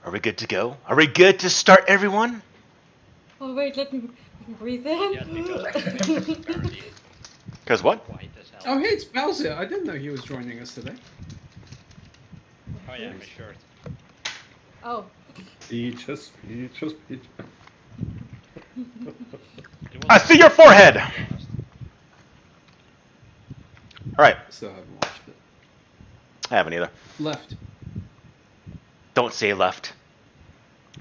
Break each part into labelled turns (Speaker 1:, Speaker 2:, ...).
Speaker 1: Are we good to go? Are we good to start, everyone?
Speaker 2: Oh wait, let me breathe in.
Speaker 3: Yes, because apparently
Speaker 1: Because what?
Speaker 3: white as hell.
Speaker 4: Oh, hey, it's Bowser. I didn't know he was joining us today.
Speaker 3: Oh yeah, my shirt.
Speaker 2: Oh.
Speaker 5: Peaches.
Speaker 1: I see your forehead! Alright,
Speaker 4: Still haven't watched it.
Speaker 1: I haven't either.
Speaker 4: Left.
Speaker 1: Don't say left.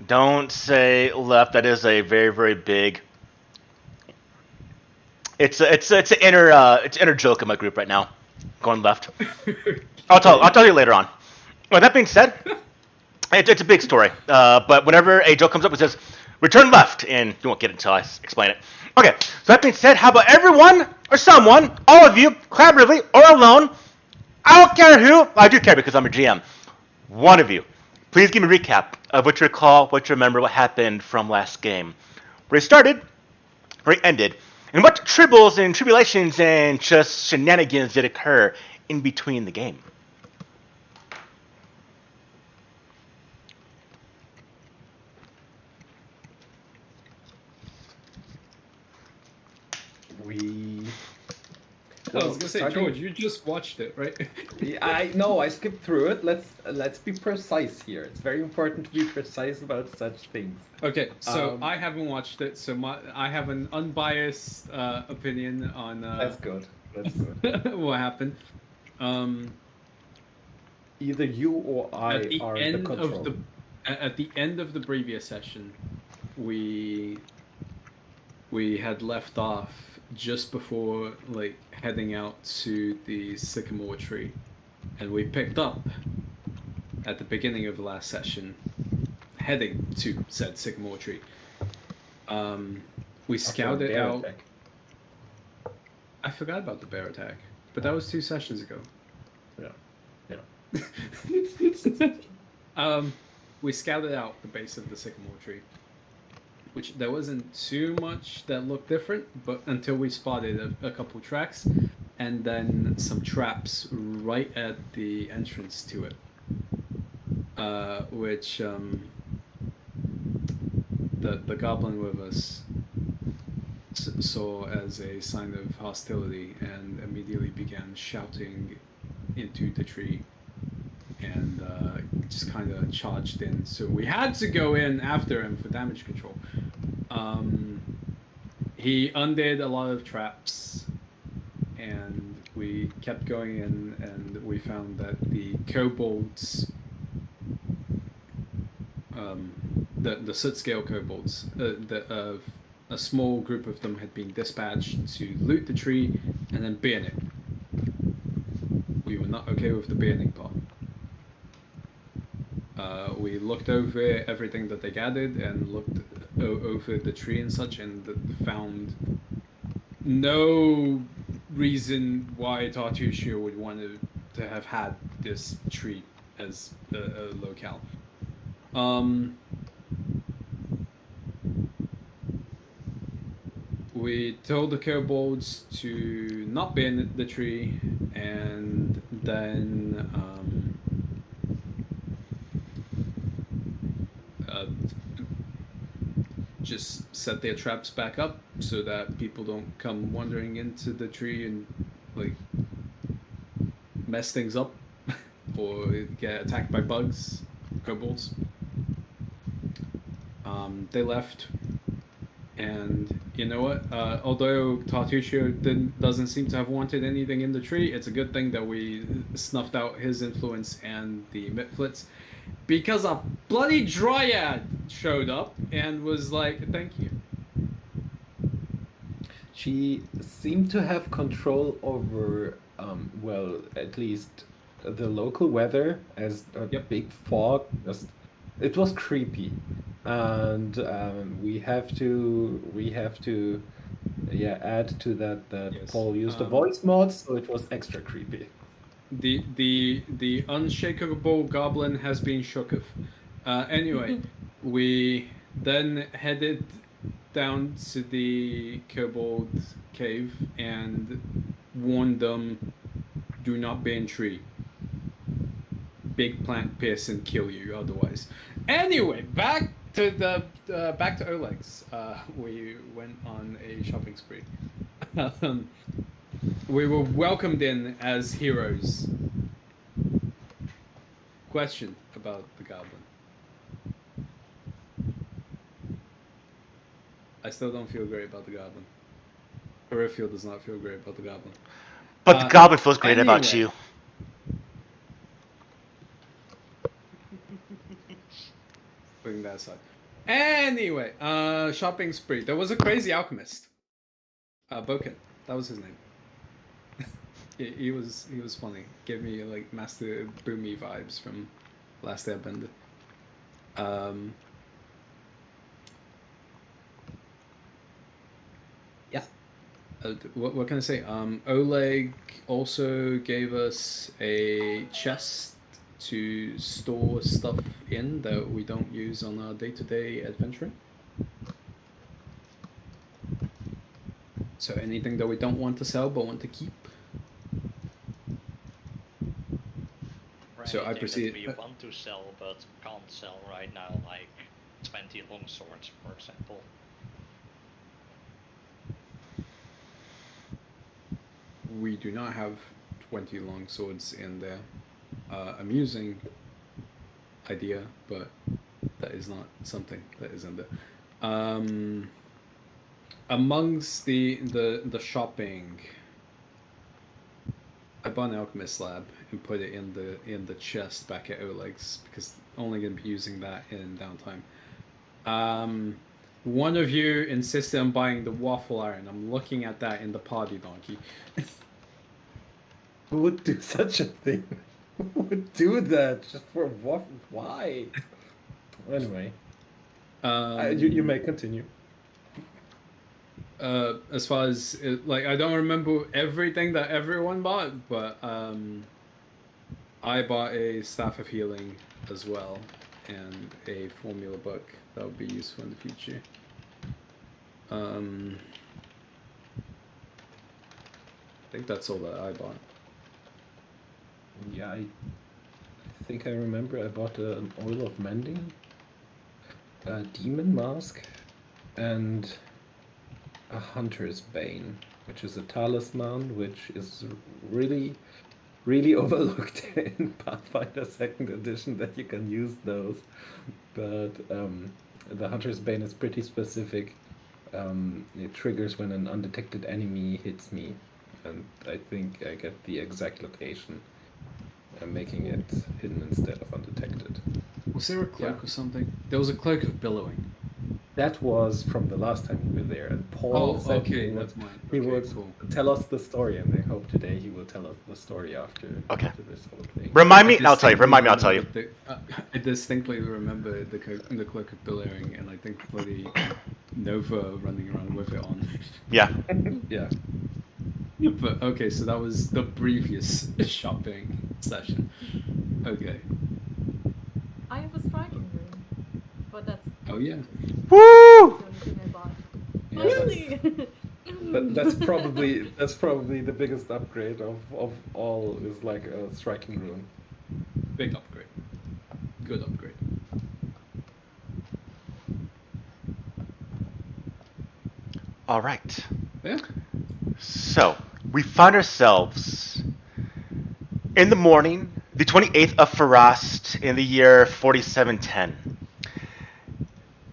Speaker 1: Don't say left. That is a very, very big. It's an inner joke in my group right now. Going left. I'll tell you later on. Well, that being said, it's a big story. But whenever a joke comes up, it says return left, and you won't get it until I explain it. Okay. So that being said, how about everyone or someone, all of you, collaboratively or alone? I don't care who. I do care because I'm a GM. One of you. Please give me a recap of what you recall, what you remember, what happened from last game. Where it started, where it ended, and what tribbles and tribulations and just shenanigans did occur in between the game.
Speaker 4: I was gonna say, George, you just watched it, right?
Speaker 5: I know. I skipped through it. Let's be precise here. It's very important to be precise about such things.
Speaker 4: Okay, so I haven't watched it, so I have an unbiased opinion on.
Speaker 5: That's good. That's good.
Speaker 4: what happened?
Speaker 5: Either you or I
Speaker 4: At the
Speaker 5: are
Speaker 4: end
Speaker 5: the control.
Speaker 4: at the end of the previous session, we had left off just before like heading out to the sycamore tree, and we picked up at the beginning of the last session, heading to said sycamore tree. We scouted
Speaker 5: bear
Speaker 4: out.
Speaker 5: attack.
Speaker 4: I forgot about the bear attack, but that was 2 sessions ago.
Speaker 5: Yeah.
Speaker 4: We scouted out the base of the sycamore tree, which there wasn't too much that looked different, but until we spotted a couple tracks, and then some traps right at the entrance to it, which the goblin with us saw as a sign of hostility and immediately began shouting into the tree and just kind of charged in. So we had to go in after him for damage control. He undid a lot of traps, and we kept going in, and we found that the kobolds, the soot scale kobolds, a small group of them had been dispatched to loot the tree and then burn it. We were not okay with the burning part. We looked over everything that they gathered and looked over the tree and such, and found no reason why Tartusio would want to have had this tree as a locale. We told the kobolds to not burn the tree, and then just set their traps back up so that people don't come wandering into the tree and like mess things up or get attacked by bugs, kobolds. They left, and you know what? Although Tartusio doesn't seem to have wanted anything in the tree, it's a good thing that we snuffed out his influence and the Mitflits, because a bloody dryad showed up and was like, "Thank you."
Speaker 5: She seemed to have control over, well, at least the local weather, as a big fog. It was creepy, and we have to, add to that
Speaker 4: Yes.
Speaker 5: Paul used a voice mod, so it was extra creepy.
Speaker 4: The unshakable goblin has been shooketh. Anyway, we then headed down to the kobold cave and warned them, do not burn tree. big plant pierce and kill you otherwise. Anyway, back to Oleg's. We went on a shopping spree. We were welcomed in as heroes. Question about the goblin. I still don't feel great about the goblin. Peripheral does not feel great about the goblin.
Speaker 1: But the goblin feels great about you.
Speaker 4: Putting that aside. Anyway, shopping spree. There was a crazy alchemist. Boken. That was his name. he was funny. Gave me like Master Boomy vibes from Last Airbender. Yeah. What can I say? Oleg also gave us a chest to store stuff in that we don't use on our day-to-day adventuring. So anything that we don't want to sell but want to keep. So I proceed.
Speaker 3: We want to sell but can't sell right now, like 20 longswords, for example.
Speaker 4: We do not have 20 long swords in there. Amusing idea, but that is not something that is in there. Amongst the shopping, I bought an alchemist slab and put it in the chest back at Oleg's because only gonna be using that in downtime. One of you insisted on buying the waffle iron. I'm looking at that in the party donkey.
Speaker 5: Who would do such a thing? Who would do that just for what? Why? Anyway, you may continue.
Speaker 4: As far as I don't remember everything that everyone bought, but I bought a staff of healing as well and a formula book that would be useful in the future. I think that's all that I bought.
Speaker 5: Yeah, I think I remember I bought an oil of mending, a demon mask, and a hunter's bane, which is a talisman, which is really, really overlooked in Pathfinder 2nd edition that you can use those. But the hunter's bane is pretty specific. It triggers when an undetected enemy hits me, and I think I get the exact location. Making it hidden instead of undetected.
Speaker 4: Was there a cloak or something? There was a cloak of billowing.
Speaker 5: That was from the last time we were there, and Paul said
Speaker 4: okay,
Speaker 5: that's
Speaker 4: mine.
Speaker 5: He
Speaker 4: Okay,
Speaker 5: would
Speaker 4: cool.
Speaker 5: tell us the story, and I hope today he will tell us the story after this whole thing.
Speaker 1: Remind me, and I'll tell you. Remind me, I'll tell you.
Speaker 4: I distinctly remember the cloak of billowing, and I think bloody Nova running around with it on.
Speaker 1: Yeah.
Speaker 5: Yeah.
Speaker 4: But okay, so that was the previous shopping session. Okay.
Speaker 2: I have a striking room, but that's
Speaker 4: Oh yeah.
Speaker 1: Woo!
Speaker 2: the only thing I bought.
Speaker 5: Yeah,
Speaker 2: Really?
Speaker 5: that's probably the biggest upgrade of all is like a striking rune.
Speaker 4: Big upgrade. Good upgrade.
Speaker 1: All right.
Speaker 4: Yeah.
Speaker 1: So, we find ourselves in the morning, the 28th of Farast, in the year 4710.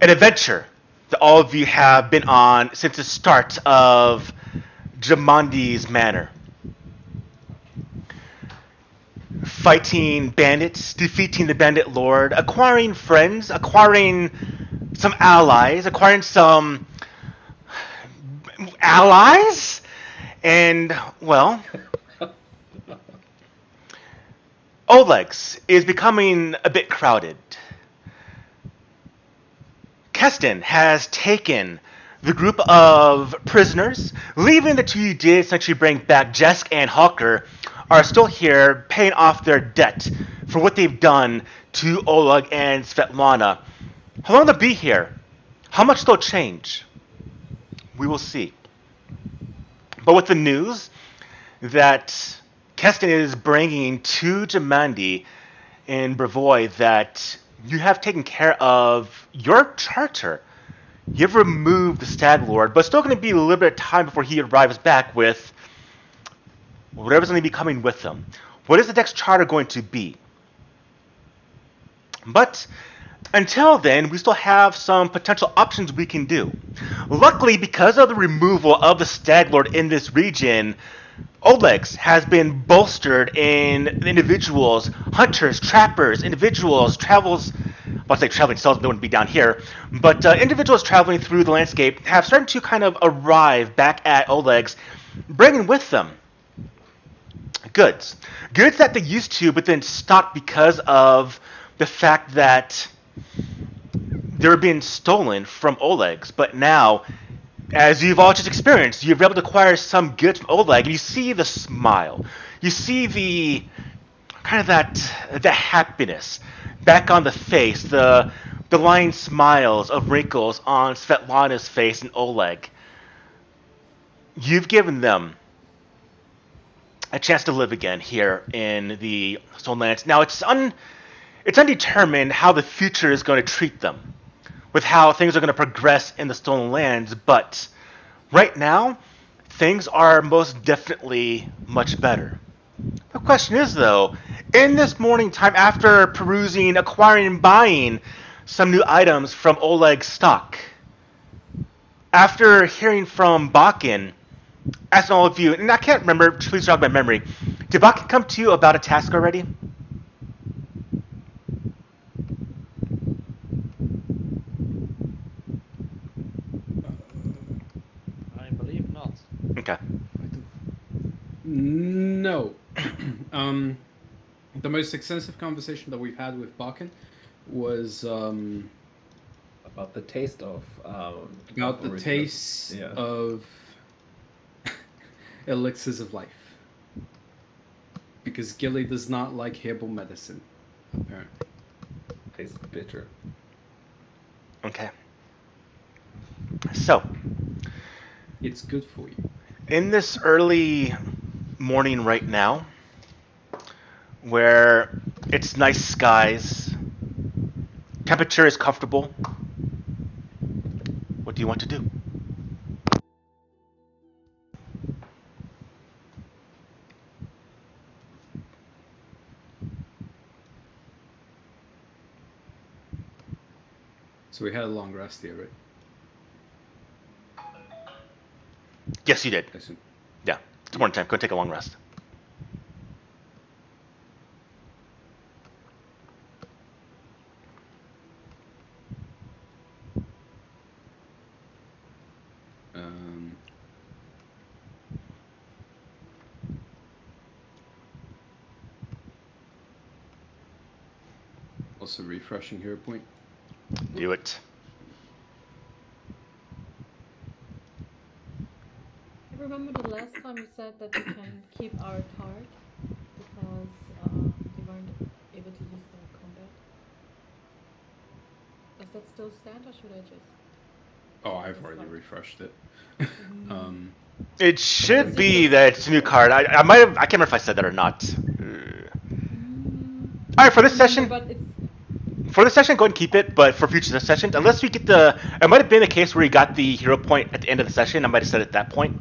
Speaker 1: An adventure that all of you have been on since the start of Jamandi's Manor. Fighting bandits, defeating the bandit lord, acquiring friends, acquiring some allies, acquiring some allies, and, well, Oleg's is becoming a bit crowded. Keston has taken the group of prisoners, leaving the two you did essentially bring back. Jesk and Hawker are still here paying off their debt for what they've done to Oleg and Svetlana. How long they'll be here? How much they'll change? We will see. But with the news that Keston is bringing to Jamandi, in Brevoy that you have taken care of your charter. You've removed the Stag Lord, but still going to be a little bit of time before he arrives back with whatever's going to be coming with him. What is the next charter going to be? But until then, we still have some potential options we can do. Luckily, because of the removal of the Stag Lord in this region, Oleg's has been bolstered in individuals, hunters, trappers, individuals, traveling cells don't be down here, but individuals traveling through the landscape have started to kind of arrive back at Oleg's, bringing with them goods that they used to, but then stopped because of the fact that they were being stolen from Oleg's. But now, as you've all just experienced, you've been able to acquire some goods from Oleg, and you see the smile, you see the kind of that happiness back on the face, the lying smiles of wrinkles on Svetlana's face and Oleg. You've given them a chance to live again here in the Stolen Lands. Now, it's undetermined how the future is going to treat them, with how things are going to progress in the Stolen Lands, but right now, things are most definitely much better. The question is, though, in this morning time, after perusing, acquiring, and buying some new items from Oleg's stock, after hearing from Bakken, asking all of you, and I can't remember, please jog my memory, did Bakken come to you about a task already?
Speaker 3: I believe not.
Speaker 1: Okay.
Speaker 4: No. The most extensive conversation that we've had with Bakken was
Speaker 5: About the taste of
Speaker 4: about the
Speaker 5: original-
Speaker 4: taste
Speaker 5: yeah.
Speaker 4: of elixirs of life. Because Gilly does not like herbal medicine, apparently.
Speaker 5: Tastes bitter.
Speaker 1: Okay. So,
Speaker 4: It's good for you.
Speaker 1: in this early morning right now, where it's nice skies, temperature is comfortable, what do you want to do?
Speaker 4: So we had a long rest here, right?
Speaker 1: Yes, you did.
Speaker 4: I assume.
Speaker 1: Yeah, it's morning time. Go take a long rest.
Speaker 4: Also refreshing hero point.
Speaker 1: Do it.
Speaker 2: I remember the last time you said that we can keep our card because we weren't able to use the combat. Does that still stand, or should I just?
Speaker 4: Oh, I've already refreshed it.
Speaker 1: It should be that it's a new card. I might have. I can't remember if I said that or not. All right, for this session.
Speaker 2: But it's
Speaker 1: For this session, go ahead and keep it, but for future sessions, unless we get the... It might have been the case where you got the hero point at the end of the session. I might have said it at that point.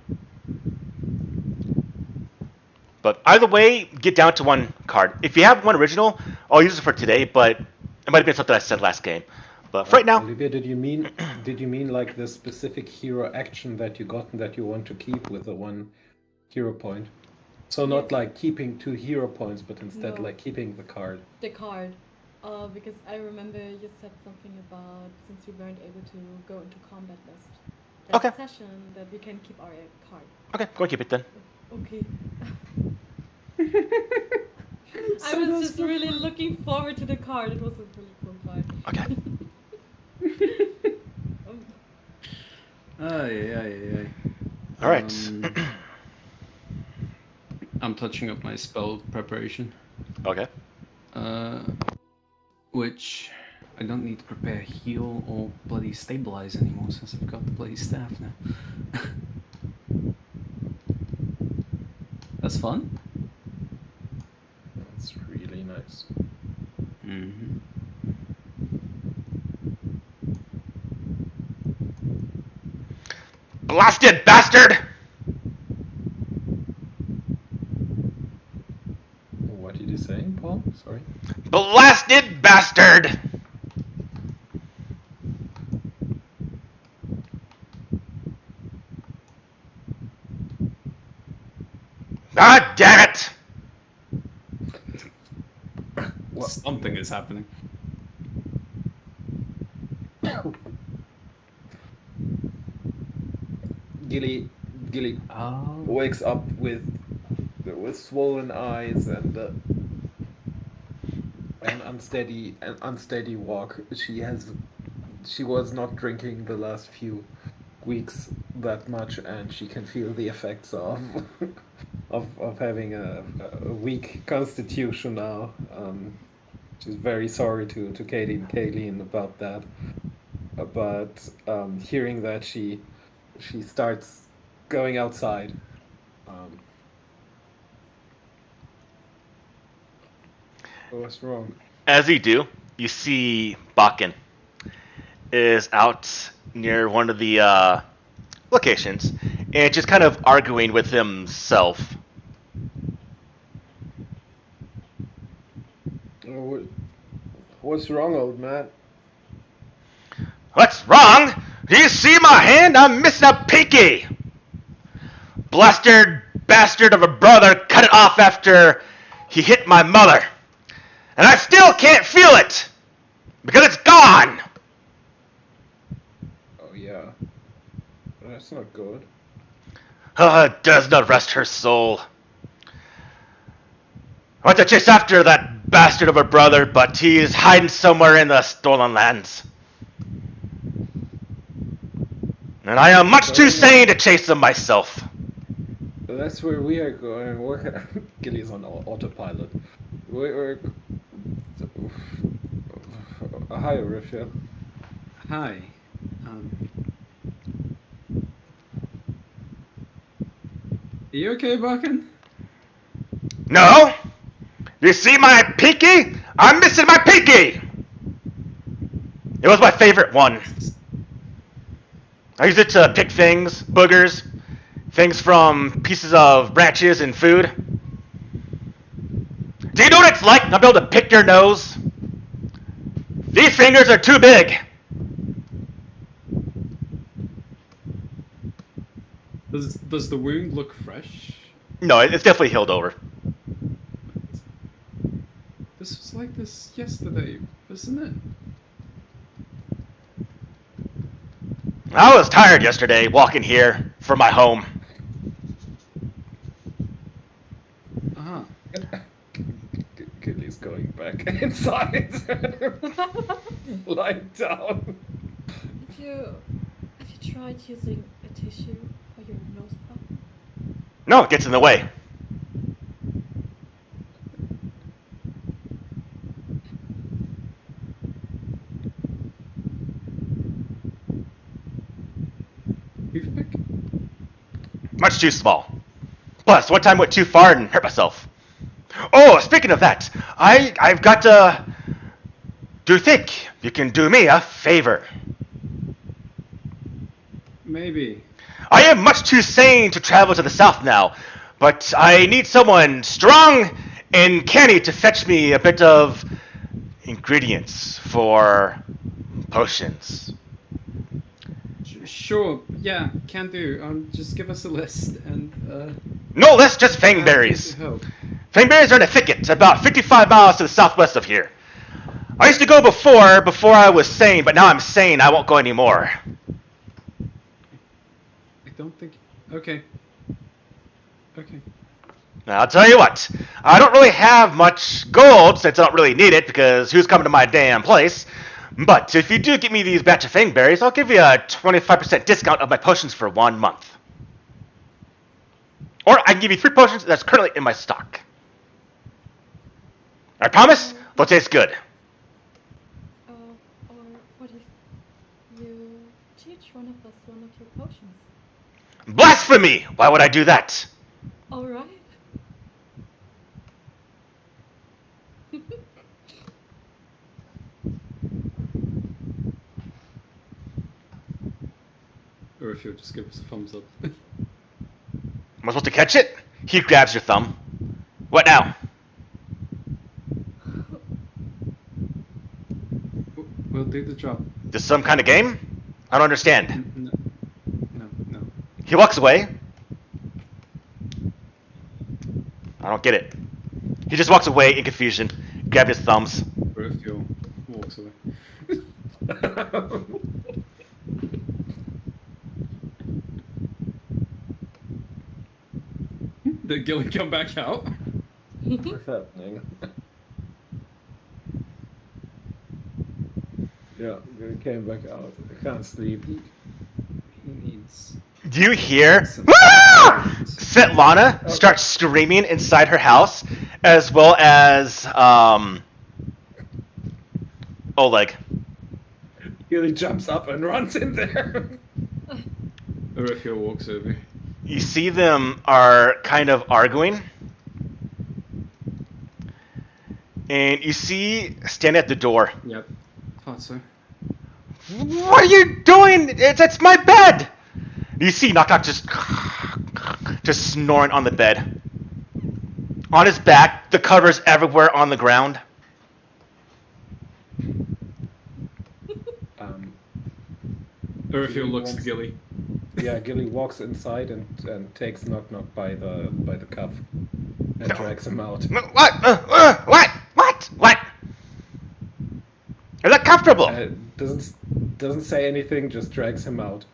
Speaker 1: But either way, get down to one card. If you have one original, I'll use it for today, but it might have been something I said last game. But for right now...
Speaker 5: Olivia, did you mean like the specific hero action that you got and that you want to keep with the one hero point? So not
Speaker 2: Yes.
Speaker 5: like keeping 2 hero points, but instead
Speaker 2: No.
Speaker 5: like keeping the card.
Speaker 2: the card. Because I remember you said something about since we weren't able to go into combat last
Speaker 1: Okay.
Speaker 2: session that we can keep our card.
Speaker 1: Okay, go and keep it then.
Speaker 2: Okay. I was just really looking forward to the card. It was a really cool card.
Speaker 1: Okay.
Speaker 4: Ay.
Speaker 1: All right.
Speaker 4: I'm touching up my spell preparation.
Speaker 1: Okay.
Speaker 4: Which I don't need to prepare heal or bloody stabilize anymore since I've got the bloody staff now. That's fun.
Speaker 5: That's really nice.
Speaker 4: Mm-hmm.
Speaker 1: Blasted bastard!
Speaker 5: What did you say, Paul? Sorry.
Speaker 1: Blasted bastard! God damn it!
Speaker 5: What?
Speaker 4: Something is happening.
Speaker 5: Gilly
Speaker 4: Oh.
Speaker 5: wakes up with swollen eyes and an unsteady walk. She was not drinking the last few weeks that much, and she can feel the effects of of having a weak constitution now. She's very sorry to Kayleen about that. But hearing that, she starts going outside. What's wrong?
Speaker 1: As you do, you see Bakken is out near one of the locations and just kind of arguing with himself.
Speaker 5: What's wrong, old man?
Speaker 1: What's wrong? Do you see my hand? I'm missing a pinky! Blasted bastard of a brother cut it off after he hit my mother. And I still can't feel it! Because it's gone!
Speaker 5: Oh yeah, that's not good.
Speaker 1: Does not rest her soul. I went to chase after that bastard of a brother, but he is hiding somewhere in the stolen lands. And I am much too sane to chase him myself.
Speaker 5: That's where we are going. Gilly's on autopilot. We're hi, Orifia.
Speaker 4: Hi. Are you okay, Bakken?
Speaker 1: No? You see my pinky? I'm missing my pinky! It was my favorite one. I use it to pick things, boogers, things from pieces of branches and food. Do you know what it's like not be able to pick your nose? These fingers are too big.
Speaker 4: Does the wound look fresh?
Speaker 1: No, it's definitely healed over.
Speaker 4: This was like this yesterday, wasn't it?
Speaker 1: I was tired yesterday walking here from my home.
Speaker 4: Uh-huh.
Speaker 5: Gilly's going back inside. Lying down.
Speaker 2: Have you tried using a tissue for your nose problem?
Speaker 1: No, it gets in the way.
Speaker 4: Toothpick?
Speaker 1: Much too small. Plus, one time went too far and hurt myself. Oh, speaking of that, I've got to... Do you think you can do me a favor?
Speaker 4: Maybe.
Speaker 1: I am much too sane to travel to the south now, but I need someone strong and canny to fetch me a bit of ingredients for potions.
Speaker 4: Sure, yeah, can do. Just give us a list and,
Speaker 1: No less, just fangberries. Fangberries are in a thicket about 55 miles to the southwest of here. I used to go before I was sane, but now I'm sane, I won't go anymore.
Speaker 4: I don't think... Okay. Okay.
Speaker 1: Now, I'll tell you what, I don't really have much gold since I don't really need it because who's coming to my damn place? But if you do get me these batch of fangberries, I'll give you a 25% discount of my potions for 1 month. Or I can give you 3 potions that's currently in my stock. I promise, they'll taste good.
Speaker 2: Or what if you teach one of us one of your potions?
Speaker 1: Blasphemy! Why would I do that?
Speaker 2: Alright.
Speaker 4: Urfio, just give us a thumbs up.
Speaker 1: Am I supposed to catch it? He grabs your thumb. What now?
Speaker 4: We'll do the job.
Speaker 1: This some kind of game? I don't understand.
Speaker 4: No.
Speaker 1: He walks away. I don't get it. He just walks away in confusion, grabs his thumbs.
Speaker 4: Urfio walks away. Did Gilly come back out?
Speaker 5: What's happening? Yeah, he came back out. I can't sleep.
Speaker 4: He needs...
Speaker 1: Do you hear
Speaker 4: some...
Speaker 1: Svetlana start screaming inside her house, as well as Oleg.
Speaker 5: Gilly jumps up and runs in there.
Speaker 4: Urfio walks over.
Speaker 1: You see them are kind of arguing, and you see standing at the door.
Speaker 4: Yep, thought so.
Speaker 1: What are you doing? It's my bed. You see Knock Knock just snoring on the bed. On his back, the covers everywhere on the ground.
Speaker 4: Urfio looks to Gilly.
Speaker 5: Yeah, Gilly walks inside and takes Knock Knock by the cuff and drags him out.
Speaker 1: What? Is that comfortable?
Speaker 5: Doesn't say anything, just drags him out.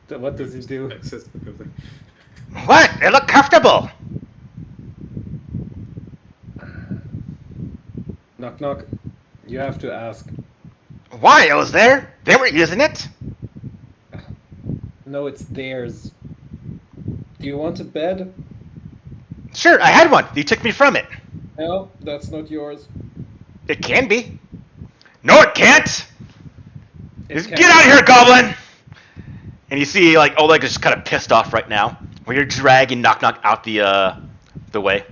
Speaker 5: What does he do?
Speaker 4: Access the building.
Speaker 1: What? It look comfortable.
Speaker 5: Knock Knock. You have to ask.
Speaker 1: Why? It was there. They were using it.
Speaker 5: No, it's theirs. Do you want a bed?
Speaker 1: Sure, I had one. You took me from it.
Speaker 5: No, that's not yours.
Speaker 1: It can be. No, it can't.
Speaker 5: It
Speaker 1: Get out of here, Goblin! And you see, like, Oleg is just kind of pissed off right now, where you're dragging Knock Knock out the way.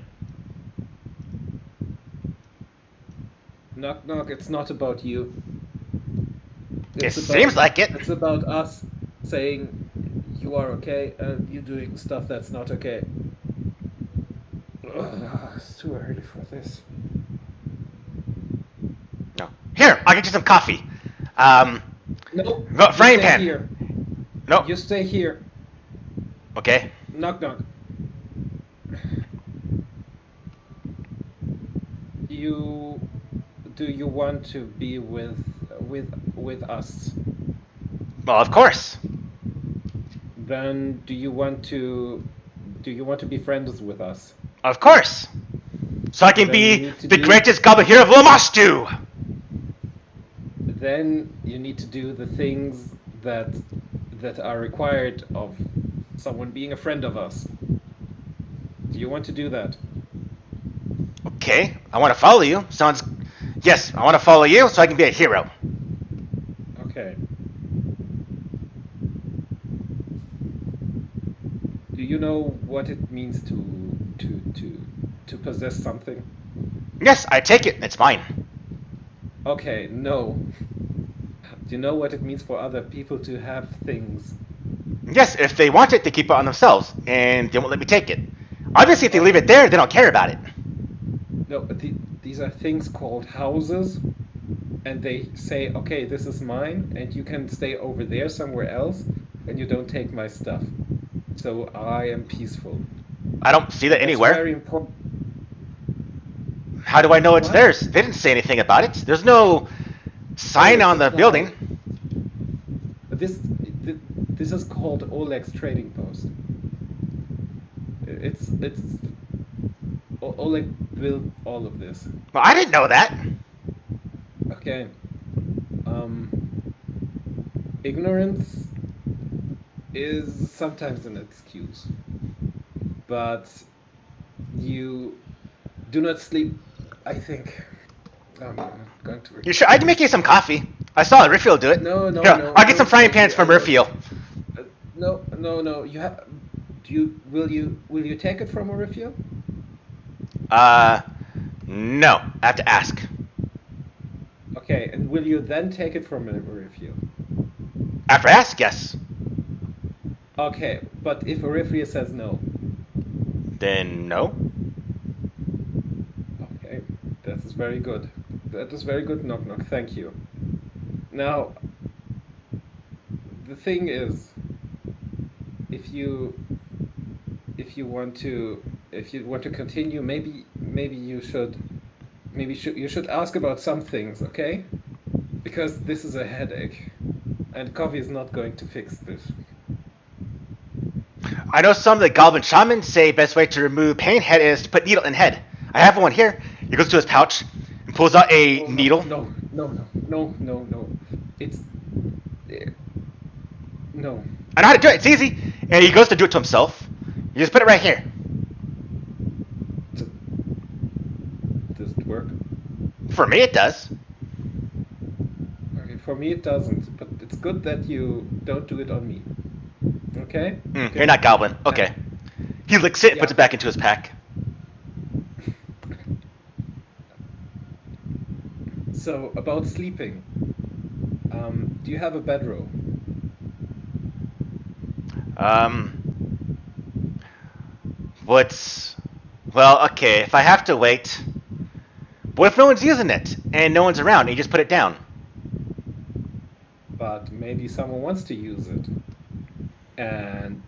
Speaker 5: Knock Knock, it's not about you.
Speaker 1: It seems like it.
Speaker 5: It's about us saying you are okay and you doing stuff that's not okay. Ugh, it's too early for this.
Speaker 1: No. Here, I'll get you some coffee.
Speaker 5: No.
Speaker 1: Frying
Speaker 5: stay
Speaker 1: pan.
Speaker 5: Here.
Speaker 1: No.
Speaker 5: You stay here.
Speaker 1: Okay.
Speaker 5: Knock Knock. Do you want to be with us?
Speaker 1: Well, of course.
Speaker 5: Then do you want to be friends with us?
Speaker 1: Of course. So I can
Speaker 5: Then you
Speaker 1: be
Speaker 5: need to
Speaker 1: the
Speaker 5: do-
Speaker 1: greatest goblin hero of Lamastu!
Speaker 5: Then you need to do the things that are required of someone being a friend of us. Do you want to do that?
Speaker 1: Okay, I want to follow you. Yes, I want to follow you so I can be a hero.
Speaker 5: Okay. Do you know what it means to possess something?
Speaker 1: Yes, I take it. It's mine.
Speaker 5: Okay, no. Do you know what it means for other people to have things?
Speaker 1: Yes, if they want it, they keep it on themselves, and they won't let me take it. Obviously, if they leave it there, they don't care about it.
Speaker 5: No, but these are things called houses, and they say, okay, this is mine, and you can stay over there somewhere else, and you don't take my stuff. So I am peaceful.
Speaker 1: I don't see that
Speaker 5: That's
Speaker 1: anywhere.
Speaker 5: very important.
Speaker 1: How do I know it's
Speaker 5: What?
Speaker 1: theirs? They didn't say anything about it. There's no sign
Speaker 5: it's
Speaker 1: on the
Speaker 5: a
Speaker 1: building.
Speaker 5: This is called Oleg's trading post. It's Oleg built all of this.
Speaker 1: Well, I didn't know that.
Speaker 5: Okay. Ignorance is sometimes an excuse, but you do not sleep. I think. I'm not going to.
Speaker 1: You sure? I can make you some coffee. I saw Riffiel do it.
Speaker 5: No.
Speaker 1: Here, I'll get some frying pans from Riffiel.
Speaker 5: No. You have. Will you take it from a refuel?
Speaker 1: No. I have to ask.
Speaker 5: Okay, and will you then take it from a refuel?
Speaker 1: After I ask, yes.
Speaker 5: Okay, but if Orifria says no,
Speaker 1: Then no.
Speaker 5: okay, that is very good. That is very good, Knock Knock. Thank you. Now, the thing is, if you want to continue, maybe you should ask about some things, okay? Because this is a headache, and coffee is not going to fix this.
Speaker 1: I know some of the Goblin shamans say best way to remove pain head is to put needle in head. I have one here. He goes to his pouch and pulls out a needle.
Speaker 5: No. It's no.
Speaker 1: I know how to do it. It's easy. And he goes to do it to himself. You just put it right here.
Speaker 5: Does it work?
Speaker 1: For me, it does.
Speaker 5: Okay, for me it doesn't. But it's good that you don't do it on me. Okay? Okay.
Speaker 1: You're not Goblin. Okay. He licks it, puts it back into his pack.
Speaker 5: So, about sleeping. Do you have a bedroll?
Speaker 1: Well, okay, if I have to wait. What if no one's using it and no one's around and you just put it down?
Speaker 5: But maybe someone wants to use it. And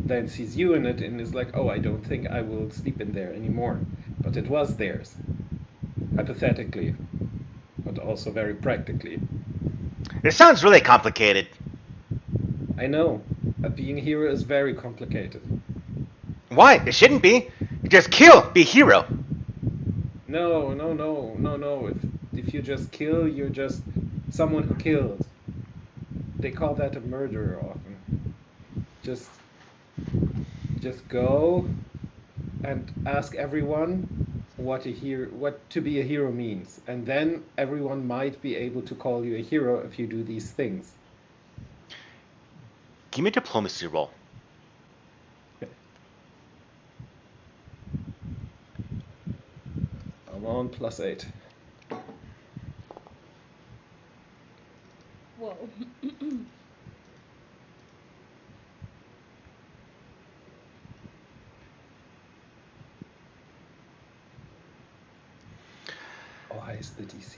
Speaker 5: then sees you in it and is like, oh, I don't think I will sleep in there anymore. But it was theirs. Hypothetically. But also very practically.
Speaker 1: It sounds really complicated.
Speaker 5: I know. Being a hero is very complicated.
Speaker 1: Why? It shouldn't be. You just kill, be a hero.
Speaker 5: No. If you just kill, you're just someone who killed. They call that a murderer often. Just go and ask everyone what to be a hero means, and then everyone might be able to call you a hero if you do these things.
Speaker 1: Give me a diplomacy roll.
Speaker 5: Okay. I'm on +8.
Speaker 2: Whoa.
Speaker 5: How high is the DC?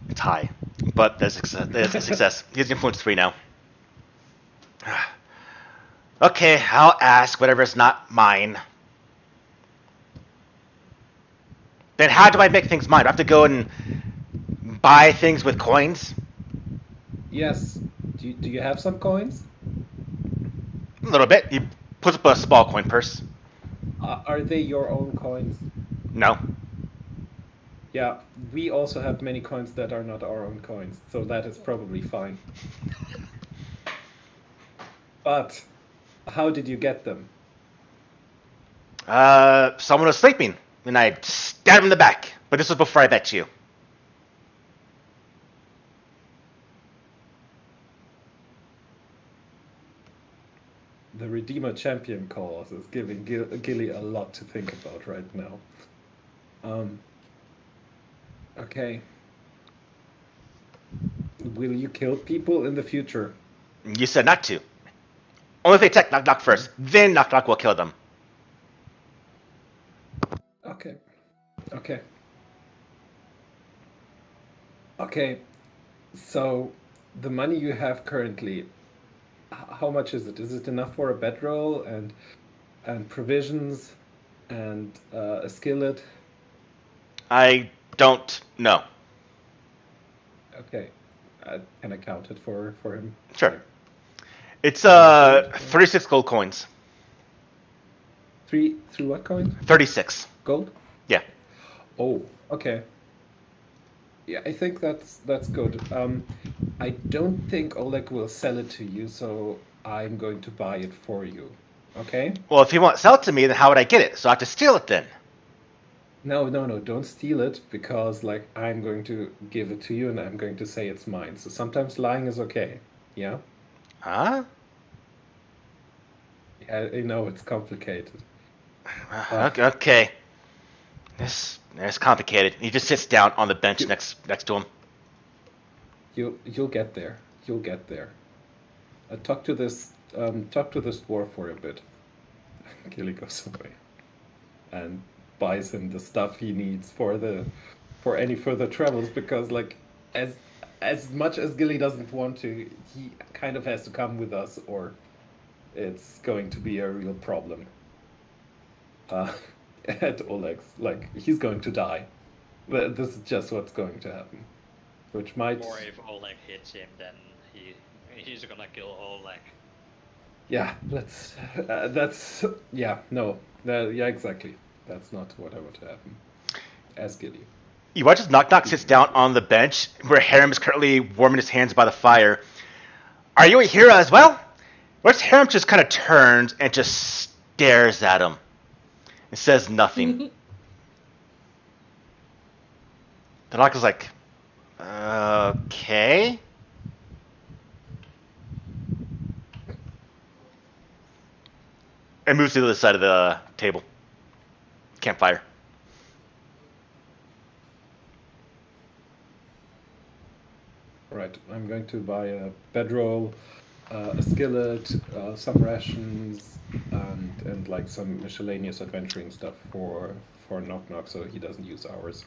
Speaker 1: It's high, but there's a success. He has influence 3 now. Okay, I'll ask whatever's not mine. Then how do I make things mine? Do I have to go and buy things with coins?
Speaker 5: Yes. Do you have some coins?
Speaker 1: A little bit. He puts up a small coin purse.
Speaker 5: Are they your own coins?
Speaker 1: No.
Speaker 5: Yeah, we also have many coins that are not our own coins, so that is probably fine. But how did you get them?
Speaker 1: Someone was sleeping, and I stabbed him in the back. But this was before I met you.
Speaker 5: The Redeemer Champion cause is giving Gilly a lot to think about right now. Okay. Will you kill people in the future?
Speaker 1: You said not to. Only if they attack Knock Knock first. Then Knock Knock will kill them.
Speaker 5: Okay. Okay. So, the money you have currently, how much is it? Is it enough for a bedroll and provisions and a skillet?
Speaker 1: I don't know.
Speaker 5: Okay. Can I count it for him?
Speaker 1: Sure. It's 36 gold coins.
Speaker 5: Through what coin?
Speaker 1: 36.
Speaker 5: Gold?
Speaker 1: Yeah.
Speaker 5: Oh, okay. Yeah, I think that's good. I don't think Oleg will sell it to you, so I'm going to buy it for you. Okay?
Speaker 1: Well, if he won't sell it to me, then how would I get it? So I have to steal it then.
Speaker 5: No, don't steal it, because like I'm going to give it to you and I'm going to say it's mine. So sometimes lying is okay. Yeah?
Speaker 1: Huh?
Speaker 5: Yeah, I know it's complicated.
Speaker 1: Okay. This is complicated. He just sits down on the bench next to him.
Speaker 5: You'll get there. You'll get there. talk to this dwarf for a bit. Gilly goes away and buys him the stuff he needs for any further travels, because like as much as Gilly doesn't want to, he kind of has to come with us, or it's going to be a real problem. At Oleg's, like, he's going to die. This is just what's going to happen. Which might...
Speaker 3: Or if Oleg hits him, then he's gonna kill Oleg.
Speaker 5: Yeah, that's... Yeah, no. Yeah, exactly. That's not what I want to happen. As Gilly.
Speaker 1: You watch as Knock Knock sits down on the bench where Harem is currently warming his hands by the fire. Are you a hero as well? Whereas Harem just kind of turns and just stares at him. It says nothing. The Knock is like, okay. And moves to the other side of the table. Campfire.
Speaker 5: Right, I'm going to buy a bedroll, a skillet, some rations, and like some miscellaneous adventuring stuff for Knock Knock, so he doesn't use ours.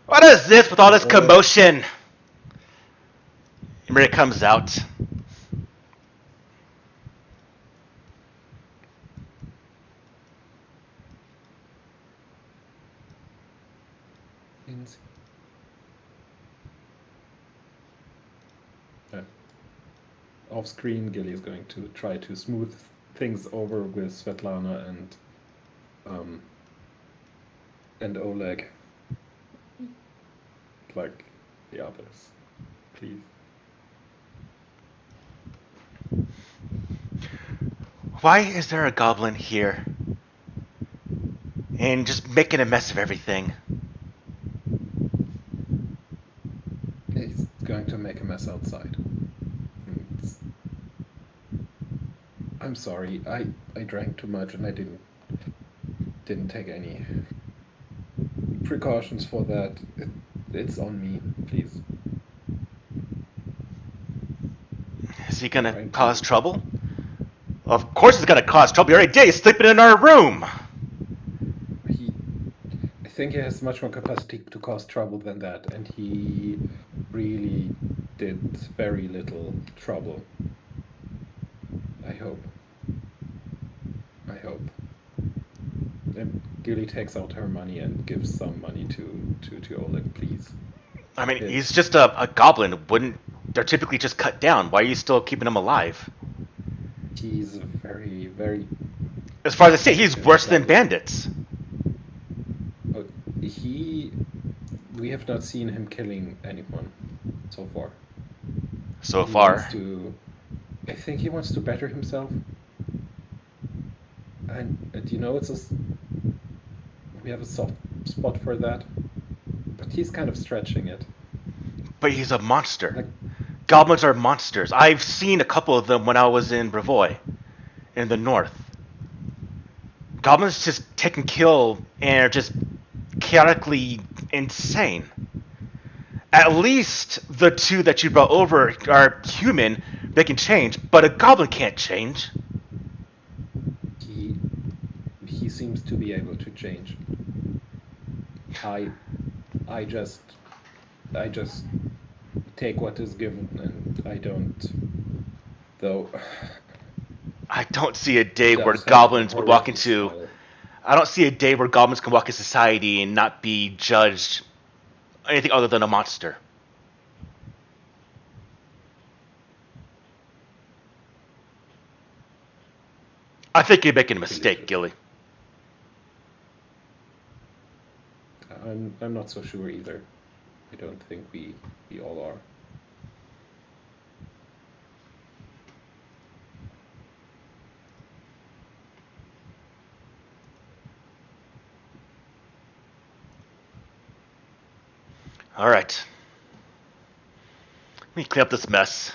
Speaker 1: What is this with all this commotion? Maria comes out.
Speaker 5: Off screen, Gilly is going to try to smooth things over with Svetlana and Oleg, like the others. Please.
Speaker 1: Why is there a goblin here? And just making a mess of everything.
Speaker 5: He's going to make a mess outside. I'm sorry. I drank too much and I didn't take any precautions for that. It's on me, please.
Speaker 1: Is he gonna cause trouble? Of course he's gonna cause trouble. You already did. He's sleeping in our room.
Speaker 5: I think he has much more capacity to cause trouble than that, and he really did very little trouble. I hope. And Gilly takes out her money and gives some money to Oleg, please.
Speaker 1: I mean, he's just a goblin. They're typically just cut down. Why are you still keeping him alive?
Speaker 5: He's very, very...
Speaker 1: As far as I see, he's worse than bandits.
Speaker 5: We have not seen him killing anyone so far. I think he wants to better himself. And you know, we have a soft spot for that. But he's kind of stretching it.
Speaker 1: But he's a monster. Goblins are monsters. I've seen a couple of them when I was in Brevoy, in the north. Goblins just take and kill and are just chaotically insane. At least the two that you brought over are human. They can change, but a goblin can't change.
Speaker 5: He seems to be able to change. I just take what is given, and I don't. Though
Speaker 1: I don't see a day where goblins would walk into. I don't see a day where goblins can walk in society and not be judged anything other than a monster. I think you're making a mistake, Gilly.
Speaker 5: I'm not so sure either. I don't think we all are.
Speaker 1: Alright. Let me clean up this mess.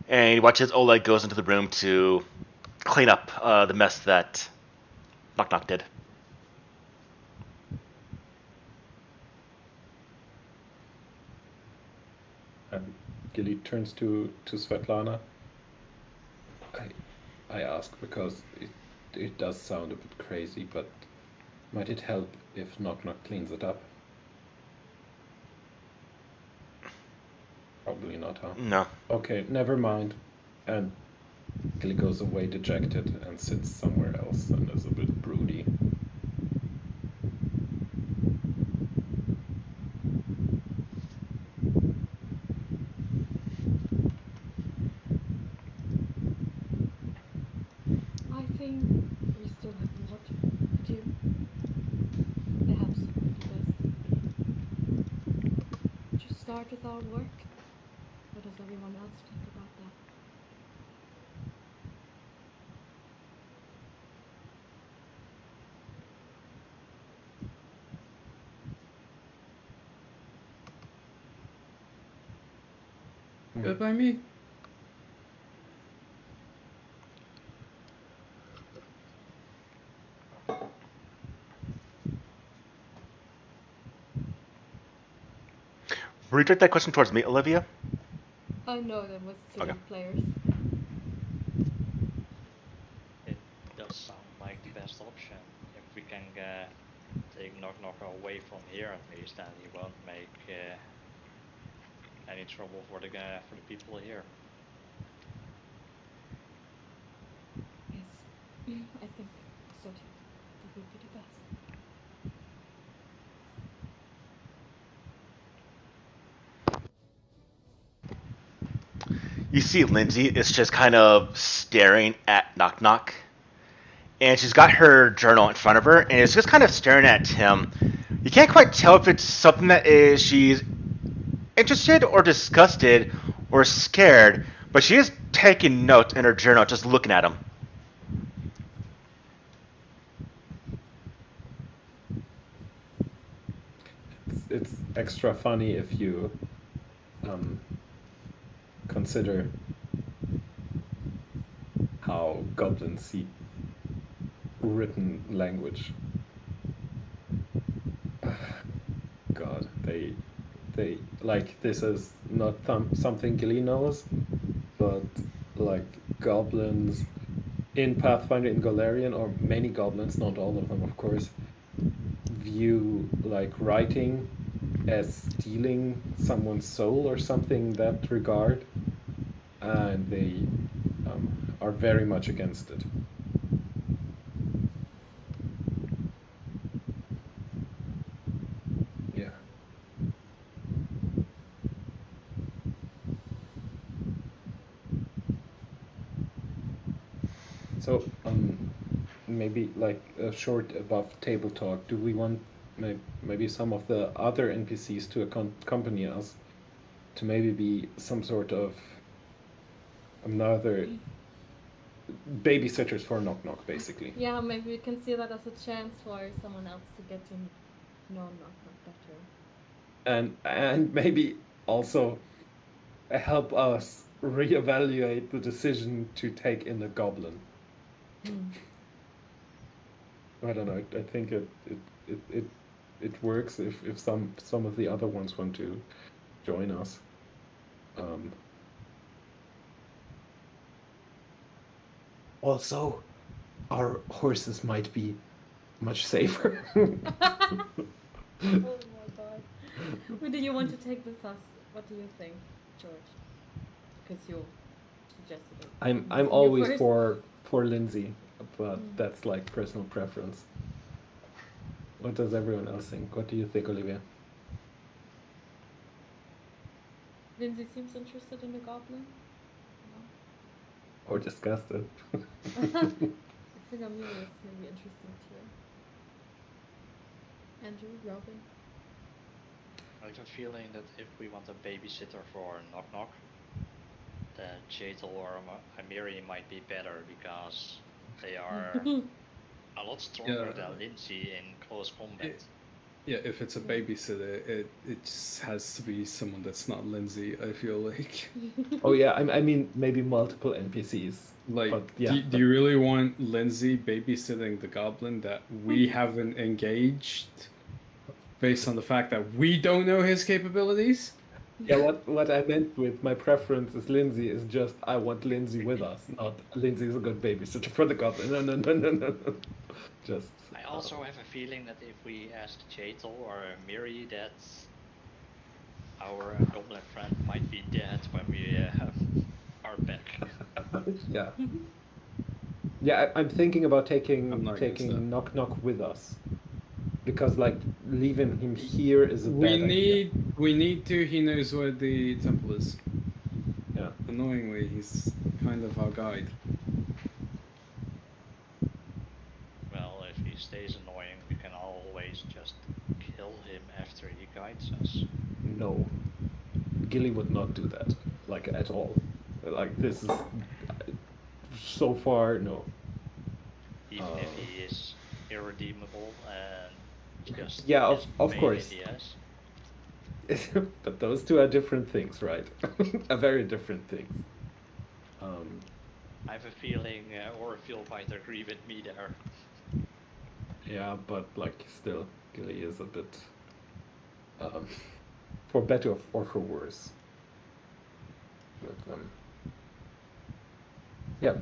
Speaker 1: And you watch as Oleg goes into the room to clean up the mess that Knock Knock did.
Speaker 5: Gilly turns to Svetlana. I ask because it does sound a bit crazy, but might it help if Knock Knock cleans it up? Probably not, huh?
Speaker 1: No.
Speaker 5: Okay, never mind. And Gilly goes away dejected and sits somewhere else and is a bit broody.
Speaker 2: I think we still have more to do. Perhaps it would be best if we just start with our work. What does everyone else think about that?
Speaker 4: Good by me.
Speaker 1: Redirect that question towards me, Olivia.
Speaker 2: Oh no, that was to the
Speaker 1: Okay.
Speaker 2: players.
Speaker 3: It does sound like the best option. If we can take Knock Knock away from here at least, then he won't make any trouble for the people here.
Speaker 2: Yes, I think so too. That would be the best.
Speaker 1: You see Lindsay is just kind of staring at Knock Knock. And she's got her journal in front of her, and it's just kind of staring at him. You can't quite tell if it's something that is she's interested or disgusted or scared, but she is taking notes in her journal, just looking at him.
Speaker 5: It's extra funny if you consider how goblins see written language. God, they like, this is not something Gilly knows, but like goblins in Pathfinder, in Golarion, or many goblins, not all of them, of course, view like writing as stealing someone's soul or something in that regard, and they are very much against it. Yeah. So, maybe like a short above table talk. Do we want maybe some of the other NPCs to accompany us, to maybe be some sort of another babysitters for Knock Knock, basically?
Speaker 2: Yeah, maybe we can see that as a chance for someone else to get to know Knock Knock better.
Speaker 5: And maybe also help us reevaluate the decision to take in a goblin. I don't know. I think it works if some of the other ones want to join us. Also, our horses might be much safer.
Speaker 2: Oh my god. Who do you want to take with us? What do you think, George? Because you suggested it.
Speaker 5: I'm
Speaker 2: You
Speaker 5: always
Speaker 2: first.
Speaker 5: for Lindsay, but that's like personal preference. What does everyone else think? What do you think, Olivia?
Speaker 2: Lindsay seems interested in the goblin.
Speaker 5: Or disgusted?
Speaker 2: I think Amelia is maybe interesting too. Andrew, Robin.
Speaker 3: I have a feeling that if we want a babysitter for Knock Knock, then Jadel or Amiri might be better, because they are a lot stronger than Lindsay in close combat.
Speaker 4: Yeah, if it's a babysitter, it just has to be someone that's not Lindsay, I feel like.
Speaker 5: Oh yeah, I mean maybe multiple NPCs.
Speaker 4: Like,
Speaker 5: but, yeah,
Speaker 4: do you really want Lindsay babysitting the goblin that we haven't engaged based on the fact that we don't know his capabilities?
Speaker 5: Yeah, what I meant with my preference is Lindsay is just I want Lindsay with us, not Lindsay's a good babysitter for the goblin. No, no, no, no, no, no. Just.
Speaker 3: I also have a feeling that if we ask Chetel or Miri, that our goblin friend might be dead when we are back.
Speaker 5: Yeah. Yeah, I'm thinking about
Speaker 4: I'm not against that.
Speaker 5: taking Knock Knock with us. Because like leaving him here is a bad idea.
Speaker 4: We need to. He knows where the temple is.
Speaker 5: Yeah.
Speaker 4: Annoyingly, he's kind of our guide.
Speaker 3: Well, if he stays annoying, we can always just kill him after he guides us.
Speaker 5: No. Gilly would not do that. Like at all. Like this is so far no.
Speaker 3: Even if he is irredeemable and just
Speaker 5: Yeah,
Speaker 3: has
Speaker 5: of
Speaker 3: pain
Speaker 5: course.
Speaker 3: in the ass.
Speaker 5: But those two are different things, right? Are very different things.
Speaker 3: I have a feeling Orville might agree with me there.
Speaker 5: Yeah, but like still, Gilly is a bit, for better or for worse. But, yeah,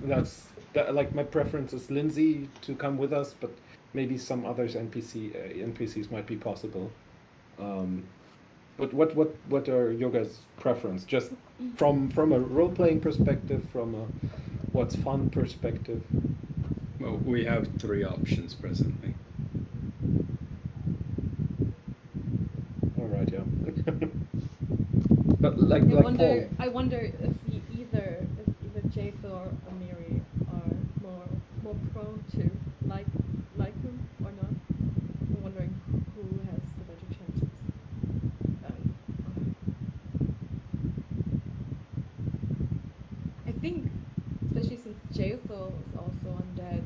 Speaker 5: that's that. Like my preference is Lindsay to come with us, but maybe some others NPCs might be possible. But what are your guys' preference? Just from a role playing perspective, from a what's fun perspective.
Speaker 4: Well, we have 3 options presently.
Speaker 5: All right, yeah. But like Paul.
Speaker 2: I wonder if either Japheth or Amiri are more prone to like him or not. I'm wondering who has the better chances. I think, especially since Japheth is also undead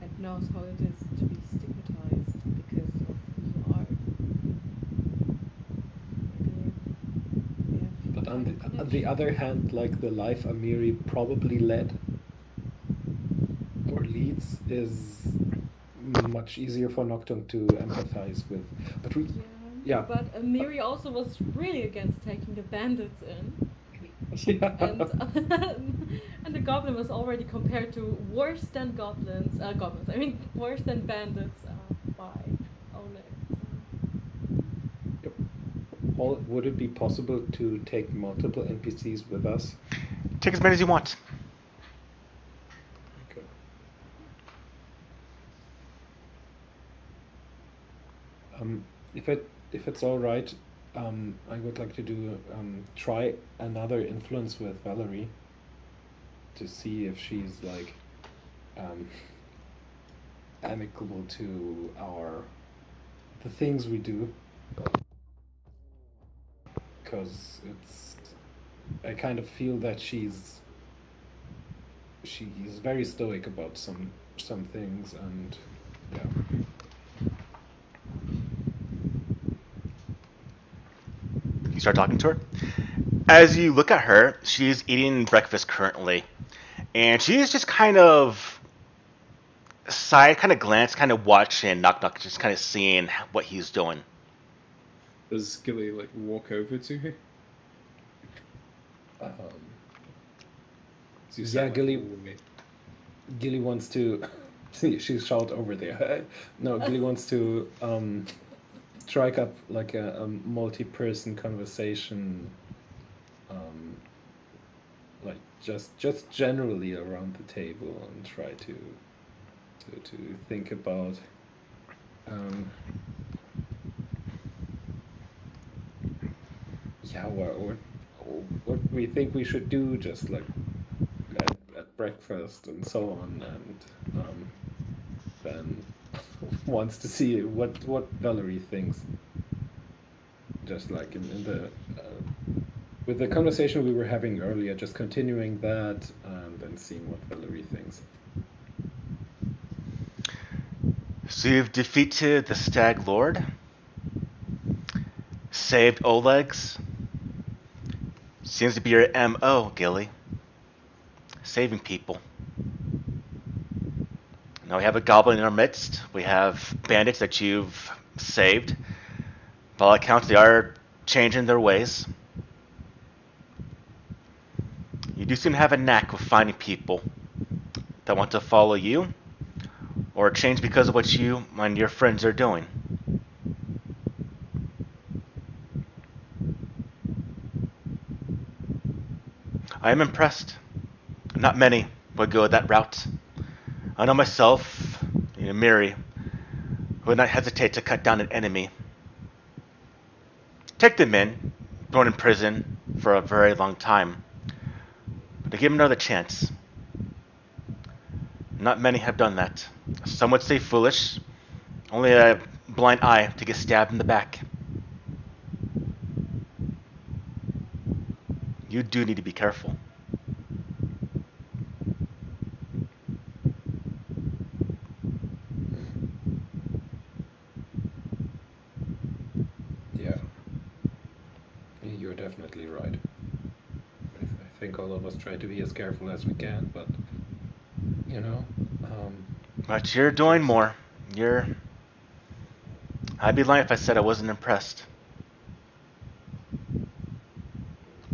Speaker 2: and knows how it is to be stigmatized because of who you are.
Speaker 5: But on the other hand, like the life Amiri probably led or leads is much easier for Nocturne to empathize with. But yeah.
Speaker 2: But Amiri also was really against taking the bandits in.
Speaker 5: Yeah.
Speaker 2: And the goblin was already compared to worse than goblins. I mean, worse than bandits by Oleg.
Speaker 5: Yep. Paul, would it be possible to take multiple NPCs with us?
Speaker 1: Take as many as you want.
Speaker 5: Okay. If it's all right, I would like to do try another influence with Valerie to see if she's like amicable to the things we do, because I kind of feel that she's very stoic about some things, and yeah.
Speaker 1: You start talking to her. As you look at her, she's eating breakfast currently, and she is just kind of glance, kind of watching Knock Knock, just kind of seeing what he's doing.
Speaker 4: Does Gilly like walk over to her?
Speaker 5: Yeah, Gilly wants to. She shout over there. No, Gilly wants to strike up like a multi-person conversation, like just generally around the table, and try to think about what we think we should do, just like at breakfast and so on, and then wants to see what Valerie thinks. Just like in the with the conversation we were having earlier, just continuing that and then seeing what Valerie thinks.
Speaker 1: So you've defeated the Stag Lord, saved Oleg's. Seems to be your MO, Gilly. Saving people. Now we have a goblin in our midst. We have bandits that you've saved. By all accounts, they are changing their ways. You do seem to have a knack of finding people that want to follow you or change because of what you and your friends are doing. I am impressed. Not many would go that route. I know myself, Miri, would not hesitate to cut down an enemy. Take them in, thrown in prison for a very long time, but to give them another chance. Not many have done that. Some would say foolish, only a blind eye to get stabbed in the back. You do need to be careful.
Speaker 5: Yeah. You're definitely right. I think all of us try to be as careful as we can, but
Speaker 1: But you're doing more. I'd be lying if I said I wasn't impressed.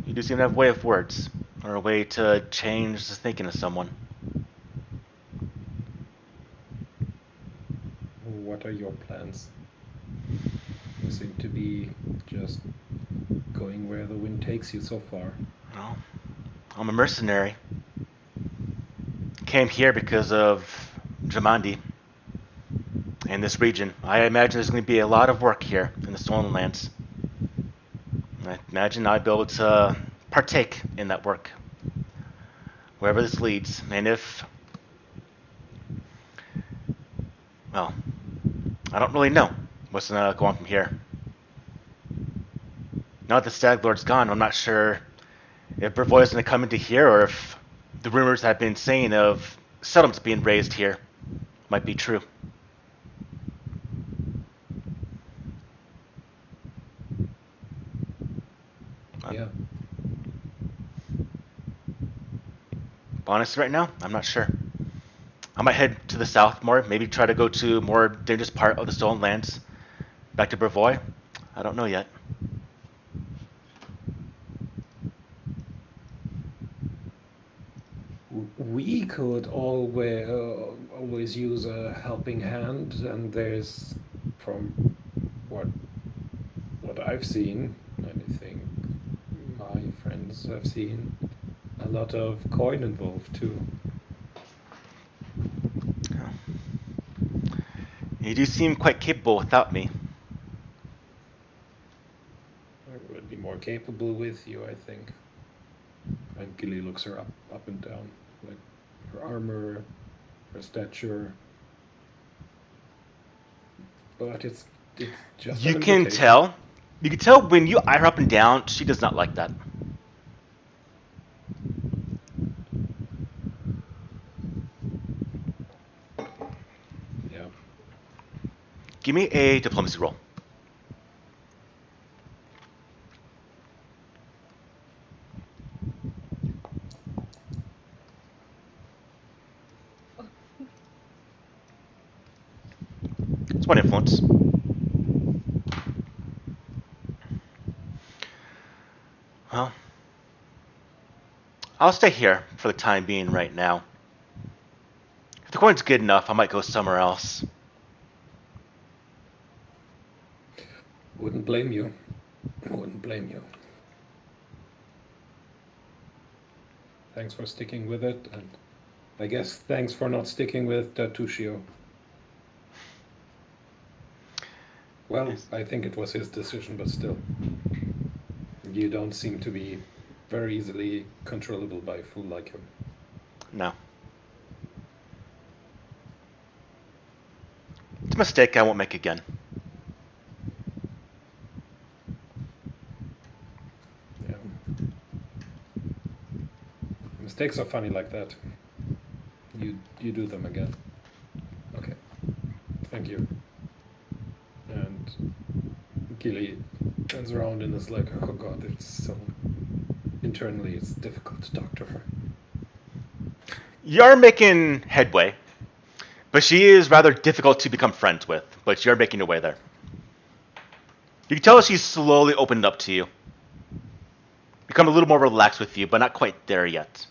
Speaker 1: You do seem to have a way of words, or a way to change the thinking of someone.
Speaker 5: What are your plans? You seem to be just going where the wind takes you so far.
Speaker 1: Well, I'm a mercenary. Came here because of Jamandi and this region. I imagine there's going to be a lot of work here in the Stolen Lands. I imagine I'd be able to partake in that work, wherever this leads. And well, I don't really know what's going to go on from here. Now that the Stag Lord's gone, I'm not sure if Brevoy is going to come into here, or if the rumors I've been saying of settlements being raised here might be true.
Speaker 5: Yeah.
Speaker 1: Honestly, right now, I'm not sure. I might head to the south more, maybe try to go to a more dangerous part of the Stolen Lands, back to Brevoy. I don't know yet.
Speaker 5: We could always use a helping hand, and there's, from what I've seen, and I think my friends have seen, a lot of coin involved too.
Speaker 1: You do seem quite capable without me.
Speaker 5: I would be more capable with you, I think. And Gilly looks her up and down, like her armor, her stature. But it's just
Speaker 1: You
Speaker 5: an
Speaker 1: can
Speaker 5: indication.
Speaker 1: tell. You can tell when you eye her up and down, she does not like that.
Speaker 5: Yeah.
Speaker 1: Give me a diplomacy roll. It's one influence. Well, I'll stay here for the time being right now. If the coin's good enough, I might go somewhere else.
Speaker 5: Wouldn't blame you. Wouldn't blame you. Thanks for sticking with it, and I guess thanks for not sticking with Tushio. Well, I think it was his decision, but still. You don't seem to be very easily controllable by a fool like him.
Speaker 1: No. It's a mistake I won't make again.
Speaker 5: Yeah. Mistakes are funny like that. You do them again. Okay. Thank you. And Gilly turns around and is like, oh god, it's so... Internally, it's difficult to talk to her.
Speaker 1: You're making headway, but she is rather difficult to become friends with, but you're making your way there. You can tell she's slowly opened up to you. Become a little more relaxed with you, but not quite there yet.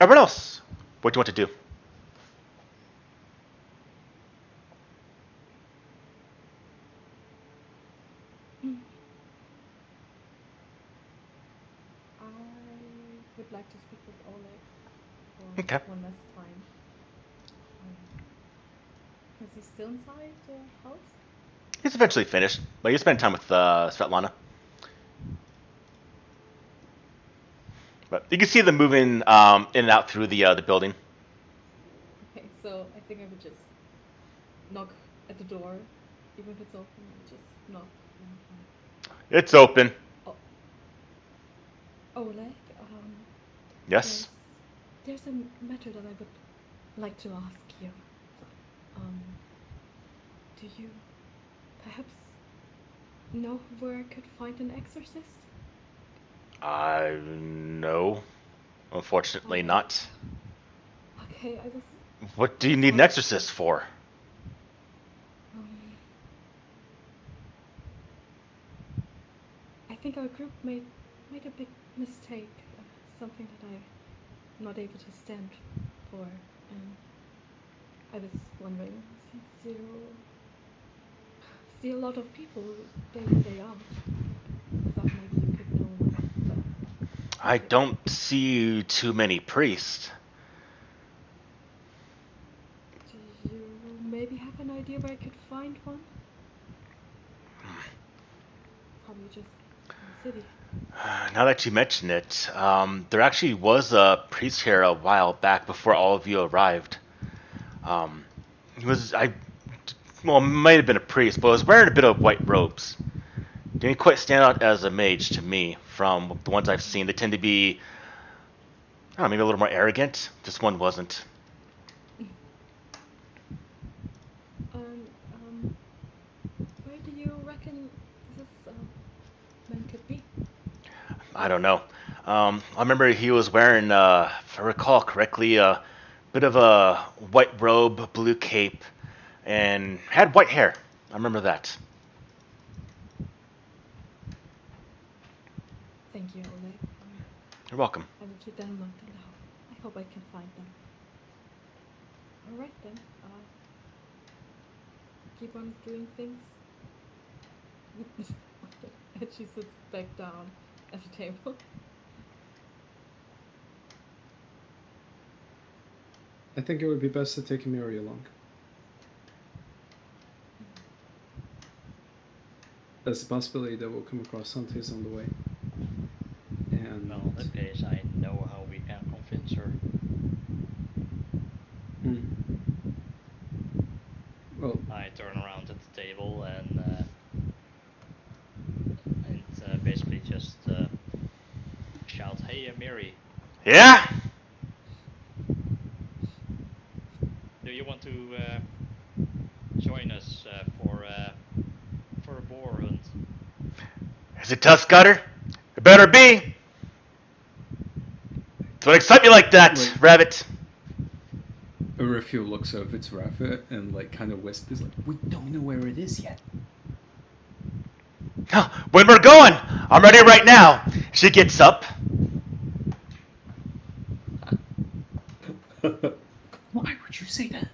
Speaker 1: Everyone else, what do you want to do?
Speaker 2: I would like to speak with Oleg for
Speaker 1: Okay.
Speaker 2: one last time. Is he still inside the house?
Speaker 1: He's eventually finished, but you spend time with Svetlana. But you can see them moving in and out through the building.
Speaker 2: Okay, so I think I would just knock at the door, even if it's open. I would just knock.
Speaker 1: It's open.
Speaker 2: Oleg,
Speaker 1: Yes.
Speaker 2: there's a matter that I would like to ask you. Do you perhaps know where I could find an exorcist?
Speaker 1: No. Unfortunately not.
Speaker 2: Okay, I was...
Speaker 1: What do you need an exorcist for?
Speaker 2: I think our group made a big mistake. Something that I'm not able to stand for. And I was wondering, since you see a lot of people day in, day out, I thought maybe you could know more. But
Speaker 1: I don't see too many priests.
Speaker 2: do you maybe have an idea where I could find one? Probably just in the city.
Speaker 1: Now that you mention it, there actually was a priest here a while back before all of you arrived. He was, might have been a priest, but was wearing a bit of white robes. Didn't quite stand out as a mage to me from the ones I've seen. They tend to be, I don't know, maybe a little more arrogant. This one wasn't.
Speaker 2: Where do you reckon this man could be?
Speaker 1: I don't know. I remember he was wearing, if I recall correctly, a bit of a white robe, blue cape, and had white hair. I remember that.
Speaker 2: Thank you, Oleg.
Speaker 1: You're welcome.
Speaker 2: I will keep that in mind, and I hope I can find them. Alright then. Keep on doing things. And she sits back down at the table.
Speaker 4: I think it would be best to take Amiri along. There's a possibility that we'll come across hunters on the way. And
Speaker 3: Well, in that case, I know how we can convince her.
Speaker 4: Well,
Speaker 3: I turn around at the table and basically just shout, "Hey, Amiri,
Speaker 1: Yeah?
Speaker 3: do you want to join us for a boar hunt?"
Speaker 1: Is it Tusk Cutter? It better be. It's what excites me like that,
Speaker 4: Wait.
Speaker 1: rabbit.
Speaker 4: Urifil looks over to Rafa and like kind of whispers like, "We don't know where it is yet."
Speaker 1: When we're going, I'm ready right now. She gets up.
Speaker 4: Why would you say that?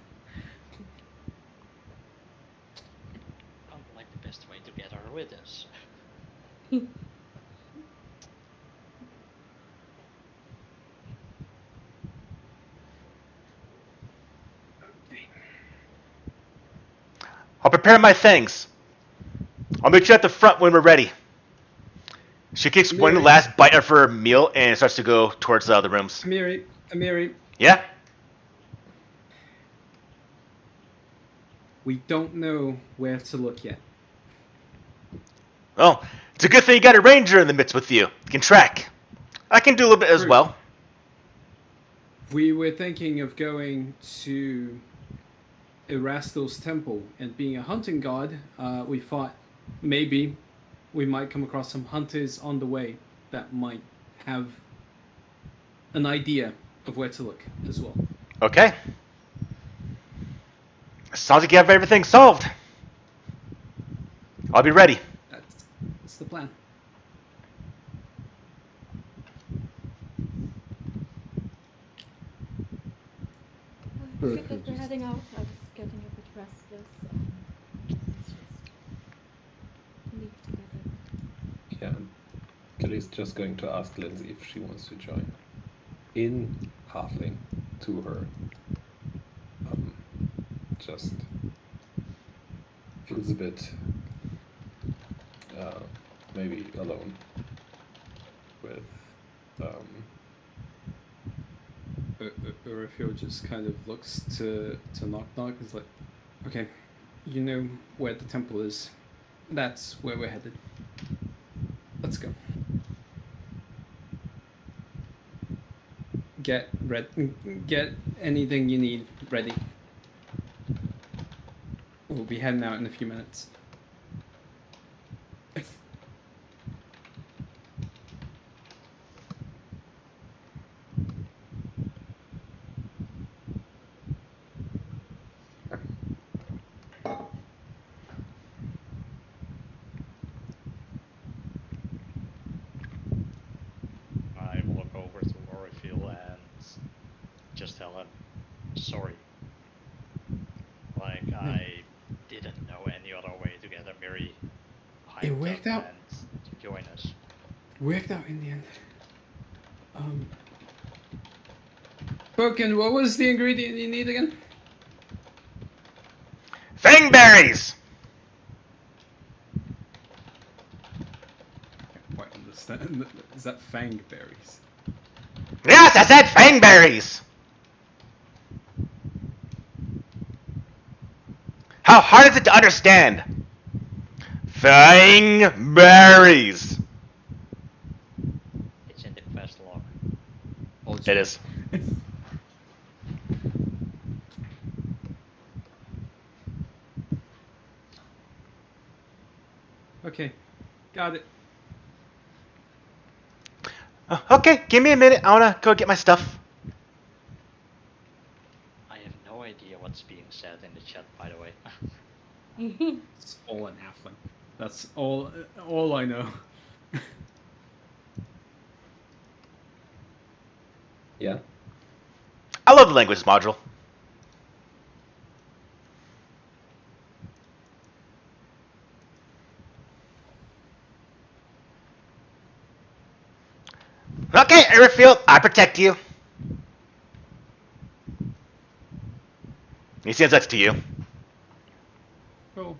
Speaker 3: Sounds like the best way to get her with us.
Speaker 1: I'll prepare my things. I'll meet you at the front when we're ready. She takes one
Speaker 4: Mary.
Speaker 1: last bite of her meal and starts to go towards the rooms.
Speaker 4: Amiri,
Speaker 1: Yeah?
Speaker 4: we don't know where to look yet.
Speaker 1: Well, it's a good thing you got a ranger in the midst with you. You can track. I can do a little bit as
Speaker 4: True.
Speaker 1: well.
Speaker 4: We were thinking of going to Erastil's temple, and being a hunting god, we thought maybe we might come across some hunters on the way that might have an idea of where to look as well.
Speaker 1: Okay. Sounds like you have everything solved. I'll be ready.
Speaker 4: That's the plan.
Speaker 2: It's good that we're heading out. I was getting a bit restless. Let's just leave together.
Speaker 5: Yeah. Kelly's just going to ask Lindsay if she wants to join. In halfling to her. Just feels a bit maybe alone with
Speaker 4: Urafil just kind of looks to Knock Knock. It's like, okay, you know where the temple is. That's where we're headed. Let's go. Get anything you need ready. We'll be heading out in a few minutes.
Speaker 3: I will look over to Orifil and just tell him, sorry. Like, I didn't know any other way to get Amiri
Speaker 4: It
Speaker 3: hyped
Speaker 4: worked
Speaker 3: up
Speaker 4: out.
Speaker 3: and to join us.
Speaker 4: Worked out in the end. Broken, what was the ingredient you need again?
Speaker 1: Fangberries!
Speaker 4: I quite understand. Is that fang berries?
Speaker 1: Yes, I said fangberries! How hard is it to understand? Fangberries!
Speaker 3: It's in the quest log.
Speaker 1: It is.
Speaker 4: Okay, got it.
Speaker 1: Okay, give me a minute. I wanna go get my stuff.
Speaker 3: I have no idea what's being said in the chat, by the way.
Speaker 4: It's all in halfling. That's all I know.
Speaker 5: yeah.
Speaker 1: I love the languages module. Okay, Airfield, I protect you. He says that's to you.
Speaker 4: Cool.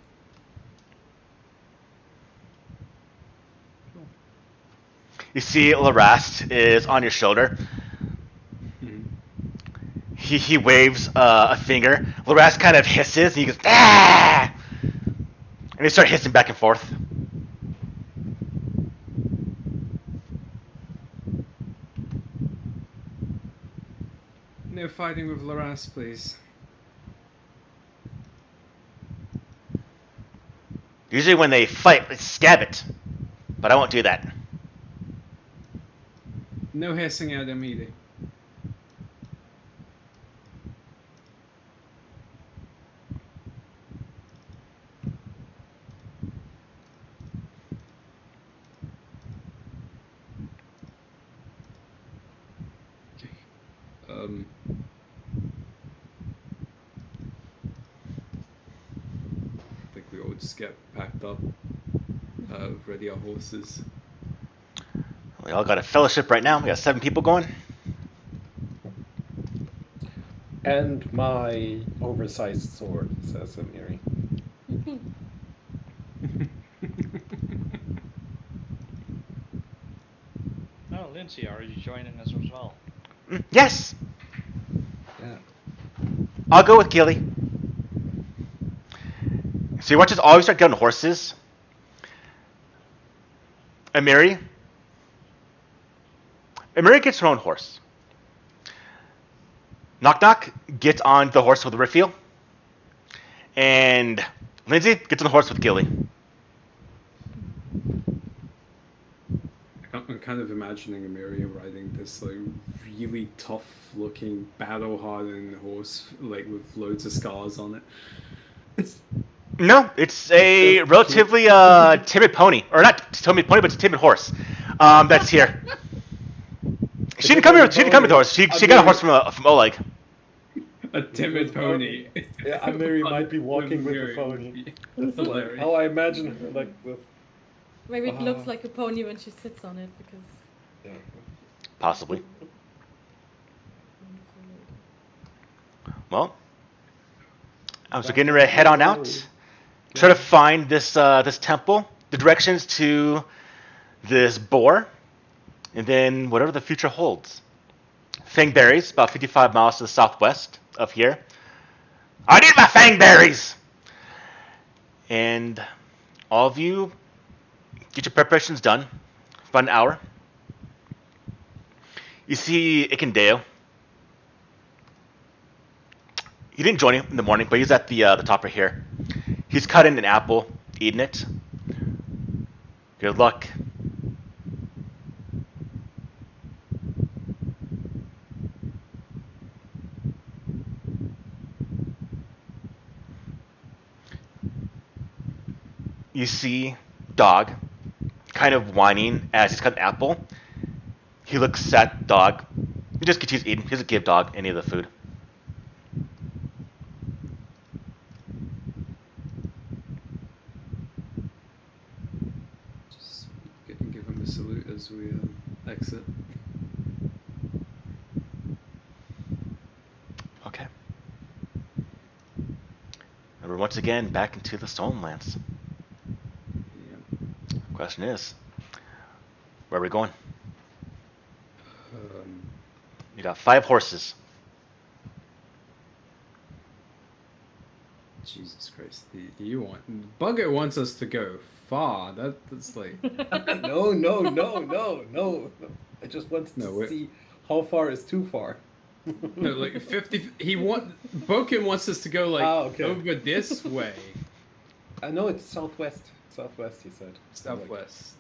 Speaker 1: You see Larast is on your shoulder.
Speaker 4: Mm-hmm.
Speaker 1: He waves a finger. Larast kind of hisses, and he goes, ah! And they start hissing back and forth.
Speaker 4: No fighting with Laras, please.
Speaker 1: Usually when they fight, they stab it. But I won't do that.
Speaker 4: No hissing at them either. Okay. I think we all just get packed up, ready our horses.
Speaker 1: We all got a fellowship right now. We got 7 people going.
Speaker 5: And my oversized sword, says Amiri.
Speaker 3: Oh, Lindsay, are you joining us as well?
Speaker 1: Yes!
Speaker 5: Yeah.
Speaker 1: I'll go with Gilly. So you watch us always start getting horses. Amiri gets her own horse. Knock Knock gets on the horse with Rifiel. And Lindsay gets on the horse with Gilly.
Speaker 4: I'm kind of imagining Amiri riding this like really tough-looking, battle-hardened horse, like with loads of scars on it.
Speaker 1: No, it's a relatively timid pony, or not timid pony, but it's a timid horse. That's here. She didn't come here. She didn't come with a horse. She got a horse from Oleg.
Speaker 4: A timid pony.
Speaker 5: Yeah, Amiri might be walking with the pony. That's like how I imagine her, like with.
Speaker 2: Maybe it looks like a pony when she sits on it, because...
Speaker 5: Yeah.
Speaker 1: Possibly. Well, so getting ready to head on out. Try to find this this temple, the directions to this boar, and then whatever the future holds. Fangberries, about 55 miles to the southwest of here. I need my fangberries! And all of you get your preparations done. About an hour. You see Ikendeo. He didn't join you in the morning, but he's at the top right here. He's cutting an apple, eating it. Good luck. You see Dog kind of whining as he's cutting an apple. He looks at Dog. He just continues eating. He doesn't give Dog any of the food.
Speaker 4: Just give him a salute as we exit.
Speaker 1: Okay. And we're once again back into the Stonelands.
Speaker 4: Yeah.
Speaker 1: Question is, where are we going? You got 5 horses.
Speaker 4: Jesus Christ! Bugger wants us to go far. That's like
Speaker 5: No. I just want to see how far is too far.
Speaker 4: no, like 50. Boken wants us to go like over this way.
Speaker 5: I know it's southwest. Southwest, he said.
Speaker 4: Southwest.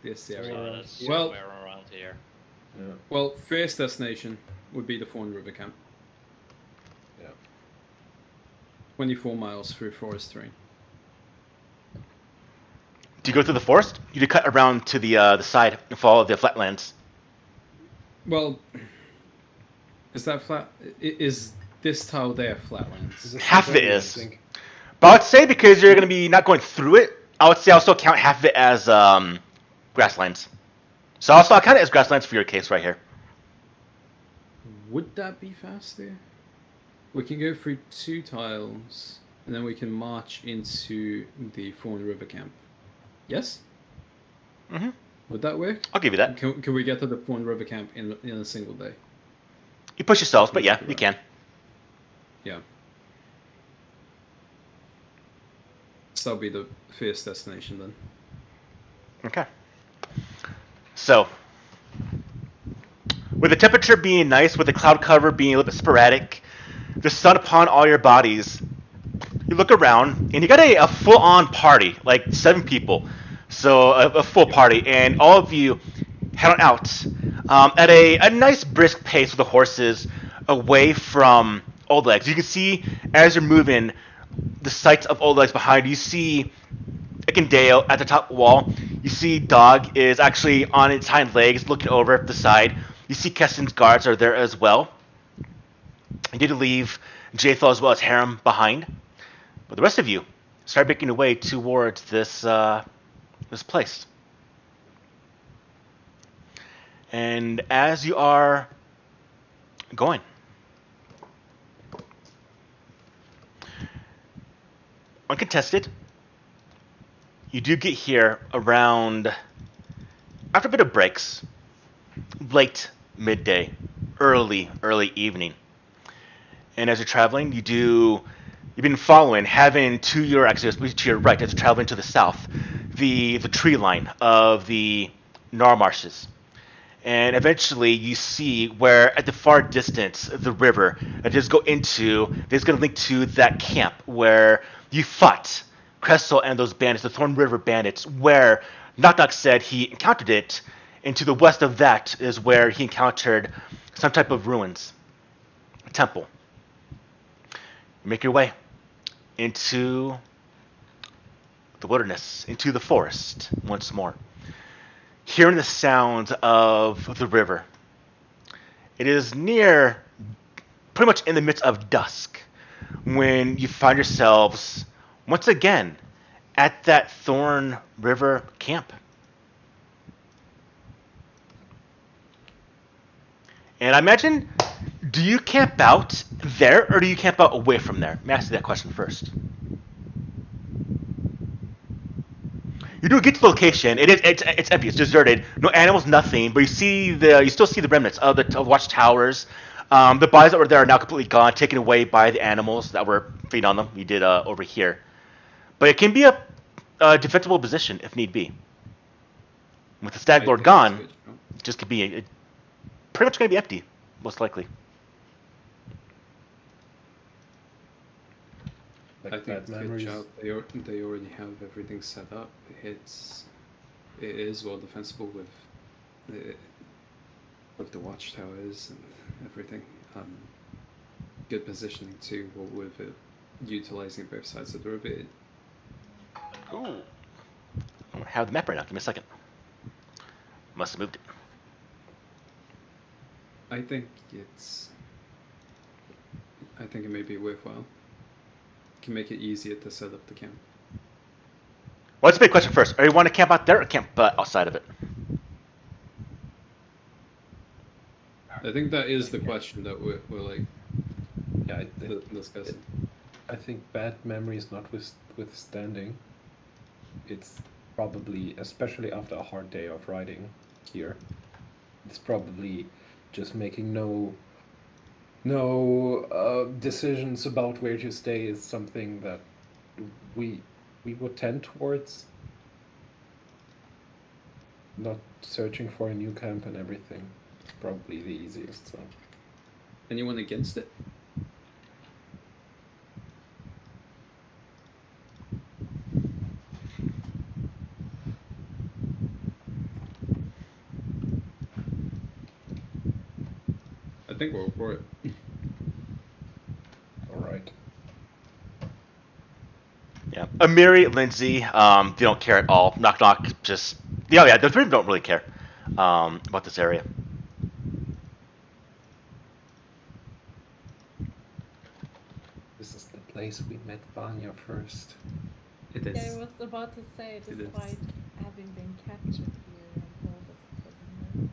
Speaker 4: This area.
Speaker 3: So that's
Speaker 4: Well-
Speaker 3: somewhere around here.
Speaker 5: Yeah.
Speaker 4: Well, first destination would be the Fawn River Camp.
Speaker 5: Yeah.
Speaker 4: 24 miles through forest terrain.
Speaker 1: Do you go through the forest? You do cut around to the side and follow the flatlands.
Speaker 4: Well, is that flat? Is this tile there flatlands?
Speaker 1: Half of it
Speaker 5: I
Speaker 1: is.
Speaker 5: think.
Speaker 1: But I would say because you're going to be not going through it, I would say I'll still count half of it as grasslands. So I'll count it as grasslands for your case right here.
Speaker 4: Would that be faster? We can go through 2 tiles, and then we can march into the Fawn River Camp. Yes?
Speaker 1: Mm-hmm.
Speaker 4: Would that work?
Speaker 1: I'll give you that.
Speaker 4: Can we get to the Fawn River Camp in a single day?
Speaker 1: You push yourself, but yeah, you can.
Speaker 4: Yeah. So that'll be the first destination then.
Speaker 1: Okay. So, with the temperature being nice, with the cloud cover being a little bit sporadic, the sun upon all your bodies, you look around and you got a full-on party, like 7 people. So a full party, and all of you head on out at a nice brisk pace with the horses away from Old Legs. You can see as you're moving the sights of Old Legs behind you. You see Ikendeo at the top wall. You see Dog is actually on its hind legs looking over the side. You see Keston's guards are there as well. You need to leave Jathal as well as Harem behind. But the rest of you start making your way towards this this place. And as you are going, uncontested, you do get here around, after a bit of breaks, late midday, early evening. And as you're traveling, you've been following, having to your right, as you're traveling to the south, the tree line of the Nar Marshes. And eventually you see where at the far distance, the river that is going to link to that camp where you fought Cressel and those bandits, the Thorn River bandits, where Knock Knock said he encountered it And to the west of that is where he encountered some type of ruins, a temple. You make your way into the wilderness, into the forest once more, hearing the sound of the river. It is near, pretty much in the midst of dusk, when you find yourselves once again at that Thorn River camp. And I imagine, do you camp out there or do you camp out away from there? Let me ask you that question first. You do get to the location. It's empty. It's deserted. No animals, nothing. But you still see the remnants of the watchtowers. The bodies that were there are now completely gone, taken away by the animals that were feeding on them. You did over here, but it can be a defensible position if need be. With the Stag Lord gone, it just could be pretty much going to be empty, most likely.
Speaker 4: I think it's a good job. They already have everything set up. It is well defensible with the watchtowers and everything. Good positioning too, with it utilizing both sides of the river.
Speaker 1: Ooh, I don't have the map right now. Give me a second. Must have moved it.
Speaker 4: I think it may be worthwhile. Can make it easier to set up the camp.
Speaker 1: Well, let's make a question first. Are you want to camp out there or camp outside of it?
Speaker 4: I think that is the question that we're like discussing.
Speaker 5: I think bad memories notwithstanding, it's probably, especially after a hard day of riding here, it's probably just making no decisions about where to stay is something that we would tend towards. Not searching for a new camp and everything. It's probably the easiest. So.
Speaker 4: Anyone against it? I think we're for it.
Speaker 5: All right.
Speaker 1: Yeah. Amiri, Lindsay, they don't care at all. Knock knock, just yeah, the three of them don't really care about this area.
Speaker 5: This is the place we met Vanya first.
Speaker 4: It is.
Speaker 2: Yeah, I was about to say, despite having been captured here and held as a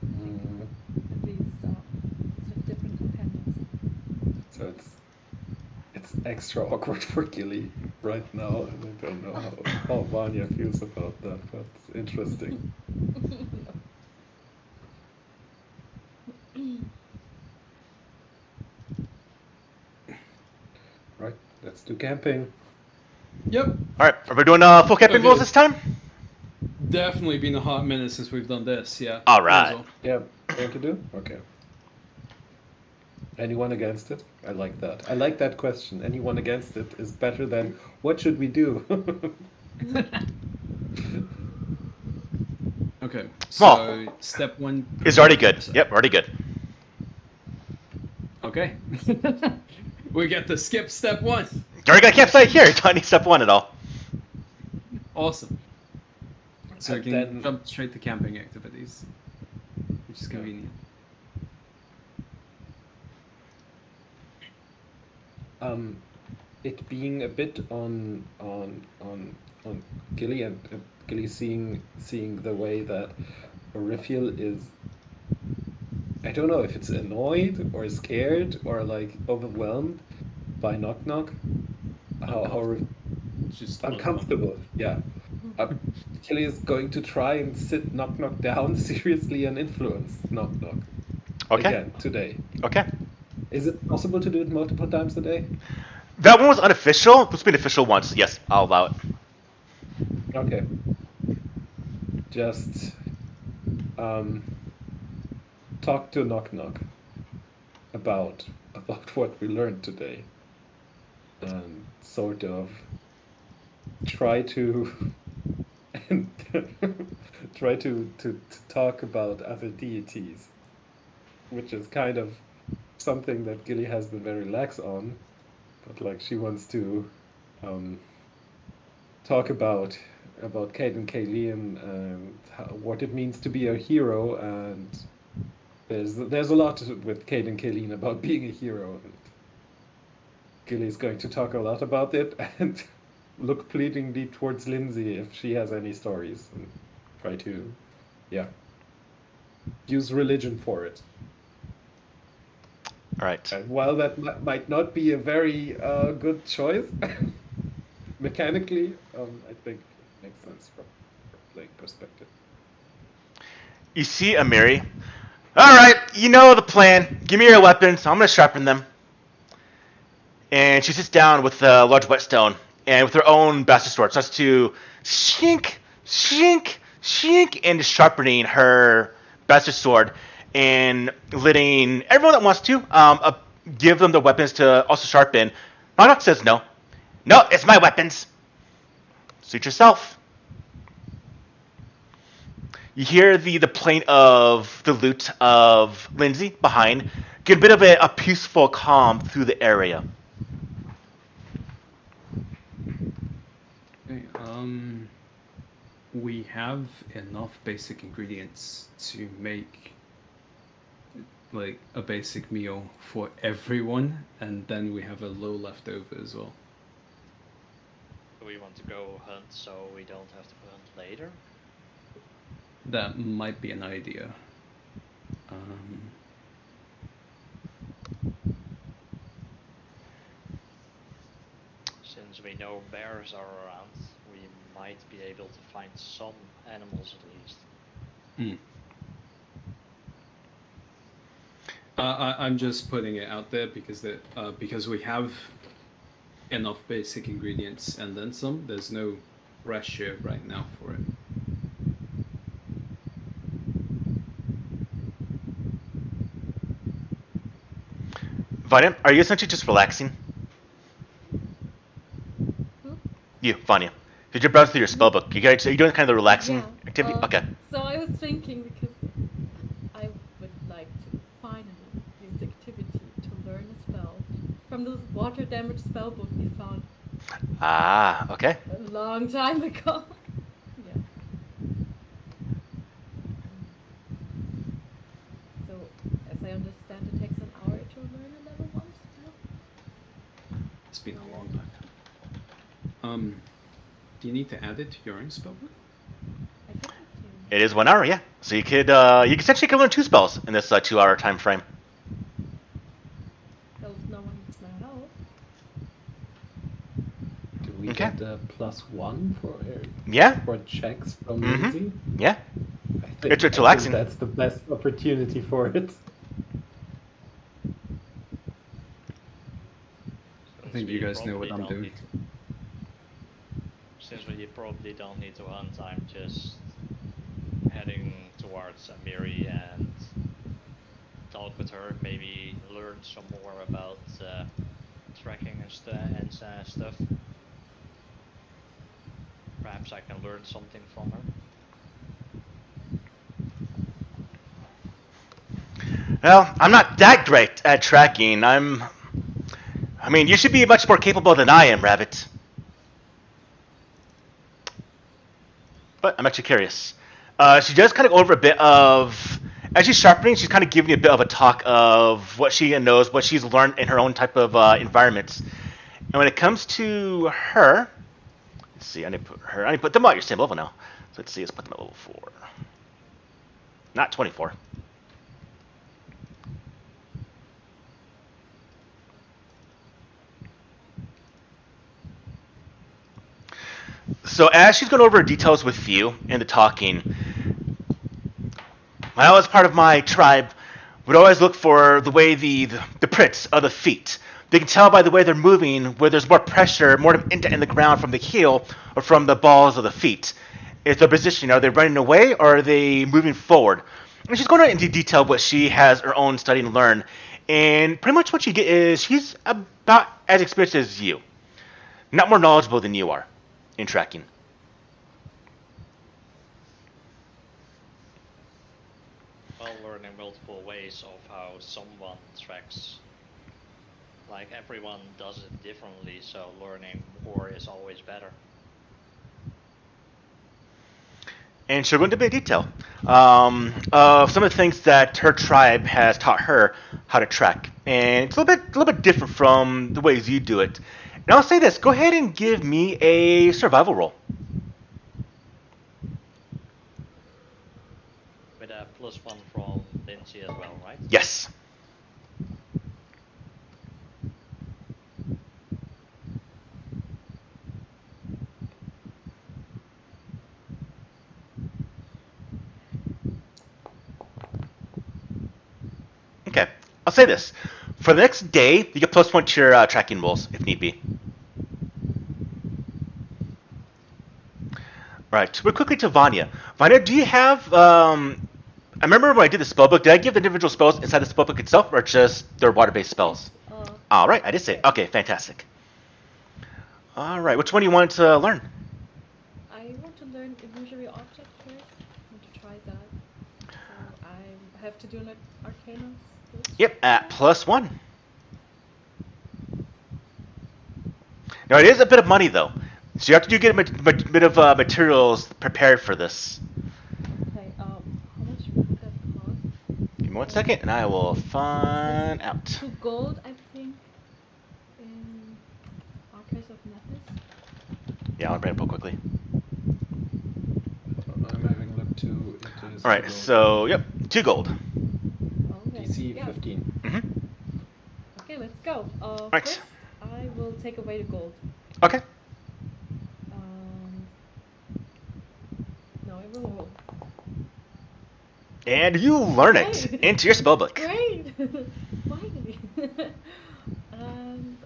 Speaker 2: prisoner, at least with different companions.
Speaker 5: So it's extra awkward for Gilly right now, and I don't know how Vanya feels about that, but it's interesting. Right, let's do camping.
Speaker 4: Yep.
Speaker 1: All right, are we doing full camping rules this time?
Speaker 4: Definitely been a hot minute since we've done this. Yeah.
Speaker 1: All right.
Speaker 5: Yeah, what to do? Okay. Anyone against it? I like that. I like that question. Anyone against it is better than what should we do?
Speaker 4: Okay.
Speaker 1: Small.
Speaker 4: So step one
Speaker 1: It's already good. Yep, already good.
Speaker 4: Okay. We get to skip step one.
Speaker 1: You already got a campsite here. Don't need step one at all.
Speaker 4: Awesome. So we
Speaker 5: And
Speaker 4: can
Speaker 5: then-
Speaker 4: jump straight to camping activities, which is convenient.
Speaker 5: It being a bit on Gilly and Gilly seeing the way that Orifiel is, I don't know if it's annoyed or scared or like overwhelmed by Knock Knock. How
Speaker 4: Just
Speaker 5: uncomfortable, yeah. Gilly is going to try and sit Knock Knock down seriously and influence Knock Knock
Speaker 1: Okay.
Speaker 5: again today.
Speaker 1: Okay.
Speaker 5: Is it possible to do it multiple times a day?
Speaker 1: That one was unofficial. This will be an official one. So yes, I'll allow it.
Speaker 5: Okay. Just talk to Knock Knock about what we learned today, and sort of try to and try to talk about other deities, which is kind of something that Gilly has been very lax on. But like she wants to talk about Kate and Kayleen and what it means to be a hero, and there's a lot with Kate and Kayleen about being a hero, and Gilly's going to talk a lot about it and look pleadingly towards Lindsay if she has any stories, and try to, yeah, use religion for it.
Speaker 1: All right.
Speaker 5: And while that might not be a very good choice, mechanically, I think it makes sense from playing perspective.
Speaker 1: You see Amiri. All right, you know the plan. Give me your weapons. I'm going to sharpen them. And she sits down with a large whetstone, and with her own bastard sword starts to shink, into sharpening her bastard sword, and letting everyone that wants to give them the weapons to also sharpen. Monarch says no. No, it's my weapons. Suit yourself. You hear the plaint of the lute of Lindsay behind. Get a bit of a peaceful calm through the area.
Speaker 4: Okay, we have enough basic ingredients to make like a basic meal for everyone, and then we have a low left over as well.
Speaker 3: Do we want to go hunt so we don't have to hunt later?
Speaker 4: That might be an idea.
Speaker 3: Since we know bears are around, we might be able to find some animals at least.
Speaker 4: I'm just putting it out there because we have enough basic ingredients and then some. There's no rush here right now for it.
Speaker 1: Vanya, are you essentially just relaxing?
Speaker 2: Who?
Speaker 1: You, Vanya. Did you browse through your spellbook? Are you doing kind of the relaxing
Speaker 2: Yeah,
Speaker 1: activity? Okay.
Speaker 2: So I was thinking because I would like to finally use the activity to learn a spell from the water damage spellbook we found
Speaker 1: Ah, okay.
Speaker 2: a long time ago. Yeah. So, as I understand, it takes an hour to learn a level 1 spell.
Speaker 4: It's been a long time. Do you need to add it to your own spellbook?
Speaker 2: I think I do.
Speaker 1: It is 1 hour, yeah. So you could essentially learn 2 spells in this 2-hour time frame.
Speaker 2: Though no one needs my help.
Speaker 5: Do we
Speaker 1: Okay.
Speaker 5: get a +1
Speaker 1: Yeah.
Speaker 5: for checks from
Speaker 1: Mhm.
Speaker 5: Lindsay?
Speaker 1: Yeah.
Speaker 5: I think,
Speaker 1: It's relaxing.
Speaker 5: that's the best opportunity for it.
Speaker 4: I think you guys know what I'm doing.
Speaker 3: Since we probably don't need to hunt, I'm just heading towards Amiri and talk with her, maybe learn some more about tracking and stuff. Perhaps I can learn something from her.
Speaker 1: Well, I'm not that great at tracking. I mean, you should be much more capable than I am, Rabbit. But I'm actually curious. She does kind of go over a bit of, as she's sharpening, she's kind of giving you a bit of a talk of what she knows, what she's learned in her own type of environments. And when it comes to her, let's see, I need to put them all at your same level now. So let's see, let's put them at level 4. Not 24. So as she's going over details with you in the talking, when I was part of my tribe, would always look for the way the prints of the feet. They can tell by the way they're moving where there's more pressure, more indent in the ground from the heel or from the balls of the feet. If they're positioning, are they running away or are they moving forward? And she's going into detail what she has her own study and learn. And pretty much what you get is she's about as experienced as you. Not more knowledgeable than you are in tracking.
Speaker 3: all learning multiple ways of how someone tracks. Like everyone does it differently, so learning more is always better.
Speaker 1: And she'll go into a bit of detail of some of the things that her tribe has taught her how to track, and it's a little bit different from the ways you do it. And I'll say this: go ahead and give me a survival roll.
Speaker 3: With a +1 from Lindsay as well, right?
Speaker 1: Yes. Okay, I'll say this. For the next day, you get +1 to your tracking rolls, if need be. Right, we're quickly to Vanya. Vanya, do you have... I remember when I did the spellbook, did I give the individual spells inside the spellbook itself, or just their water-based spells? All right, I did say it. Okay, fantastic. All right, which one do you want to learn?
Speaker 2: I want to learn illusory object first. I want to try that. So I have to do an Arcana.
Speaker 1: Yep, at +1. Now, it is a bit of money, though. So you have to get a bit of materials prepared for this.
Speaker 2: Okay, how much would that cost?
Speaker 1: Give me 1 second, and I will find out.
Speaker 2: 2 gold, I think, in Archives of Nephis.
Speaker 1: Yeah, I'll bring it up real quickly.
Speaker 5: I'm having a look into his.
Speaker 1: All right, so, yep, 2 gold.
Speaker 2: Okay.
Speaker 5: DC
Speaker 2: yeah.
Speaker 5: 15.
Speaker 1: Mm-hmm.
Speaker 2: Okay, let's go.
Speaker 1: Right.
Speaker 2: First, I will take away the gold.
Speaker 1: Okay.
Speaker 2: No, I will roll.
Speaker 1: And you learn it
Speaker 2: Great.
Speaker 1: into your spellbook.
Speaker 2: Great! Finally! And,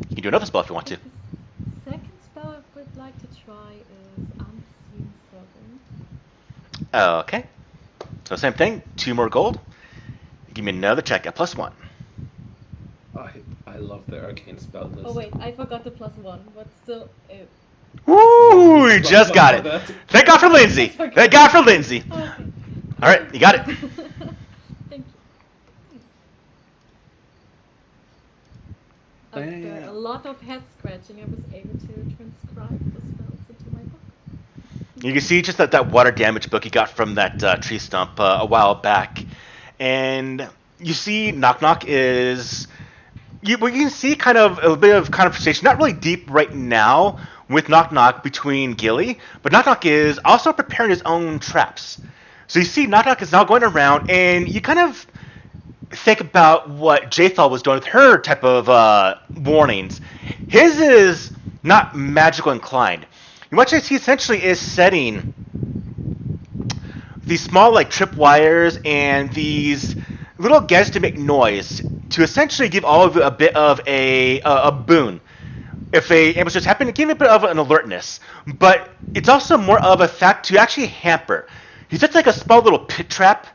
Speaker 1: You can do another spell if you want to.
Speaker 2: the second spell I would like to try is Unseen Servant.
Speaker 1: Okay. So same thing, 2 more gold. Give me another check at +1.
Speaker 5: I love the arcane spell list.
Speaker 2: Oh wait, I forgot the +1, but still, it...
Speaker 1: Woo! You just got it. Thank God for Lindsay. Thank God for Lindsay.
Speaker 2: Okay.
Speaker 1: All right, you got it.
Speaker 2: Thank you. Nice. After a lot of head scratching, I was able to transcribe the spells into my book.
Speaker 1: You can see just that water damage book you got from that tree stump a while back. And you see Knock Knock is... You can see kind of a bit of conversation, not really deep right now, with Knock Knock between Gilly, but Knock Knock is also preparing his own traps. So you see Knock Knock is now going around, and you kind of think about what Jathal was doing with her type of warnings. His is not magical inclined. What he essentially is setting these small like tripwires and these little gadgets to make noise to essentially give all of you a bit of a boon. If a ambush just happen to give you a bit of an alertness, but it's also more of a fact to actually hamper. He sets like a small little pit trap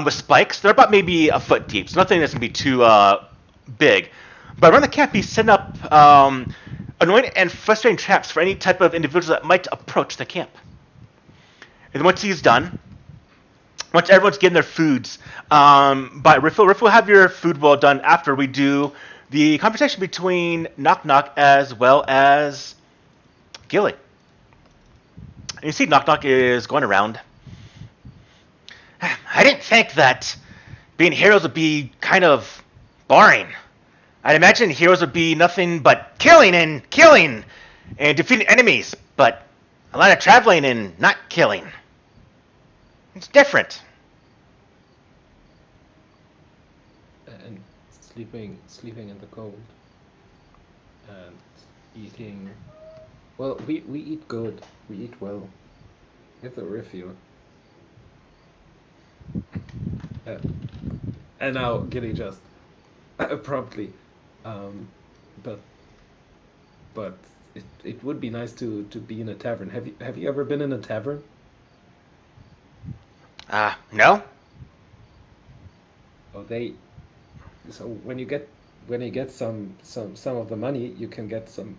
Speaker 1: with spikes. They're about maybe a foot deep, so nothing that's gonna be too big. But around the camp, he's setting up annoying and frustrating traps for any type of individuals that might approach the camp. And then once he's done, once everyone's getting their foods, by Riff will have your food well done after we do the conversation between Knock Knock as well as Gilly. And you see Knock Knock is going around. I didn't think that being heroes would be kind of boring. I'd imagine heroes would be nothing but killing and defeating enemies, but a lot of traveling and not killing. It's different.
Speaker 5: And sleeping in the cold. And eating... Well, we eat good. We eat well. It's a refuel. And now Gilly just promptly, but it would be nice to be in a tavern. Have you ever been in a tavern?
Speaker 1: No.
Speaker 5: Oh, so when you get some of the money, you can get some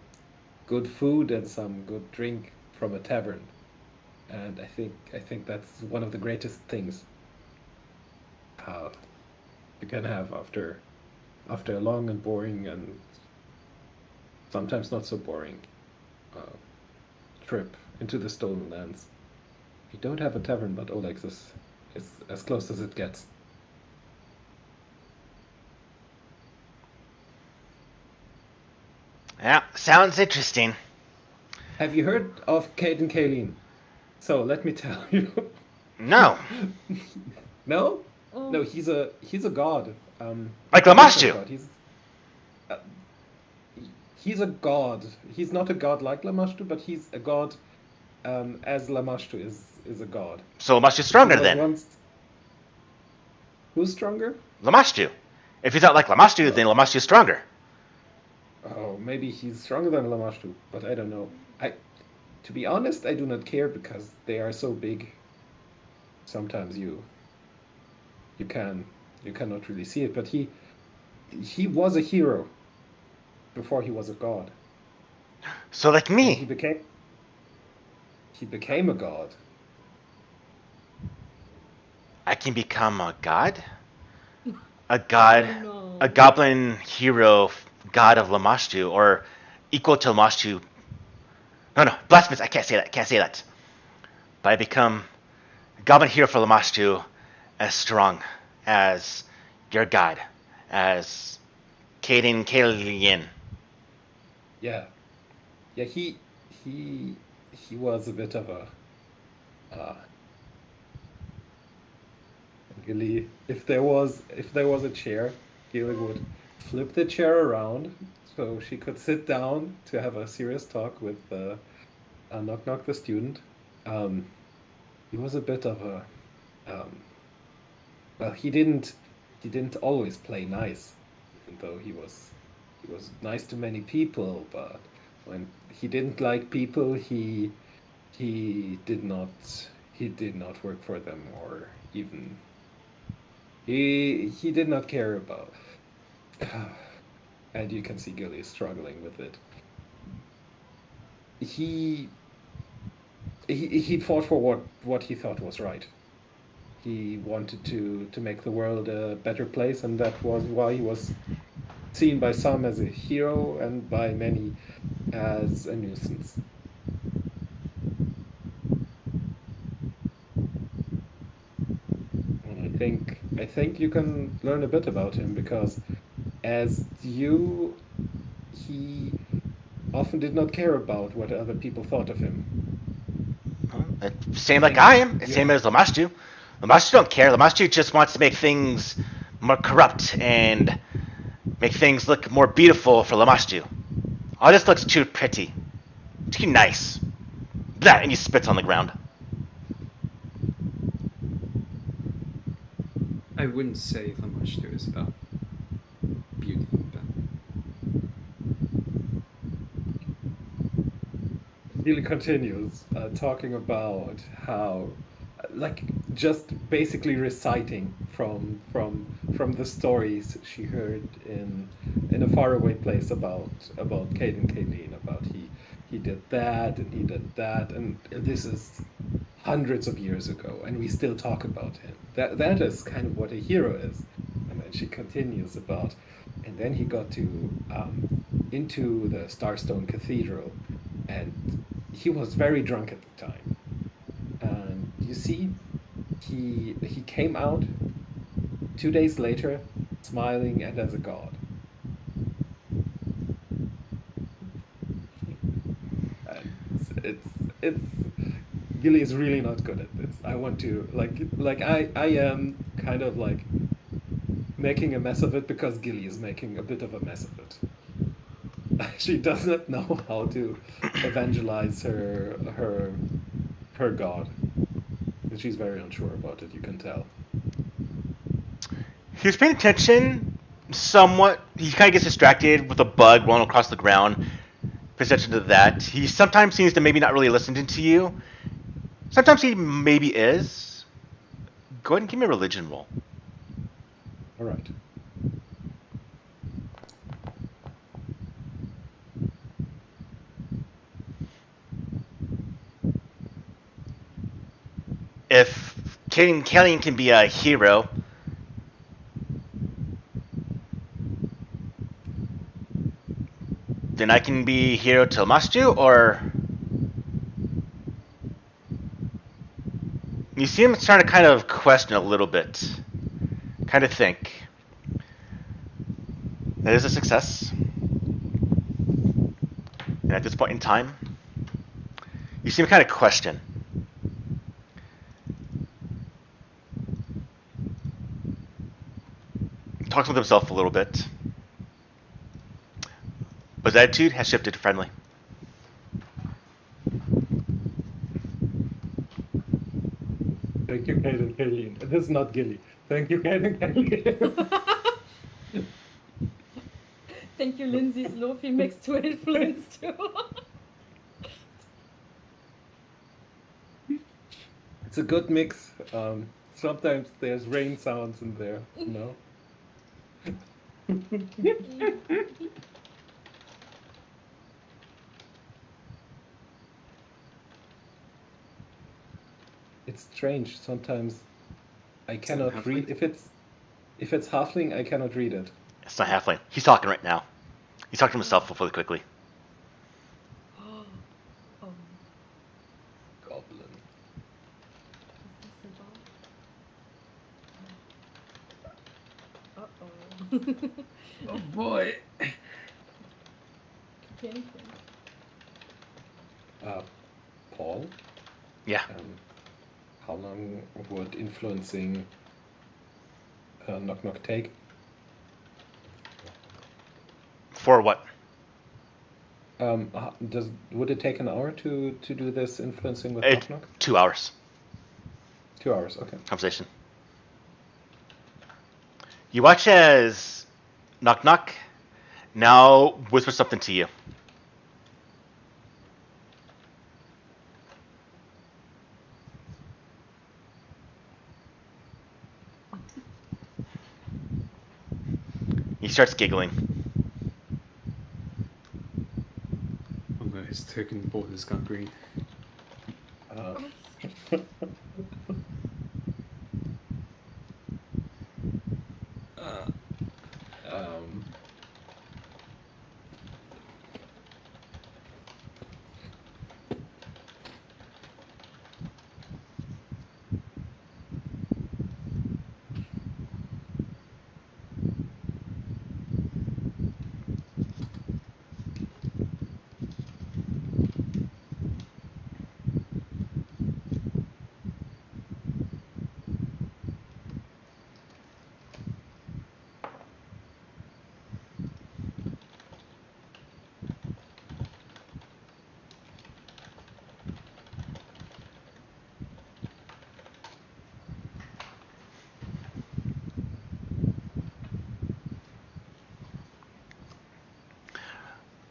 Speaker 5: good food and some good drink from a tavern, and I think that's one of the greatest things. you can have after a long and boring and sometimes not so boring trip into the Stolen Lands. We don't have a tavern, but Oleg's is as close as it gets.
Speaker 1: Yeah, sounds interesting.
Speaker 5: Have you heard of Cade and Kayleen? So let me tell you.
Speaker 1: No.
Speaker 5: No?
Speaker 2: Oh.
Speaker 5: No, he's a god.
Speaker 1: Like Lamashtu.
Speaker 5: God. He's a god. He's not a god like Lamashtu, but he's a god as Lamashtu is a god.
Speaker 1: So Lamashtu's stronger then.
Speaker 5: Who's stronger?
Speaker 1: Lamashtu. If he's not like Lamashtu, then Lamashtu's stronger.
Speaker 5: Oh, maybe he's stronger than Lamashtu, but I don't know. To be honest, I do not care because they are so big. Sometimes you cannot really see it, but he was a hero before he was a god.
Speaker 1: So like me.
Speaker 5: He became a god.
Speaker 1: I can become a god? A god,
Speaker 2: Oh, no.
Speaker 1: a goblin hero, god of Lamashtu, or equal to Lamashtu. No, blasphemous, I can't say that. But I become a goblin hero for Lamashtu, as strong as your god, as Kaden Kalian.
Speaker 5: Yeah, he was a bit of a Gilly. If there was a chair, Gilly would flip the chair around so she could sit down to have a serious talk with Knock Knock the student. He was a bit of a well, he didn't always play nice, even though he was nice to many people, but when he didn't like people, he did not work for them, or even he did not care about. And you can see Gilly struggling with it. He fought for what he thought was right. He wanted to make the world a better place, and that was why he was seen by some as a hero and by many as a nuisance. And I think you can learn a bit about him, because as you, he often did not care about what other people thought of him.
Speaker 1: Same like I am. Same as Lamashtu. Lamashtu don't care. Lamashtu just wants to make things more corrupt and make things look more beautiful for Lamashtu. All this looks too pretty. Too nice. Blah, and he spits on the ground.
Speaker 4: I wouldn't say Lamashtu is about beauty, but
Speaker 5: Gilly continues talking about how, like, just basically reciting from the stories she heard in a faraway place about Cade and Kayleen, about he did that and he did that, and this is hundreds of years ago, and we still talk about him. That is kind of what a hero is. And then she continues about, and then he got to into the Starstone Cathedral, and he was very drunk at the time. And you see, he came out 2 days later, smiling and as a god. And it's Gilly is really not good at this. I want to like I am kind of like making a mess of it because Gilly is making a bit of a mess of it. She does not know how to evangelize her god. And she's very unsure about it, you can tell.
Speaker 1: He was paying attention somewhat. He kind of gets distracted with a bug rolling across the ground. Pays attention to that. He sometimes seems to maybe not really listening to you. Sometimes he maybe is. Go ahead and give me a religion roll.
Speaker 5: All right.
Speaker 1: If Killian can be a hero, then I can be here till Mastu, or you see him starting to kind of question a little bit, kind of think. That is a success. And at this point in time, you see him kind of question. Talks with himself a little bit. But his attitude has shifted to friendly.
Speaker 5: Thank you, Kate and Kaylin. This is not Gilly. Thank you, Kate and Kaylin.
Speaker 2: Thank you, Lindsay's Lofi mixed to influence too.
Speaker 5: It's a good mix. Sometimes there's rain sounds in there, you know? It's strange. Sometimes I cannot read. If it's halfling, I cannot read it.
Speaker 1: It's not halfling. He's talking right now. He's talking to himself really quickly.
Speaker 2: Oh.
Speaker 5: Goblin.
Speaker 2: Is this a dog? Uh-oh.
Speaker 4: Oh boy.
Speaker 2: Okay.
Speaker 5: Paul?
Speaker 1: Yeah.
Speaker 5: How long would influencing Knock Knock take?
Speaker 1: For what?
Speaker 5: Would it take an hour to do this influencing with Knock Knock?
Speaker 1: 2 hours.
Speaker 5: 2 hours, okay.
Speaker 1: Conversation. You watch as Knock Knock now whispers something to you. He starts giggling.
Speaker 4: Okay, his token border's gone green.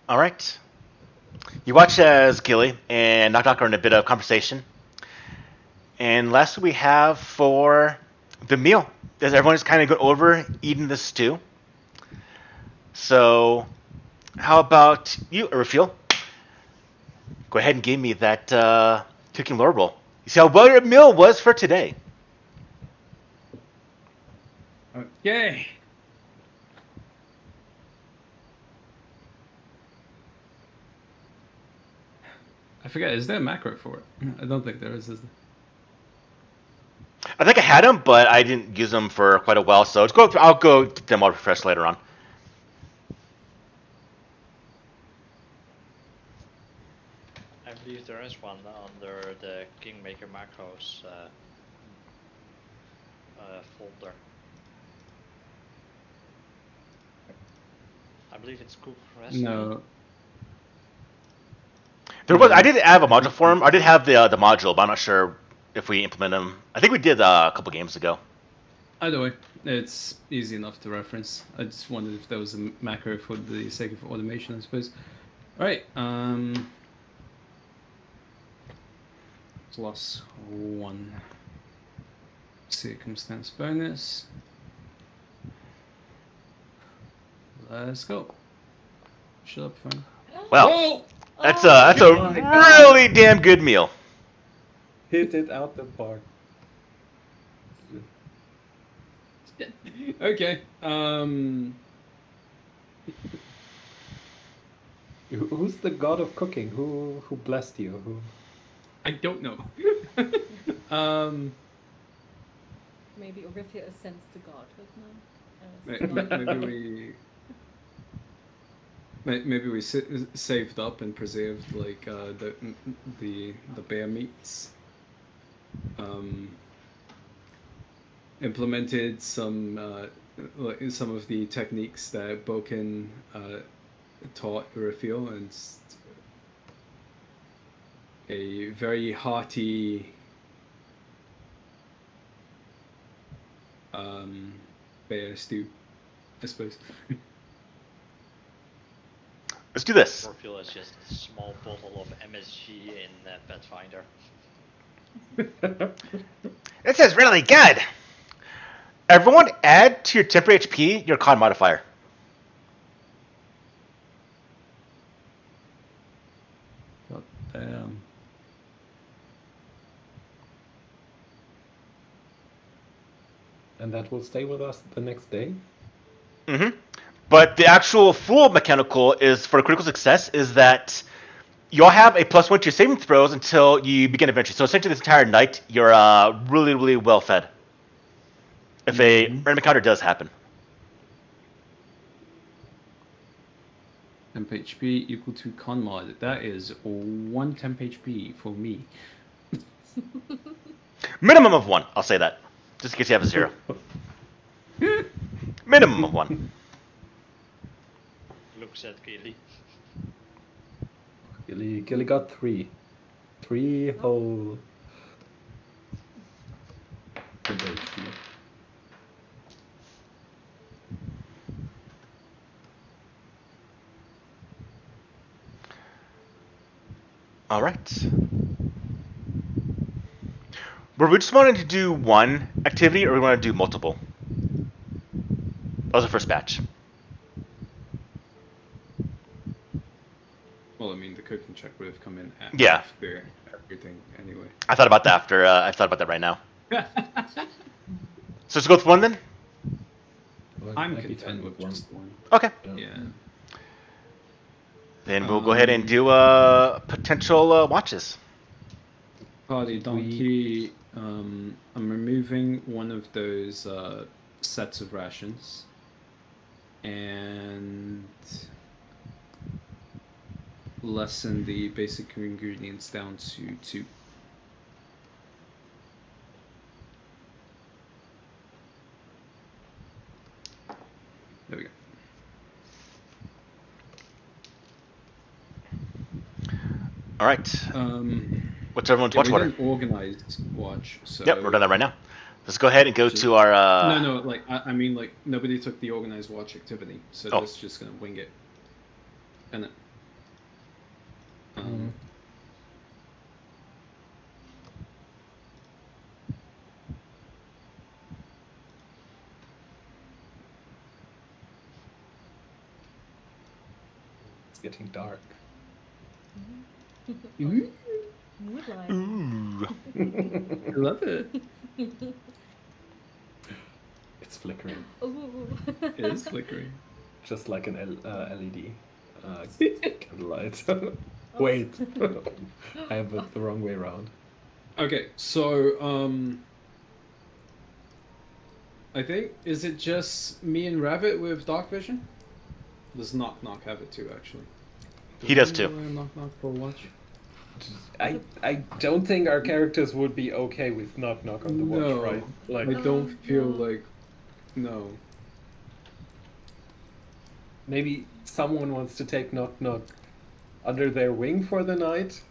Speaker 1: All right. You watch as Gilly and Knock Knock are in a bit of conversation. And last we have for the meal, as everyone is kind of going over eating the stew. So, how about you, Urfiel? Go ahead and give me that cooking lore roll. You see how well your meal was for today.
Speaker 4: Okay. I forget, is there a macro for it? I don't think there is there?
Speaker 1: I think I had them, but I didn't use them for quite a while, so I'll go get them all refreshed later on.
Speaker 3: I believe there is one under the Kingmaker macros folder. I believe it's cook recipe.
Speaker 4: No.
Speaker 1: There was. I did have a module for him. I did have the module, but I'm not sure if we implemented them. I think we did a couple games ago.
Speaker 4: Either way, it's easy enough to reference. I just wondered if there was a macro for the sake of automation, I suppose. Alright, plus 1 circumstance bonus. Let's go. Shut up, phone.
Speaker 1: Well,
Speaker 4: Whoa!
Speaker 1: that's a really damn good meal.
Speaker 5: Hit it out the park.
Speaker 4: Okay.
Speaker 5: Who's the god of cooking? Who blessed you? Who?
Speaker 4: I don't know.
Speaker 2: Maybe Orifia ascends to godhood now.
Speaker 4: Maybe we saved up and preserved like the bear meats. Implemented some of the techniques that Boken taught Raphael, and a very hearty bear stew, I suppose.
Speaker 1: Let's do this.
Speaker 3: Orpheal is just a small bottle of MSG in Pathfinder.
Speaker 1: This is really good. Everyone, add to your temporary HP your con modifier.
Speaker 5: God damn. And that will stay with us the next day?
Speaker 1: Mm-hmm. But the actual full mechanical is for critical success is that you'll have a +1 to your saving throws until you begin adventure. So essentially this entire night, you're really, really well fed. If a random encounter does happen.
Speaker 4: Temp HP equal to con mod. That is 1 temp HP for me.
Speaker 1: Minimum of 1, I'll say that. Just in case you have a 0. Minimum of 1.
Speaker 3: Looks at Gilly.
Speaker 5: Gilly got 3. 3 whole temp HP.
Speaker 1: All right. Were we just wanting to do one activity, or we want to do multiple? That was the first batch.
Speaker 4: Well, I mean, the cooking check would have come in
Speaker 1: Yeah.
Speaker 4: after everything anyway.
Speaker 1: I thought about that after. I thought about that right now. So let's go with one then.
Speaker 5: Well,
Speaker 4: I'm
Speaker 5: might be
Speaker 4: content
Speaker 5: fine
Speaker 4: with just one.
Speaker 1: Okay.
Speaker 4: Yeah.
Speaker 1: Then we'll go ahead and do potential watches.
Speaker 4: Party donkey. I'm removing one of those sets of rations, and lessen the basic ingredients down to 2. There we go.
Speaker 1: All right. What's everyone's watch
Speaker 4: we
Speaker 1: order?
Speaker 4: didn't organize watch, so
Speaker 1: Yep, we're doing that right now. Let's go ahead and go to our.
Speaker 4: No, like I mean, like nobody took the organized watch activity, so that's just gonna wing it. And
Speaker 5: It's getting dark.
Speaker 2: Moonlight.
Speaker 1: Ooh.
Speaker 4: I love it.
Speaker 5: It's flickering.
Speaker 2: Ooh.
Speaker 4: It is flickering.
Speaker 5: Just like an LED candlelight. Wait. I have it the wrong way around.
Speaker 4: Okay, so I think is it just me and Rabbit with dark vision? Does Knock Knock have it too? Actually,
Speaker 1: He does too.
Speaker 4: Knock Knock for watch.
Speaker 5: I don't think our characters would be okay with knock knock on the watch,
Speaker 4: No,
Speaker 5: right? Like
Speaker 4: I don't feel
Speaker 2: no.
Speaker 4: like no.
Speaker 5: maybe someone wants to take knock knock under their wing for the night.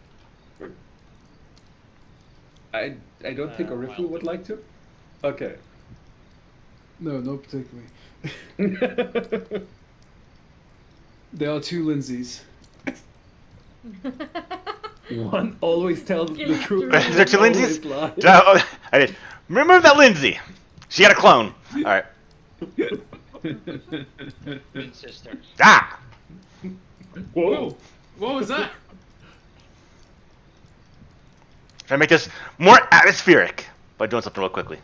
Speaker 5: I don't think Orifu
Speaker 3: I'll
Speaker 5: would
Speaker 3: do
Speaker 5: like to. Okay.
Speaker 4: No, not particularly. There are 2 Lindsays.
Speaker 5: One always tells the truth.
Speaker 1: Is there 2
Speaker 5: one
Speaker 1: Lindsays?
Speaker 5: always lies.
Speaker 1: I did. Remove that Lindsay. She got a clone. All right.
Speaker 3: Twin sister.
Speaker 1: Ah.
Speaker 5: Whoa!
Speaker 4: What was that?
Speaker 1: Try to make this more atmospheric by doing something real quickly.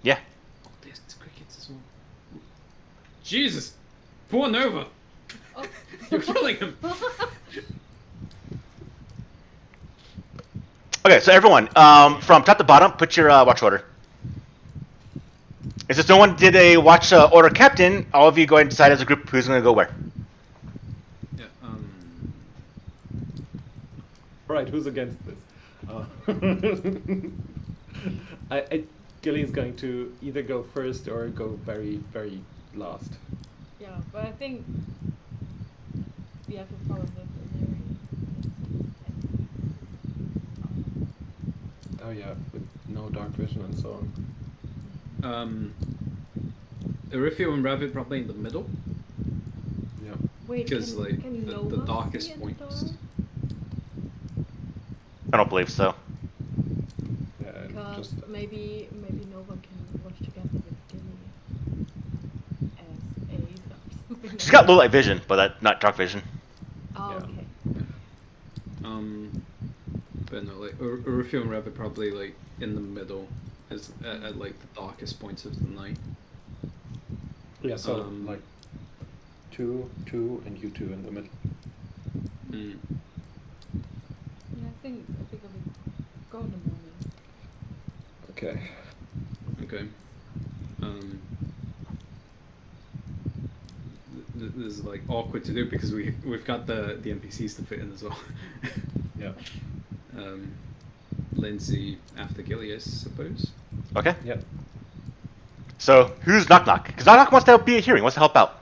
Speaker 1: Yeah.
Speaker 4: Oh, there's crickets as well. Jesus! Poor Nova!
Speaker 2: Oh.
Speaker 4: You're killing him!
Speaker 1: Okay, so everyone, from top to bottom, put your watch order. Since no one did a watch order captain, all of you go ahead and decide as a group who's going to go where.
Speaker 4: Yeah,
Speaker 5: Right, who's against this? Gilly's going to either go first or go very, very last.
Speaker 2: Yeah, but I think we have to follow the Mary.
Speaker 5: Oh yeah, with no dark vision and so on.
Speaker 4: Erifio and Rabbit probably in the middle.
Speaker 5: Yeah.
Speaker 2: Wait,
Speaker 4: Because, like,
Speaker 2: can
Speaker 4: the
Speaker 2: Nova
Speaker 4: darkest
Speaker 2: see in
Speaker 4: points.
Speaker 2: the dark?
Speaker 1: I don't believe so.
Speaker 5: Yeah,
Speaker 2: Because
Speaker 5: just
Speaker 2: maybe Nova can watch together with Gilly as aid or something.
Speaker 1: She's got low light vision, but not dark vision.
Speaker 2: Oh,
Speaker 5: Yeah.
Speaker 2: okay.
Speaker 4: But no, like Erifio and Rabbit probably like in the middle, as at like the darkest points of the night.
Speaker 5: yeah. So like two, and you two in the middle.
Speaker 4: Mm.
Speaker 2: Yeah, I think I will go in the morning.
Speaker 5: Okay.
Speaker 4: Okay. This is like awkward to do because we've got the NPCs to fit in as well.
Speaker 5: Yeah.
Speaker 4: Lindsay after Gilly, I suppose.
Speaker 1: Okay.
Speaker 5: Yeah.
Speaker 1: So who's Knock Knock? Because Knock Knock wants to be a hearing, wants to help out.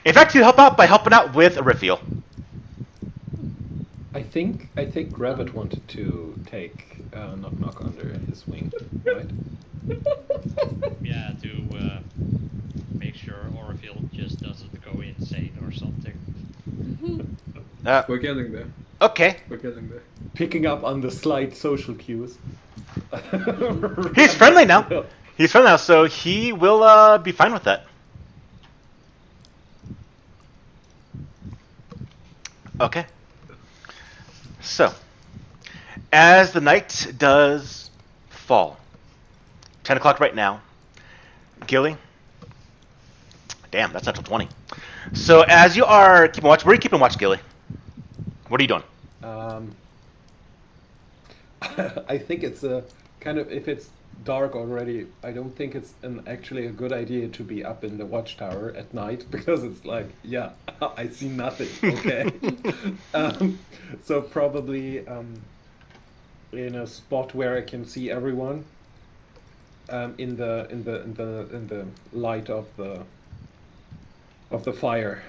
Speaker 1: In fact, he'll help out by helping out with Erifio.
Speaker 5: I think Rabbit wanted to take Knock Knock under his wing, right?
Speaker 3: Yeah, to make sure Orfield just doesn't go insane or something.
Speaker 4: We're getting there.
Speaker 1: Okay.
Speaker 4: We're getting there.
Speaker 5: Picking up on the slight social cues.
Speaker 1: He's friendly now. He's friendly now, so he will be fine with that. Okay. So, as the night does fall, 10 o'clock right now, Gilly, damn, that's not till 20. So as you are keeping watch, where are you keeping watch, Gilly? What are you doing?
Speaker 5: I think it's a kind of, if it's dark already, I don't think it's actually a good idea to be up in the watchtower at night because it's like, yeah, I see nothing. Okay, so probably in a spot where I can see everyone, in the light of the fire.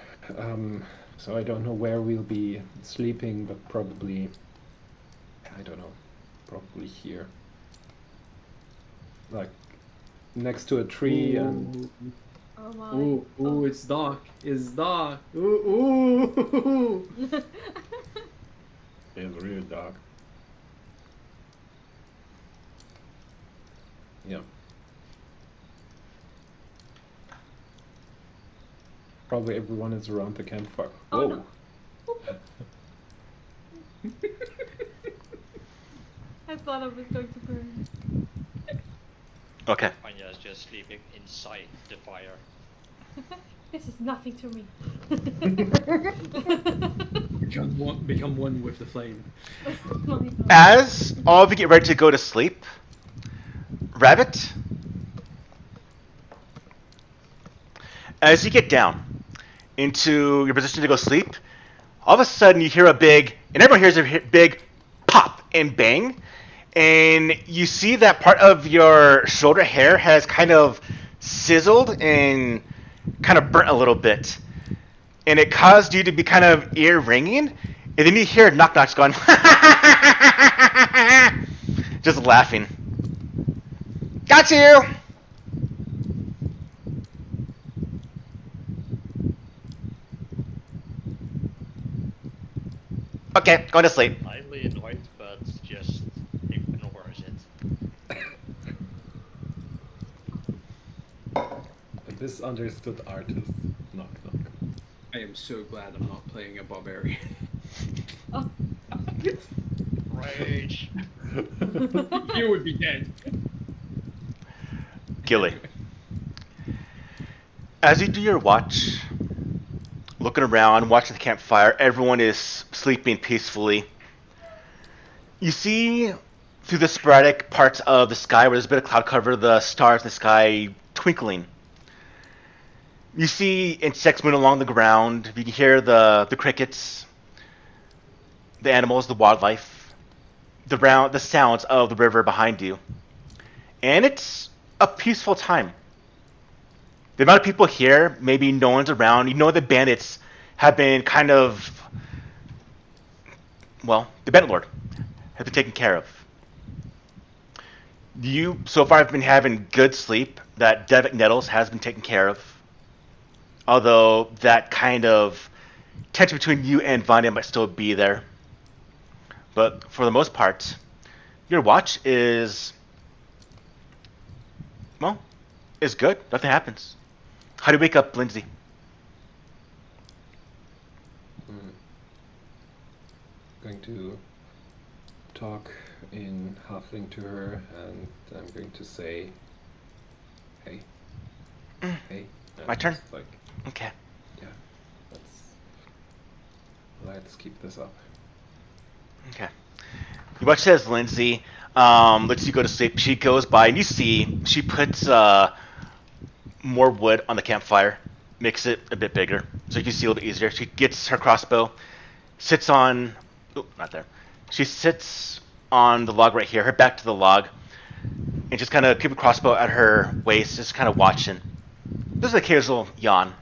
Speaker 5: So I don't know where we'll be sleeping, but probably, I don't know, probably here. Like next to a tree. And
Speaker 2: Oh my.
Speaker 4: Ooh, it's dark. It's dark. Ooh.
Speaker 5: it's real dark. Yeah. Probably everyone is around the campfire.
Speaker 2: Oh,
Speaker 5: Whoa.
Speaker 2: no. I thought I was going to burn.
Speaker 1: Okay.
Speaker 3: Anya is just sleeping inside the fire.
Speaker 2: This is nothing to me.
Speaker 4: Become one with the flame.
Speaker 2: Oh my God.
Speaker 1: As all of you get ready to go to sleep, Rabbit, as you get down into your position to go sleep, all of a sudden you hear a big, and everyone hears a big pop and bang, and you see that part of your shoulder hair has kind of sizzled and kind of burnt a little bit, and it caused you to be kind of ear ringing, and then you hear Knock Knock's going, just laughing. Got you! Okay, going to sleep.
Speaker 3: Slightly annoyed, but just ignores it.
Speaker 5: This understood artist. Knock knock.
Speaker 4: I am so glad I'm not playing a barbarian.
Speaker 2: Oh.
Speaker 3: Rage!
Speaker 4: You would be dead.
Speaker 1: Gilly. As you do your watch, looking around, watching the campfire, everyone is sleeping peacefully. You see through the sporadic parts of the sky where there's a bit of cloud cover, the stars in the sky twinkling. You see insects moving along the ground. You can hear the crickets, the animals, the wildlife, the sounds of the river behind you. And it's a peaceful time. The amount of people here, maybe no one's around. You know the bandits have been kind of, well, the bandit lord has been taken care of. You, so far, have been having good sleep. That Devic Nettles has been taken care of. Although that kind of tension between you and Vanya might still be there. But for the most part, your watch is, well, is good. Nothing happens. How do you wake up, Lindsay?
Speaker 5: Going to talk in halfling to her, and I'm going to say, "Hey, hey."
Speaker 1: My turn?
Speaker 5: Like,
Speaker 1: Okay.
Speaker 5: yeah, let's keep this up.
Speaker 1: Okay. You watch as Lindsay lets you go to sleep. She goes by, and you see she puts more wood on the campfire, makes it a bit bigger, so you can see a little bit easier. She gets her crossbow, sits on... Oh, not there. She sits on the log right here, her back to the log, and just kind of keep a crossbow at her waist, just kind of watching. There's an occasional yawn.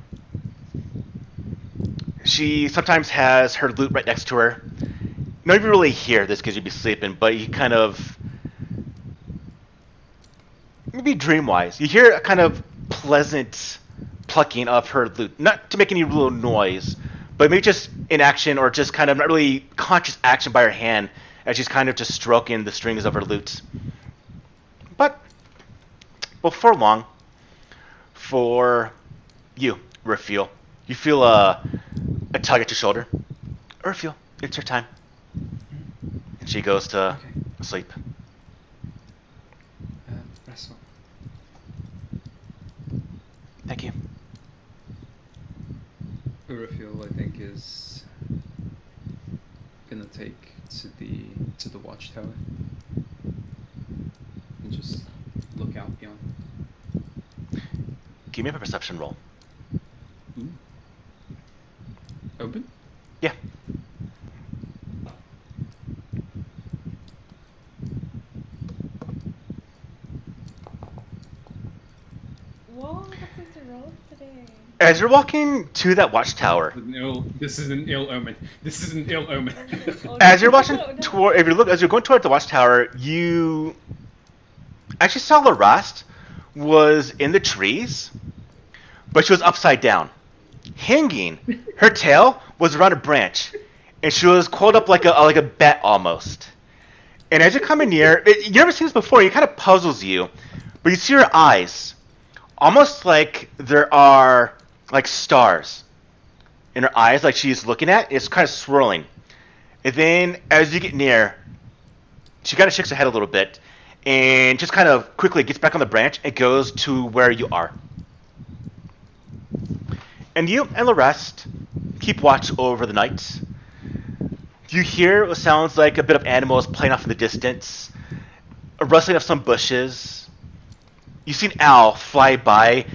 Speaker 1: She sometimes has her lute right next to her. You don't even really hear this because you'd be sleeping, but you kind of... maybe dream-wise. You hear a kind of pleasant plucking of her lute. Not to make any real noise, but maybe just in action or just kind of not really conscious action by her hand as she's kind of just stroking the strings of her lute. But before long, for you, Raphael, you feel a tug at your shoulder. Raphael, it's your time. And she goes to sleep.
Speaker 4: Rest well.
Speaker 1: Thank you.
Speaker 4: Urafiel, I think, is gonna take to the watchtower and just look out beyond.
Speaker 1: Give me a perception roll.
Speaker 4: Ooh. Open?
Speaker 1: Yeah.
Speaker 2: Whoa, that's the roll today.
Speaker 1: As you're walking to that watchtower,
Speaker 4: This is an ill omen. This is an ill omen.
Speaker 2: Oh,
Speaker 1: as you're watching
Speaker 2: no.
Speaker 1: toward, as you're going toward the watchtower, you actually saw Larast was in the trees, but she was upside down, hanging. Her tail was around a branch, and she was coiled up like a bat almost. And as you're coming near, you never seen this before. It kind of puzzles you, but you see her eyes, almost like there are like stars in her eyes, like she's looking at. It's kind of swirling, and then as you get near, she kind of shakes her head a little bit, and just kind of quickly gets back on the branch and goes to where you are. And you and the rest keep watch over the night. You hear what sounds like a bit of animals playing off in the distance, a rustling of some bushes. You see an owl fly by,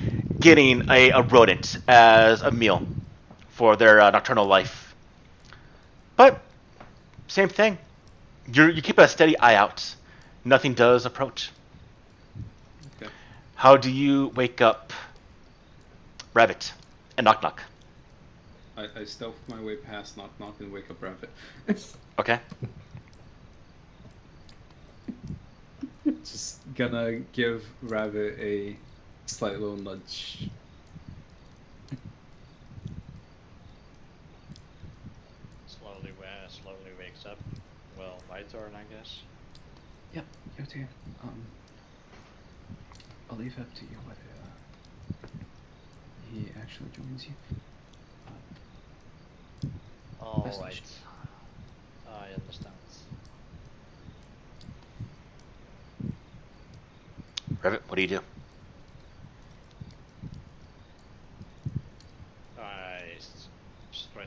Speaker 1: getting a rodent as a meal for their nocturnal life. But same thing. You keep a steady eye out. Nothing does approach.
Speaker 4: Okay.
Speaker 1: How do you wake up Rabbit and Knock Knock?
Speaker 4: I stealth my way past Knock Knock and wake up Rabbit.
Speaker 1: Okay.
Speaker 4: Just gonna give Rabbit a slight little nudge.
Speaker 3: Slowly wakes up. Well, my turn, I guess.
Speaker 4: Yep, your turn. I'll leave it up to you whether he actually joins you. Best
Speaker 3: Alright.
Speaker 4: wishes.
Speaker 3: I understand.
Speaker 1: Rabbit, what do you do?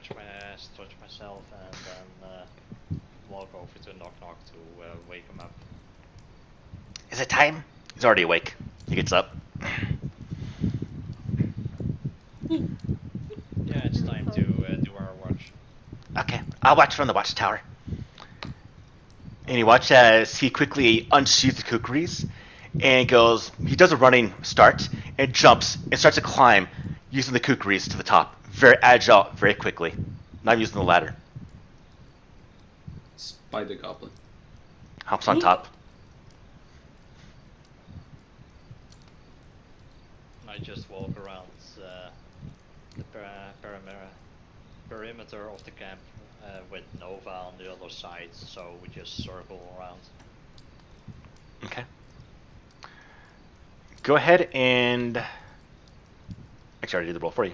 Speaker 3: stretch myself, and then walk over to Knock Knock to wake him up.
Speaker 1: Is it time? He's already awake. He gets up.
Speaker 3: Yeah, it's time to do our watch.
Speaker 1: Okay, I'll watch from the watchtower. And you watch as he quickly unsheathes the kukris and goes, he does a running start and jumps and starts to climb using the kukris to the top. Very agile, very quickly. Not using the ladder.
Speaker 4: Spider Goblin.
Speaker 1: Hops on top.
Speaker 3: I just walk around the perimeter of the camp with Nova on the other side, so we just circle around.
Speaker 1: Okay. Go ahead and... Actually, I already did the roll for you.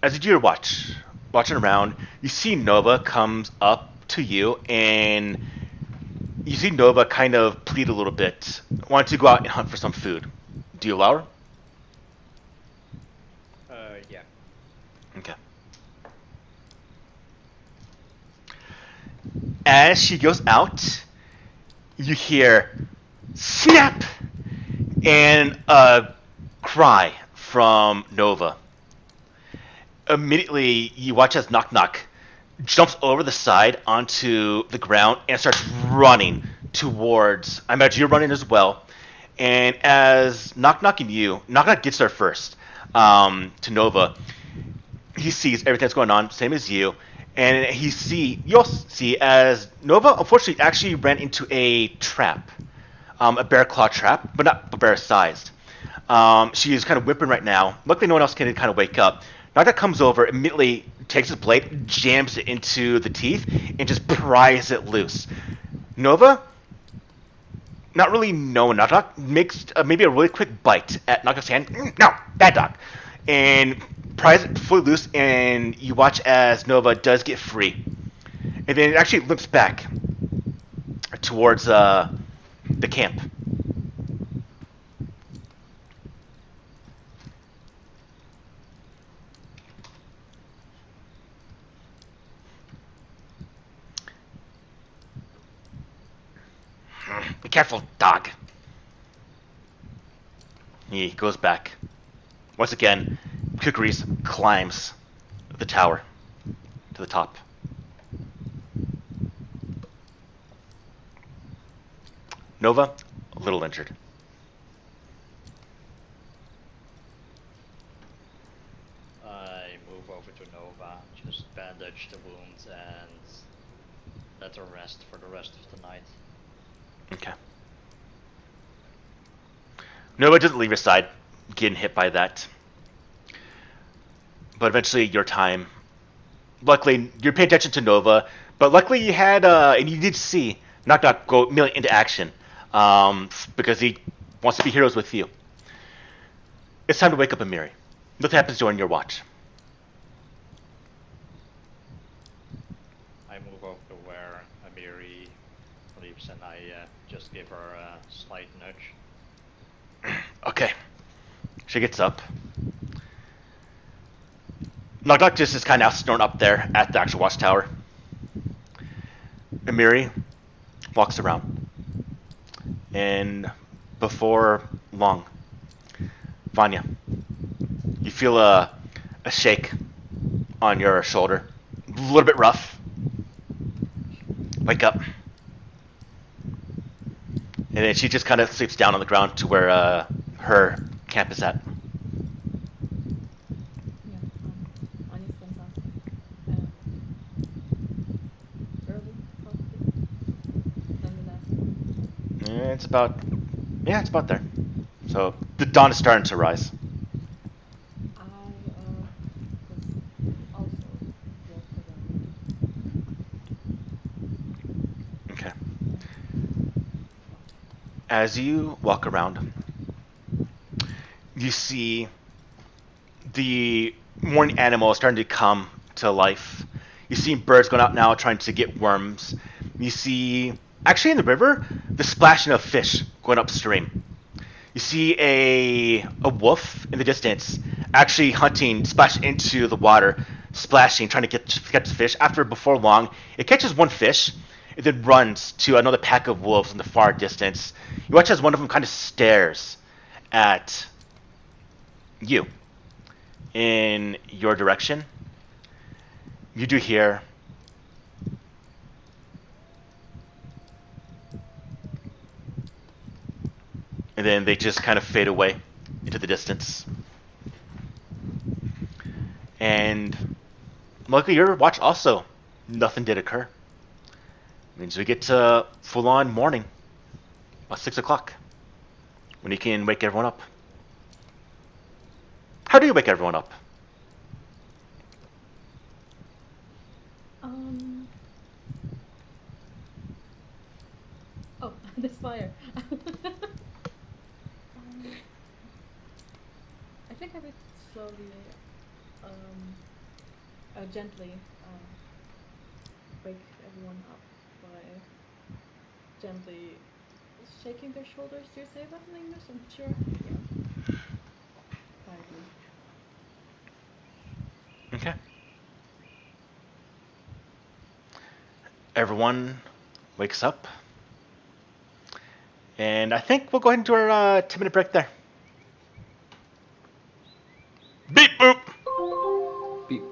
Speaker 1: As you do your watching around, you see Nova comes up to you, and you see Nova kind of plead a little bit, wanting to go out and hunt for some food. Do you allow her?
Speaker 3: Yeah.
Speaker 1: Okay. As she goes out, you hear snap and a cry from Nova. Immediately, you watch as Knock Knock jumps over the side onto the ground and starts running towards... I imagine you're running as well. And as Knock Knock gets there first to Nova. He sees everything that's going on, same as you. And you also see as Nova, unfortunately, actually ran into a trap. A bear claw trap, but not bear-sized. She is kind of whipping right now. Luckily, no one else can kind of wake up. Nagda comes over, immediately takes his blade, jams it into the teeth, and just pries it loose. Nova, not really knowing Nagda, makes maybe a really quick bite at Nagda's hand. No, bad dog. And pries it fully loose, and you watch as Nova does get free. And then it actually limps back towards the camp. Be careful, dog. He goes back. Once again, Kukris climbs the tower to the top. Nova, a little injured.
Speaker 3: I move over to Nova, just bandage the wound and let her rest for the rest of the night.
Speaker 1: Okay. Nova doesn't leave your side, getting hit by that. But eventually, your time. Luckily, you're paying attention to Nova, but luckily you had, and you did see Knock Knock go immediately into action, because he wants to be heroes with you. It's time to wake up Amiri. What happens during your watch?
Speaker 3: I move over to where Amiri sleeps and I just give her a slight nudge.
Speaker 1: Okay. She gets up. Knock Knock just is kind of snoring up there at the actual watchtower. Amiri walks around. And before long, Vanya, you feel a shake on your shoulder. A little bit rough. Wake up. And then she just kind of sleeps down on the ground to where her camp is at.
Speaker 2: Yeah, Anya stands up. Early, probably. Done the last.
Speaker 1: It's about there. So the dawn is starting to rise.
Speaker 2: I was also walked around.
Speaker 1: Okay. As you walk around, you see the morning animals starting to come to life. You see birds going out now trying to get worms. You see, actually in the river, the splashing of fish going upstream. You see a wolf in the distance actually hunting, splash into the water, splashing, trying to catch the fish. Before long, it catches one fish. It then runs to another pack of wolves in the far distance. You watch as one of them kind of stares at you in your direction. You do hear and then they just kind of fade away into the distance. And luckily, your watch also, nothing did occur. Means we get to full-on morning, about 6 o'clock, when you can wake everyone up. How do you wake everyone up?
Speaker 2: Oh, this fire. I think I would slowly, gently wake everyone up by gently shaking their shoulders. Do you say that in English? I'm not sure. Yeah. Quietly.
Speaker 1: Okay. Everyone wakes up. And I think we'll go ahead and do our 10-minute break there. Beep boop!
Speaker 5: Beep.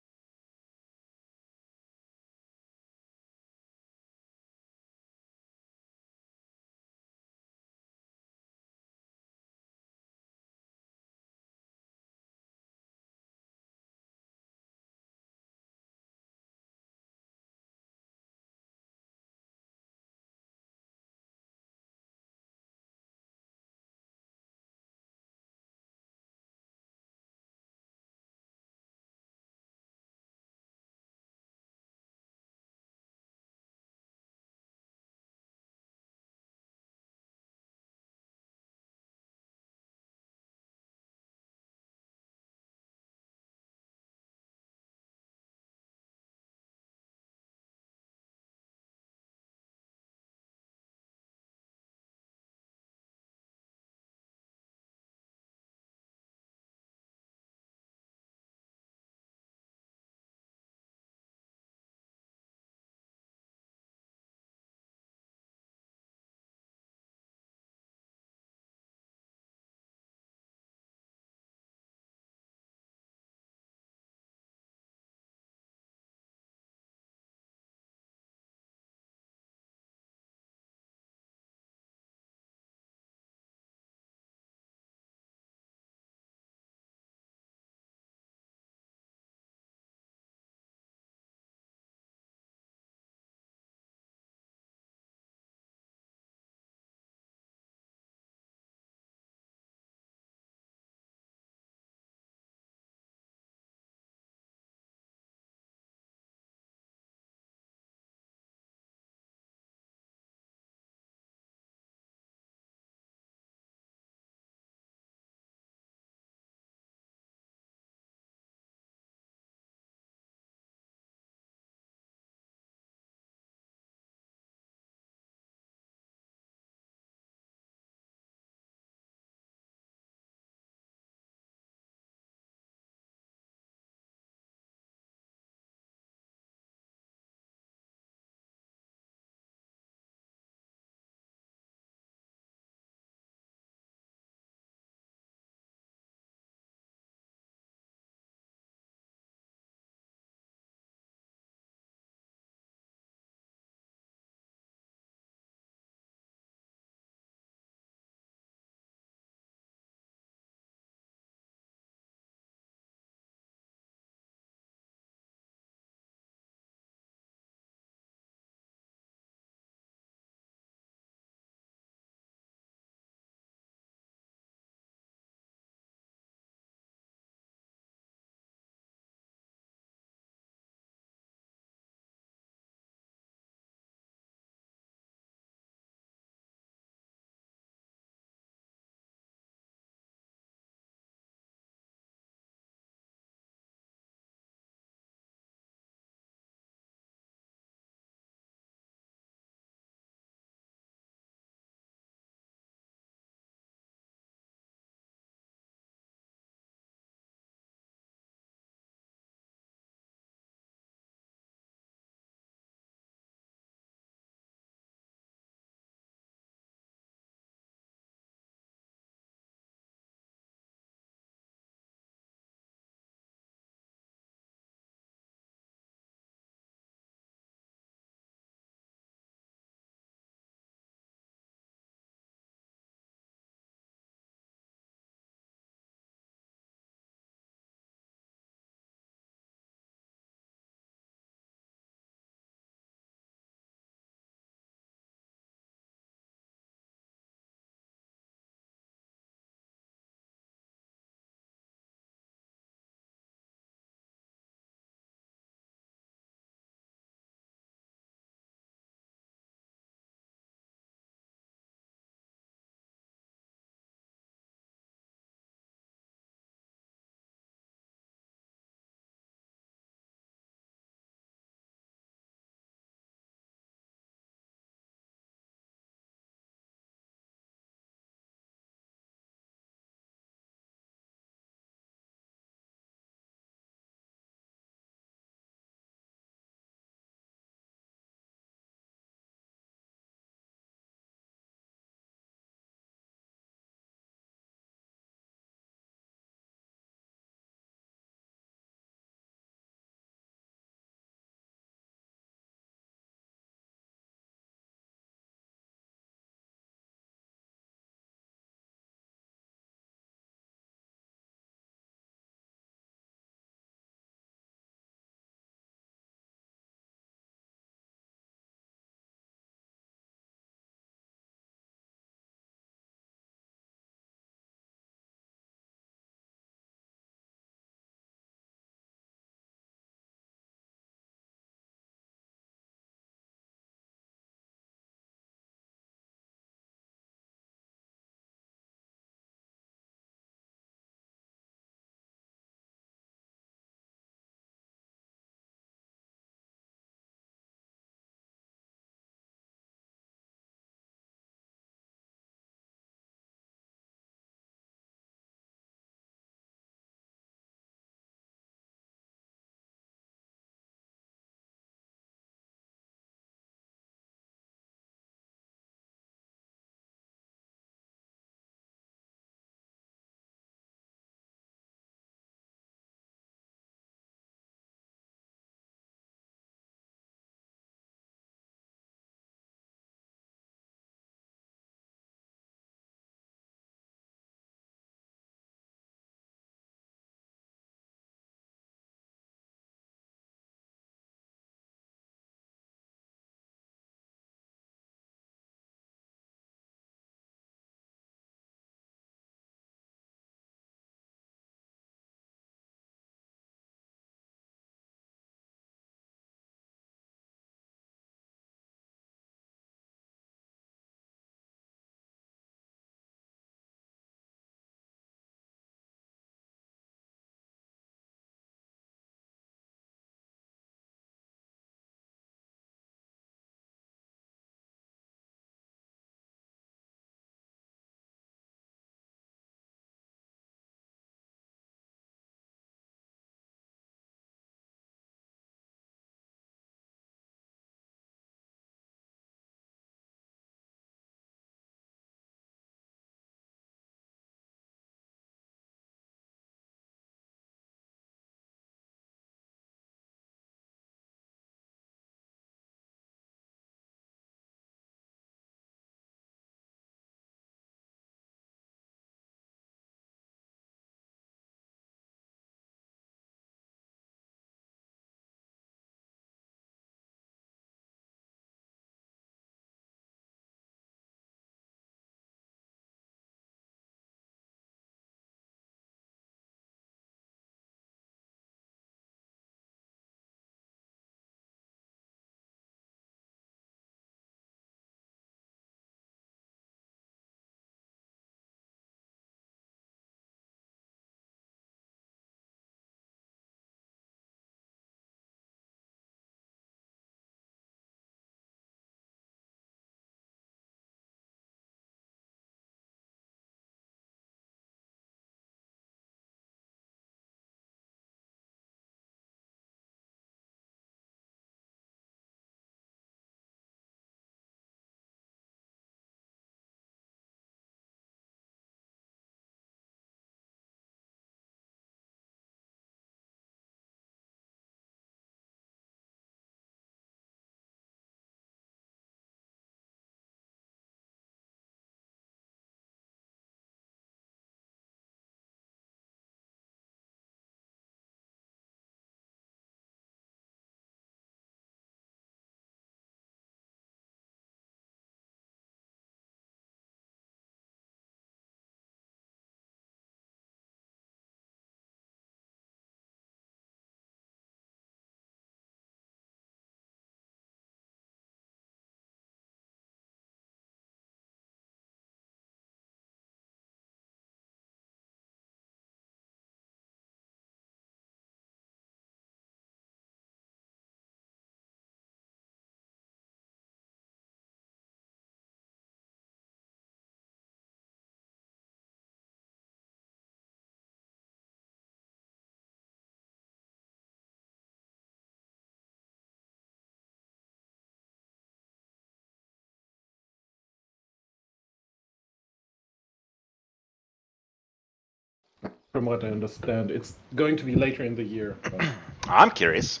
Speaker 5: from what I understand. It's going to be later in the year. But...
Speaker 1: I'm curious.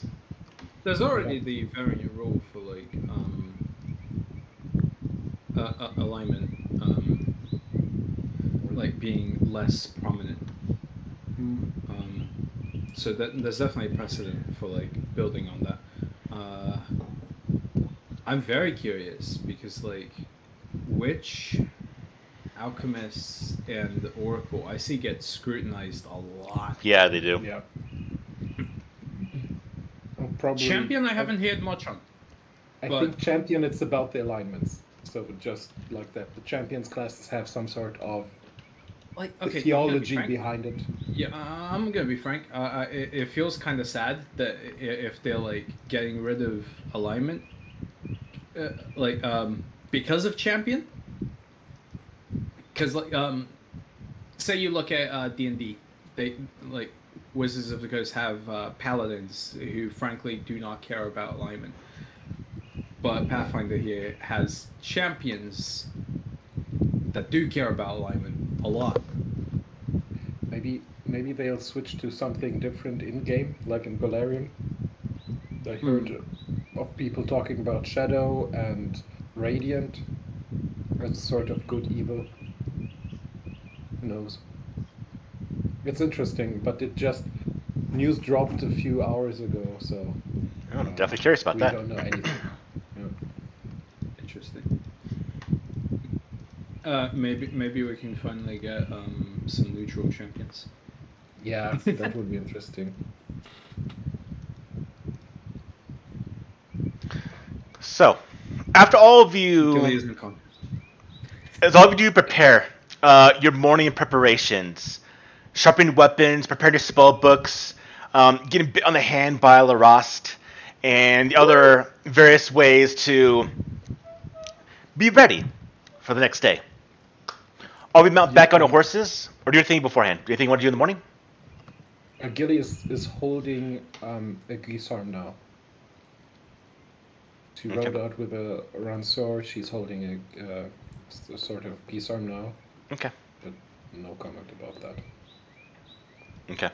Speaker 4: There's already the variant rule for like alignment, like being less prominent. So there's definitely a precedent for like building on that. I'm very curious because like which alchemists and the oracle I see get scrutinized a lot.
Speaker 1: Yeah, they do.
Speaker 5: Yeah. Probably,
Speaker 4: Champion I haven't heard much on.
Speaker 5: I think Champion, it's about the alignments. So just like that, the Champions classes have some sort of
Speaker 4: like
Speaker 5: theology behind it.
Speaker 4: Yeah, I'm gonna be frank. It feels kind of sad that if they're like getting rid of alignment, because of Champion. Because like say you look at D&D, they like Wizards of the Coast have paladins who frankly do not care about alignment, but Pathfinder here has champions that do care about alignment a lot.
Speaker 5: Maybe they'll switch to something different in game, like in Golarion. I heard of people talking about Shadow and Radiant as a sort of good evil. Who knows? It's interesting, but news dropped a few hours ago, so...
Speaker 1: I'm definitely curious about that.
Speaker 5: We don't know anything. Yeah.
Speaker 4: Interesting. Maybe we can finally get some neutral champions.
Speaker 5: Yeah, that would be interesting.
Speaker 1: So, after all of you... As all of you prepare your morning preparations, sharpening weapons, preparing your spell books, getting bit on the hand by Larost, and the other various ways to be ready for the next day. Are we mount back on our horses, or do you think beforehand? Do you think you want to do in the morning?
Speaker 5: Gilly is holding a Gisarm now. She rode out with a Ransor. She's holding a sort of Gisarm now.
Speaker 1: Okay.
Speaker 5: But no comment about that.
Speaker 1: Okay.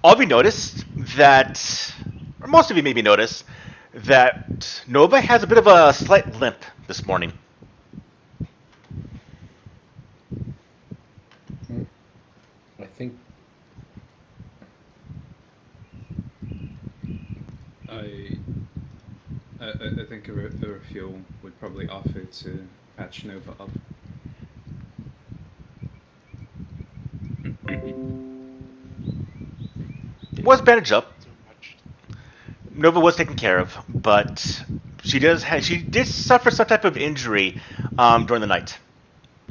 Speaker 1: All of you noticed that, or most of you maybe noticed, that Nova has a bit of a slight limp this morning.
Speaker 5: I think...
Speaker 4: I think a refuel would probably offer to patch Nova up.
Speaker 1: Was bandaged up. Nova was taken care of, but she did suffer some type of injury during the night.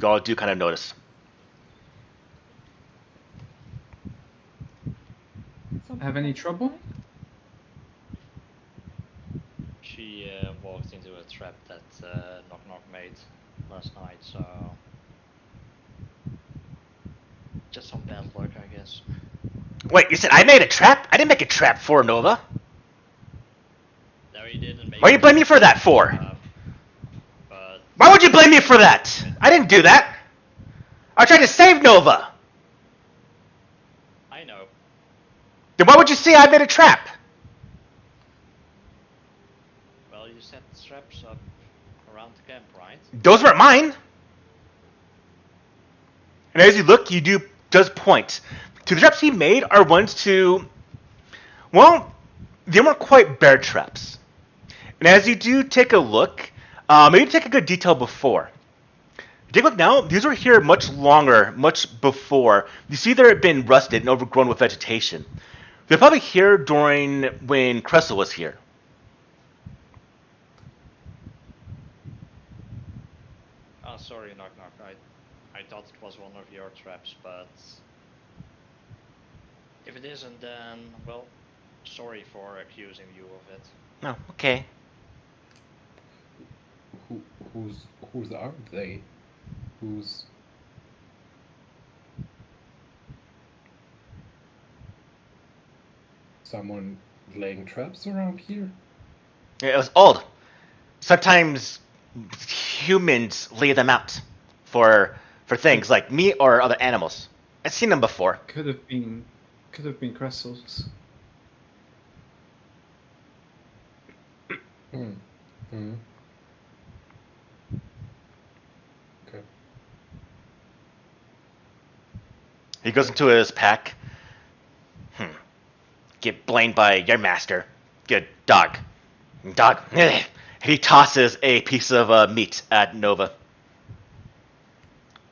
Speaker 1: You all do kind of notice.
Speaker 4: Have any trouble?
Speaker 3: She walked into a trap that Knock Knock made last night, so just some bad luck, I guess.
Speaker 1: Wait, you said I made a trap? I didn't make a trap for Nova.
Speaker 3: No, you didn't make.
Speaker 1: What are you blaming me for that for?
Speaker 3: But
Speaker 1: Why would you blame me for that? I didn't do that. I tried to save Nova.
Speaker 3: I know.
Speaker 1: Then why would you say I made a trap?
Speaker 3: Well, you set traps up around the camp, right?
Speaker 1: Those weren't mine. And as you look, does point to the traps he made are ones to, well, they weren't quite bear traps. And as you do take a look, maybe take a good detail before. Take a look now. These were here much longer, much before. You see there had been rusted and overgrown with vegetation. They're probably here during when Cressel was here.
Speaker 3: Oh, sorry, Knock Knock. I thought it was one of your traps, but if it isn't, then, well, sorry for accusing you of it.
Speaker 1: No, okay.
Speaker 5: Whose are they? Who's... Someone laying traps around here?
Speaker 1: It was old. Sometimes humans lay them out for for things like meat or other animals. I've seen them before.
Speaker 4: Could have been crystals.
Speaker 5: Mm. Okay.
Speaker 1: He goes into his pack. Get blamed by your master. Good dog. Dog. He tosses a piece of meat at Nova,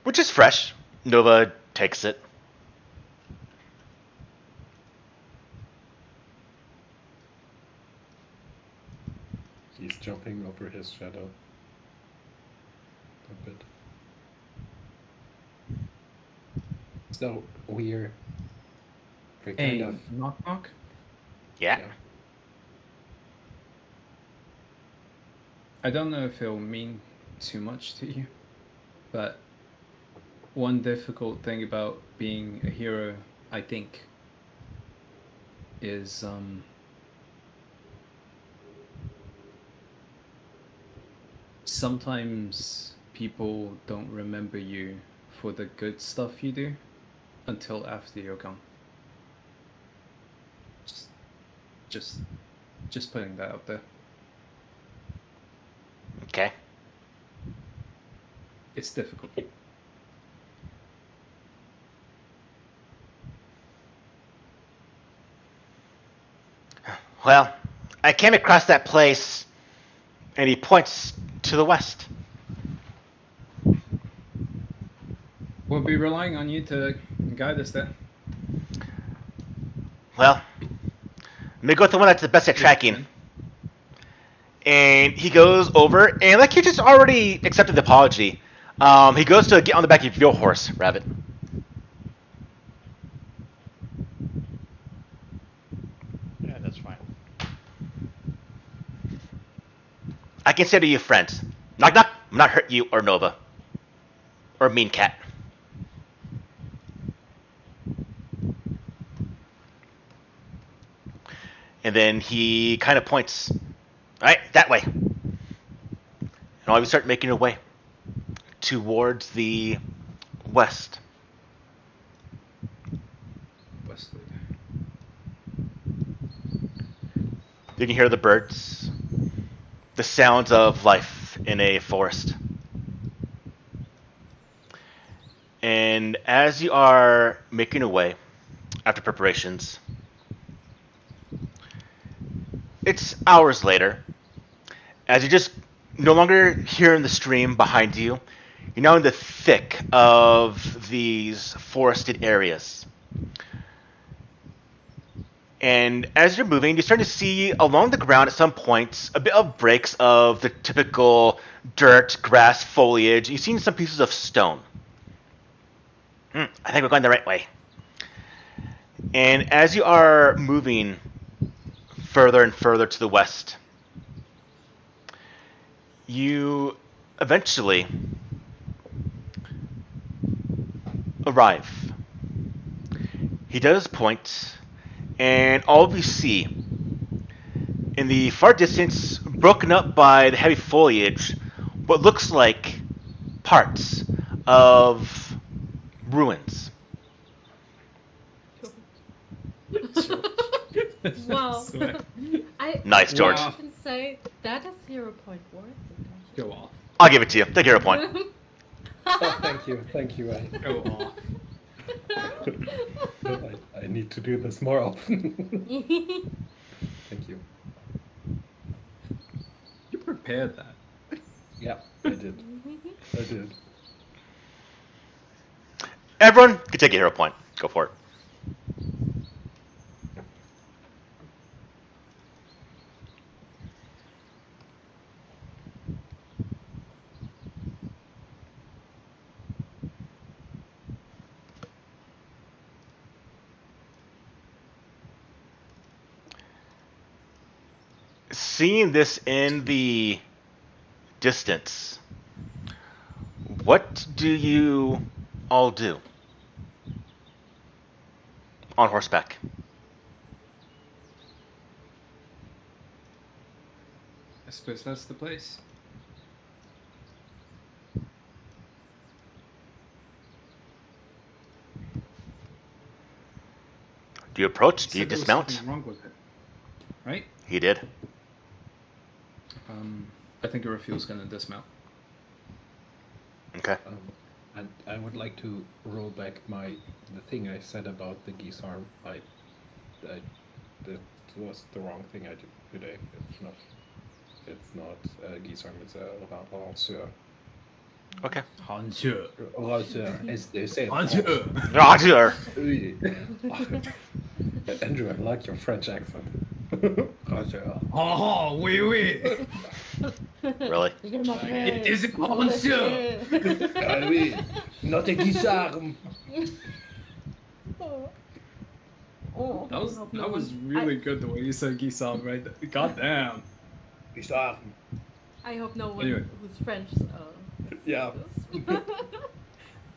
Speaker 1: which is fresh. Nova takes it.
Speaker 5: He's jumping over his shadow. A bit. So we're kind
Speaker 4: Hey,
Speaker 5: of
Speaker 4: knock.
Speaker 1: Yeah.
Speaker 4: I don't know if it'll mean too much to you, but one difficult thing about being a hero, I think, is sometimes people don't remember you for the good stuff you do until after you're gone. Just putting that out there.
Speaker 1: Okay.
Speaker 4: It's difficult.
Speaker 1: Well, I came across that place, and he points to the west.
Speaker 4: We'll be relying on you to guide us there.
Speaker 1: Well, let me go with the one that's the best at tracking. And he goes over, and like he just already accepted the apology, he goes to get on the back of your horse, Rabbit.
Speaker 3: Yeah, that's fine.
Speaker 1: I consider you friends. Knock knock. I'm not hurt you or Nova. Or Mean Cat. And then he kind of points, right, that way. And all of you start making your way towards the west.
Speaker 4: Westward.
Speaker 1: You can hear the birds, the sounds of life in a forest. And as you are making your way, after preparations, it's hours later, as you're just no longer hearing the stream behind you, you're now in the thick of these forested areas. And as you're moving, you're starting to see along the ground at some points a bit of breaks of the typical dirt, grass, foliage. You've seen some pieces of stone. I think we're going the right way. And as you are moving further and further to the west, you eventually arrive. He does point, and all of you see, in the far distance, broken up by the heavy foliage, what looks like parts of ruins.
Speaker 2: Wow.
Speaker 4: Swear.
Speaker 1: Nice, George.
Speaker 2: I can say that is 0 point worth it.
Speaker 4: Go off.
Speaker 1: I'll give it to you. Take your point.
Speaker 5: Oh, thank you.
Speaker 4: Go off.
Speaker 5: I need to do this more often. Thank you.
Speaker 4: You prepared that.
Speaker 5: Yeah, I did.
Speaker 1: Everyone can take a hero point. Go for it. Seeing this in the distance, what do you all do on horseback?
Speaker 4: I suppose that's the place.
Speaker 1: Do you approach? Do you
Speaker 4: Said there was
Speaker 1: dismount?
Speaker 4: something wrong with it, right?
Speaker 1: He did.
Speaker 4: I think Irafiel's going to dismount.
Speaker 1: Okay.
Speaker 5: And I would like to roll back the thing I said about the geese arm. That was the wrong thing I did today. It's not geese arm. It's a lanceur.
Speaker 1: Okay.
Speaker 4: Monsieur.
Speaker 5: Lanceur, as they say.
Speaker 4: Monsieur.
Speaker 1: Roger.
Speaker 5: Andrew, I like your French accent. Lanceur.
Speaker 4: Oh, oui, oui.
Speaker 1: Really?
Speaker 4: It is a monsieur.
Speaker 5: Ah oui, not a geese arm.
Speaker 2: Oh,
Speaker 4: That was really good the way you said Gisam, right? Goddamn.
Speaker 5: Geese arm.
Speaker 2: I hope no one
Speaker 4: Anyway.
Speaker 2: who's French.
Speaker 5: Yeah.
Speaker 2: This.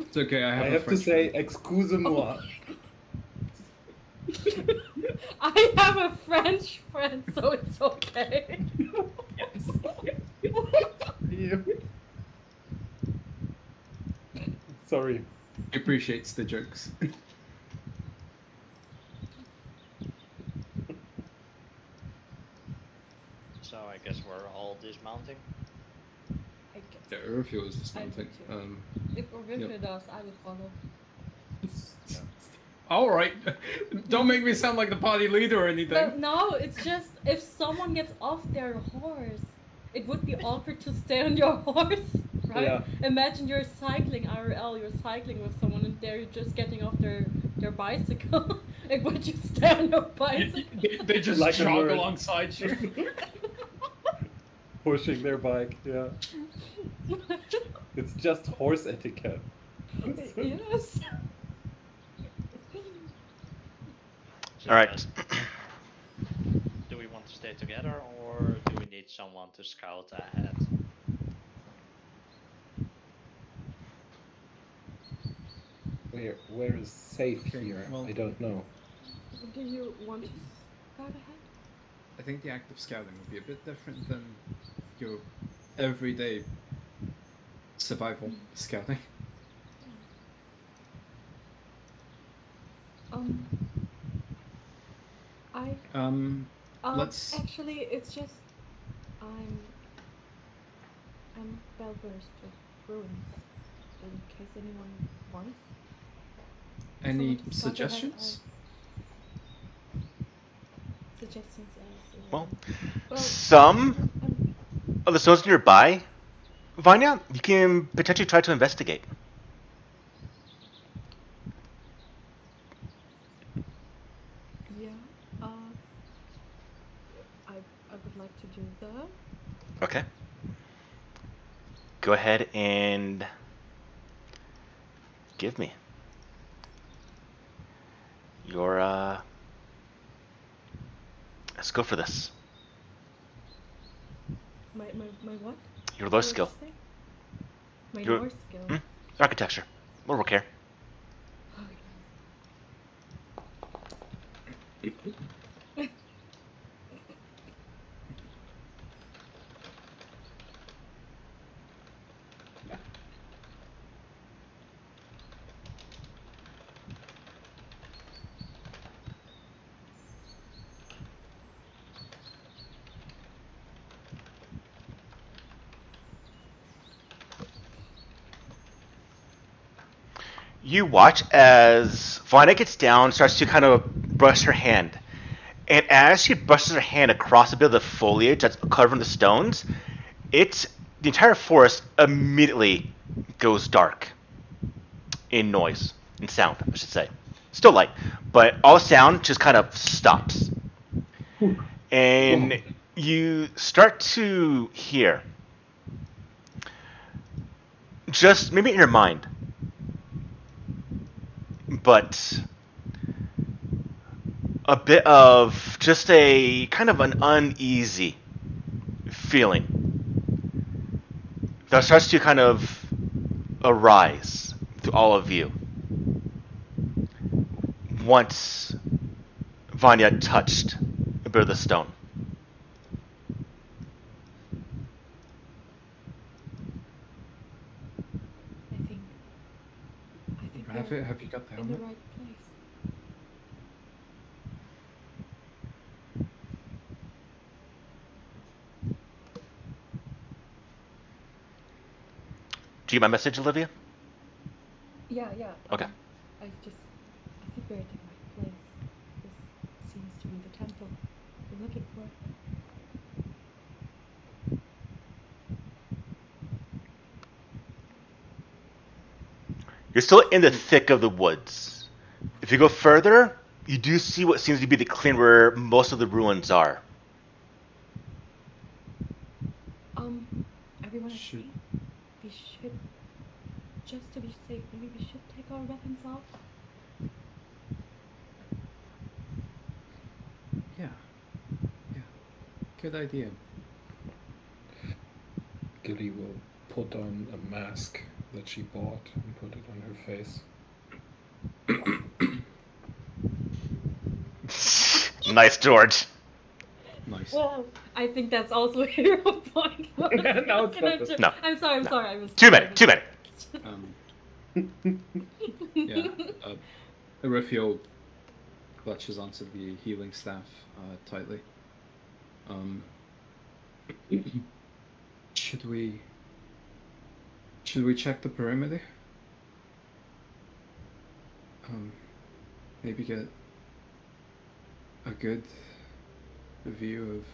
Speaker 4: It's okay, I
Speaker 5: I
Speaker 4: have a
Speaker 5: have to
Speaker 4: French
Speaker 5: say,
Speaker 4: friend.
Speaker 5: excuse-moi.
Speaker 2: I have a French friend, so it's okay.
Speaker 5: Sorry.
Speaker 4: He appreciates the jokes.
Speaker 3: So I guess we're all dismounting.
Speaker 2: I guess.
Speaker 4: Yeah, Irafiel is
Speaker 2: I
Speaker 4: dismounting.
Speaker 2: do If Orville does, I will follow.
Speaker 4: Alright. Don't make me sound like the party leader or anything.
Speaker 2: No, it's just if someone gets off their horse, it would be awkward to stay on your horse, right?
Speaker 5: Yeah.
Speaker 2: Imagine you're cycling IRL, you're cycling with someone, and they're just getting off their bicycle. Like, would you stay on your bicycle?
Speaker 4: They just
Speaker 5: Like a
Speaker 4: jog
Speaker 5: nerd.
Speaker 4: alongside you.
Speaker 5: Pushing their bike, yeah. It's just horse etiquette.
Speaker 2: Yes.
Speaker 3: So
Speaker 1: All right.
Speaker 3: just- do we want to stay together, or do we need someone to scout ahead?
Speaker 5: Where is safe here?
Speaker 4: well-
Speaker 5: I don't know.
Speaker 2: Do you want to start ahead?
Speaker 4: I think the act of scouting would be a bit different than your everyday survival scouting.
Speaker 2: I
Speaker 4: Let's.
Speaker 2: actually, it's just I'm well versed with ruins. In case anyone wants.
Speaker 4: Any
Speaker 2: someone to start ahead,
Speaker 4: suggestions?
Speaker 2: Suggestions as
Speaker 1: Well,
Speaker 2: well,
Speaker 1: some
Speaker 2: um,
Speaker 1: of the stones nearby, Vanya, you can potentially try to investigate.
Speaker 2: yeah. I would like to do that.
Speaker 1: Okay. Go ahead and give me your let's go for this.
Speaker 2: My what?
Speaker 1: Your lore
Speaker 2: What did
Speaker 1: skill.
Speaker 2: you say? My
Speaker 1: Your-
Speaker 2: lore skill.
Speaker 1: Hmm? Architecture. We'll work here. You watch as Vanya gets down, starts to kind of brush her hand. And as she brushes her hand across a bit of the foliage that's covered in the stones, the entire forest immediately goes dark in noise, in sound, I should say. Still light, but all sound just kind of stops. And you start to hear, just maybe in your mind, but a bit of just a kind of an uneasy feeling that starts to kind of arise to all of you once Vanya touched a bit of the stone.
Speaker 2: I think
Speaker 4: Have you got the
Speaker 2: we're in the
Speaker 4: helmet?
Speaker 2: right place.
Speaker 1: Do you get my message, Olivia?
Speaker 2: Yeah.
Speaker 1: Okay.
Speaker 2: I think we're at the right place. This seems to be the temple we're looking for.
Speaker 1: You're still in the thick of the woods. If you go further, you do see what seems to be the clearing where most of the ruins are.
Speaker 2: Everyone is
Speaker 4: Should-
Speaker 2: safe. We should, just to be safe, maybe we should take our weapons out.
Speaker 4: Yeah. Good idea.
Speaker 5: Gilly will put on a mask that she bought and put it on her face.
Speaker 1: Nice, George.
Speaker 4: Nice.
Speaker 2: Well, I think that's also a hero point.
Speaker 5: No, it's not.
Speaker 1: No.
Speaker 2: I'm sorry. I was
Speaker 1: Too many.
Speaker 4: Yeah. Raphael clutches onto the healing staff tightly. Should we check the perimeter? Maybe get a good view of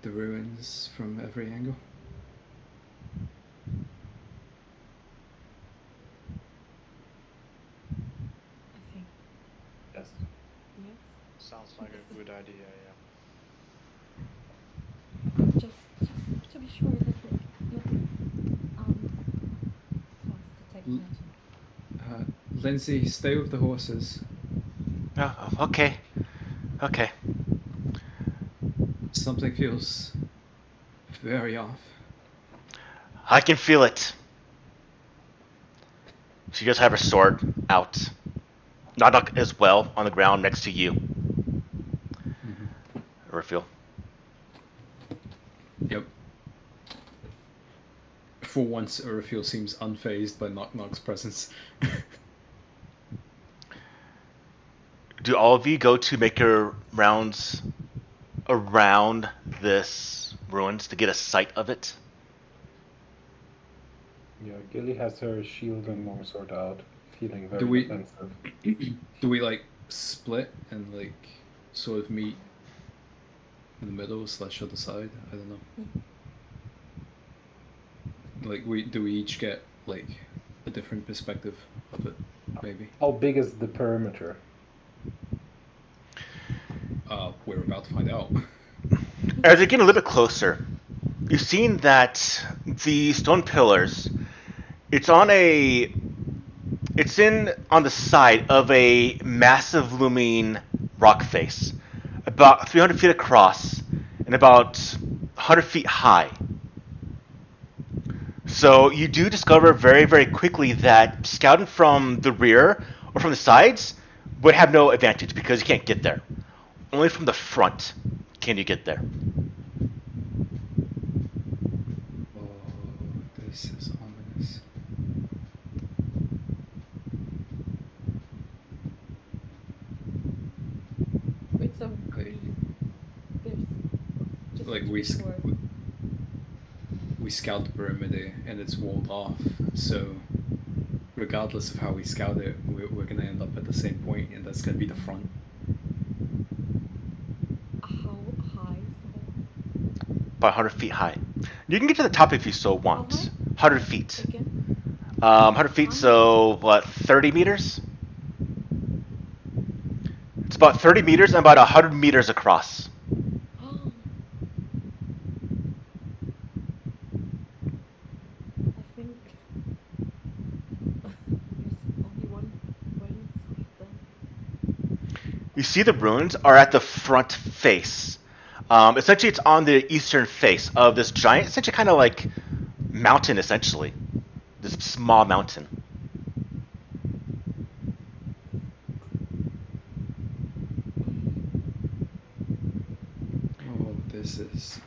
Speaker 4: the ruins from every angle.
Speaker 2: I think
Speaker 5: Yes.
Speaker 2: yes.
Speaker 3: Sounds like a good idea,
Speaker 2: Just to be sure that we're to take magic.
Speaker 4: Lindsay, stay with the horses.
Speaker 1: Oh, okay.
Speaker 4: Something feels very off.
Speaker 1: I can feel it. She does have her sword out. Nodok as well on the ground next to you. Raphael.
Speaker 4: Yep. For once, Raphael seems unfazed by Knock's presence.
Speaker 1: Do all of you go to make your rounds around this ruins to get a sight of it?
Speaker 5: Yeah, Gilly has her shield and longsword out, feeling very
Speaker 4: Do we-
Speaker 5: defensive.
Speaker 4: Do we like split and like sort of meet in the middle / other side? I don't know. Like do we each get like a different perspective of it? Maybe.
Speaker 5: How big is the perimeter?
Speaker 4: We're about to find out.
Speaker 1: As you get a little bit closer, you've seen that the stone pillars, it's on the side of a massive looming rock face, about 300 feet across and about 100 feet high. So you do discover very, very quickly that scouting from the rear or from the sides would have no advantage because you can't get there. Only from the front can you get there.
Speaker 4: Oh, this is ominous.
Speaker 2: Wait, so
Speaker 4: Hey.
Speaker 2: there's just
Speaker 4: Like
Speaker 2: to
Speaker 4: we
Speaker 2: be sure.
Speaker 4: we scout the perimeter and it's walled off, so regardless of how we scout it, we're gonna end up at the same point, and that's gonna be the front.
Speaker 2: How high is the wall?
Speaker 1: About 100 feet high. You can get to the top if you so want.
Speaker 2: How high?
Speaker 1: 100 feet.
Speaker 2: Again?
Speaker 1: 100 feet, so what, 30 meters? It's about 30 meters and about 100 meters across.
Speaker 2: I think there's only one way inside then.
Speaker 1: You see the ruins are at the front face. Essentially, it's on the eastern face of this giant, essentially kind of like mountain, essentially. This small mountain.
Speaker 4: Oh, this is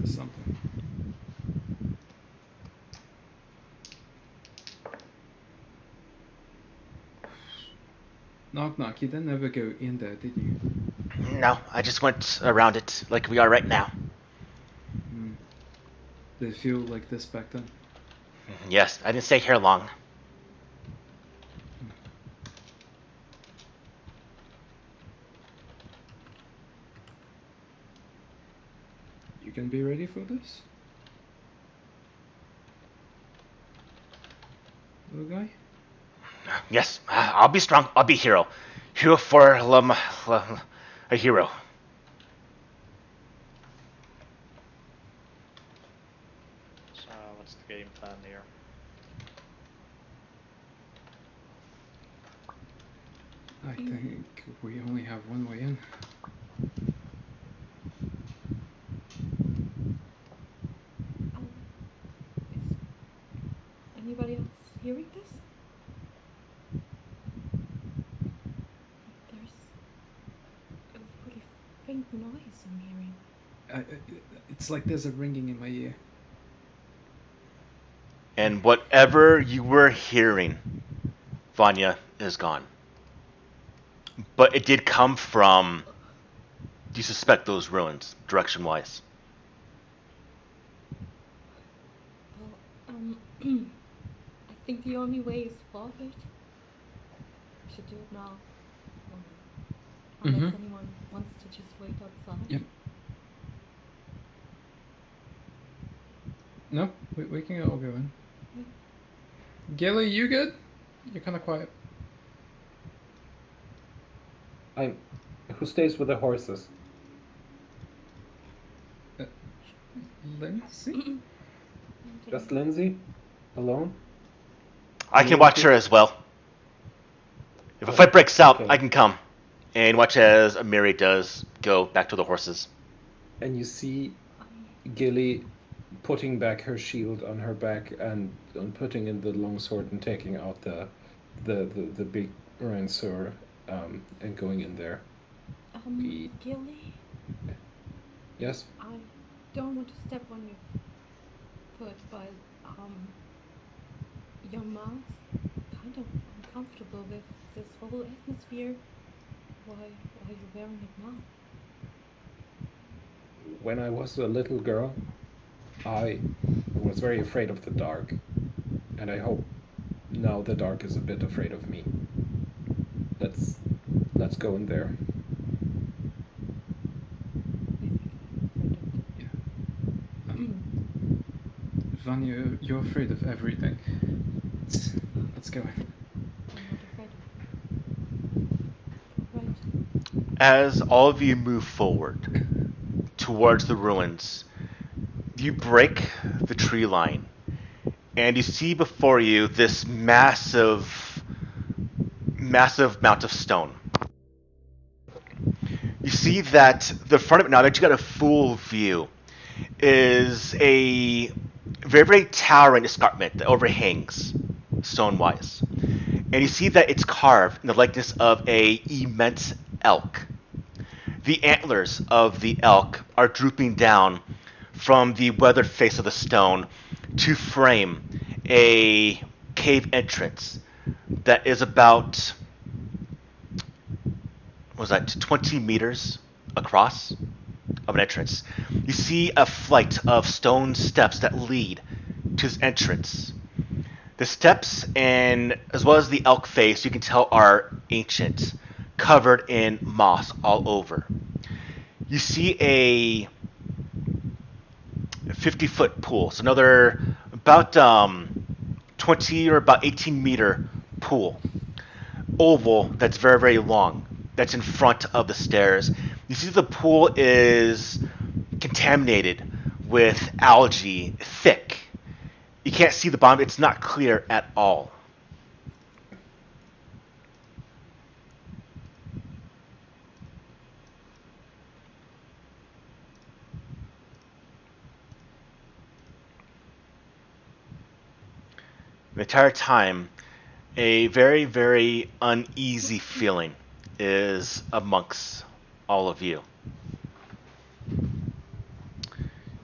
Speaker 4: something. Knock, you didn't ever go in there, did you?
Speaker 1: No, I just went around it like we are right now.
Speaker 4: Did it feel like this back then?
Speaker 1: Yes, I didn't stay here long.
Speaker 4: You can be ready for this? Little guy?
Speaker 1: Yes, I'll be strong. I'll be hero. Hero for a hero.
Speaker 3: So what's the game plan here?
Speaker 4: I think we only have one way in.
Speaker 2: Is anybody else hearing this? There's a pretty faint noise I'm hearing.
Speaker 4: It's like there's a ringing in my ear.
Speaker 1: And whatever you were hearing, Vanya, is gone. But it did come from, do you suspect those ruins, direction-wise?
Speaker 2: Well, I think the only way is forward. We should do it now. Unless anyone wants to just wait outside.
Speaker 4: Yep. No, we can all go in. Gilly, you good? You're kind of quiet.
Speaker 5: Who stays with the horses?
Speaker 4: Lindsay?
Speaker 5: Just Lindsay? Alone?
Speaker 1: I can watch her as well. If a fight breaks out,
Speaker 5: Okay.
Speaker 1: I can come and watch as Amiri does go back to the horses.
Speaker 5: And you see Gilly putting back her shield on her back and putting in the longsword and taking out the big ransor and going in there.
Speaker 2: Gilly,
Speaker 5: Yes?
Speaker 2: I don't want to step on your foot, but your mom's kind of uncomfortable with this whole atmosphere. Why are you wearing it now?
Speaker 5: When I was a little girl, I was very afraid of the dark. And I hope now the dark is a bit afraid of me. Let's go in there.
Speaker 4: Vanya, you're afraid of everything. Let's go in.
Speaker 2: I'm not afraid of. Right.
Speaker 1: As all of you move forward towards the ruins, you break the tree line, and you see before you this massive mount of stone. You see that the front of it, now that you got a full view, is a very, very towering escarpment that overhangs stone-wise. And you see that it's carved in the likeness of a immense elk. The antlers of the elk are drooping down from the weathered face of the stone to frame a cave entrance that is about, 20 meters across of an entrance. You see a flight of stone steps that lead to this entrance. The steps, and as well as the elk face, you can tell are ancient, covered in moss all over. You see a 50-foot pool, so another about 20 or about 18-meter pool, oval that's very, very long, that's in front of the stairs. You see the pool is contaminated with algae, thick. You can't see the bottom. It's not clear at all. The entire time, a very, very uneasy feeling is amongst all of you.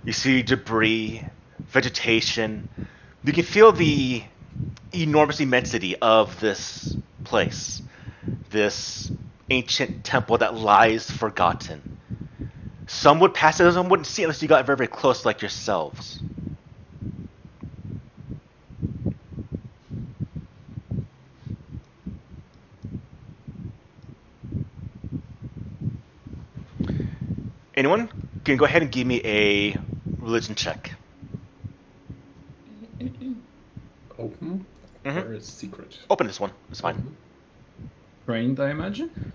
Speaker 1: You see debris, vegetation. You can feel the enormous immensity of this place, this ancient temple that lies forgotten. Some would pass it, some wouldn't see it unless you got very, very close like yourselves. Anyone can go ahead and give me a religion check.
Speaker 5: Open or is secret?
Speaker 1: Open this one. It's fine.
Speaker 5: Open.
Speaker 4: Trained, I imagine.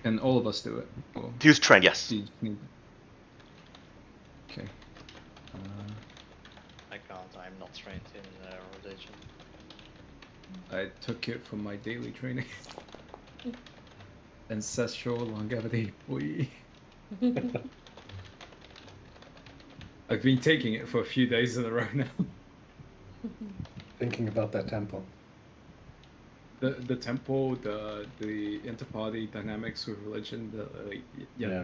Speaker 4: Can all of us do it? Or
Speaker 1: Use trained, yes.
Speaker 4: do you need... Okay.
Speaker 3: I can't. I'm not trained in religion.
Speaker 4: I took it from my daily training. Ancestral longevity, boy. I've been taking it for a few days in a row now.
Speaker 5: Thinking about that temple.
Speaker 4: The temple, the inter-party dynamics with religion,
Speaker 5: Yeah.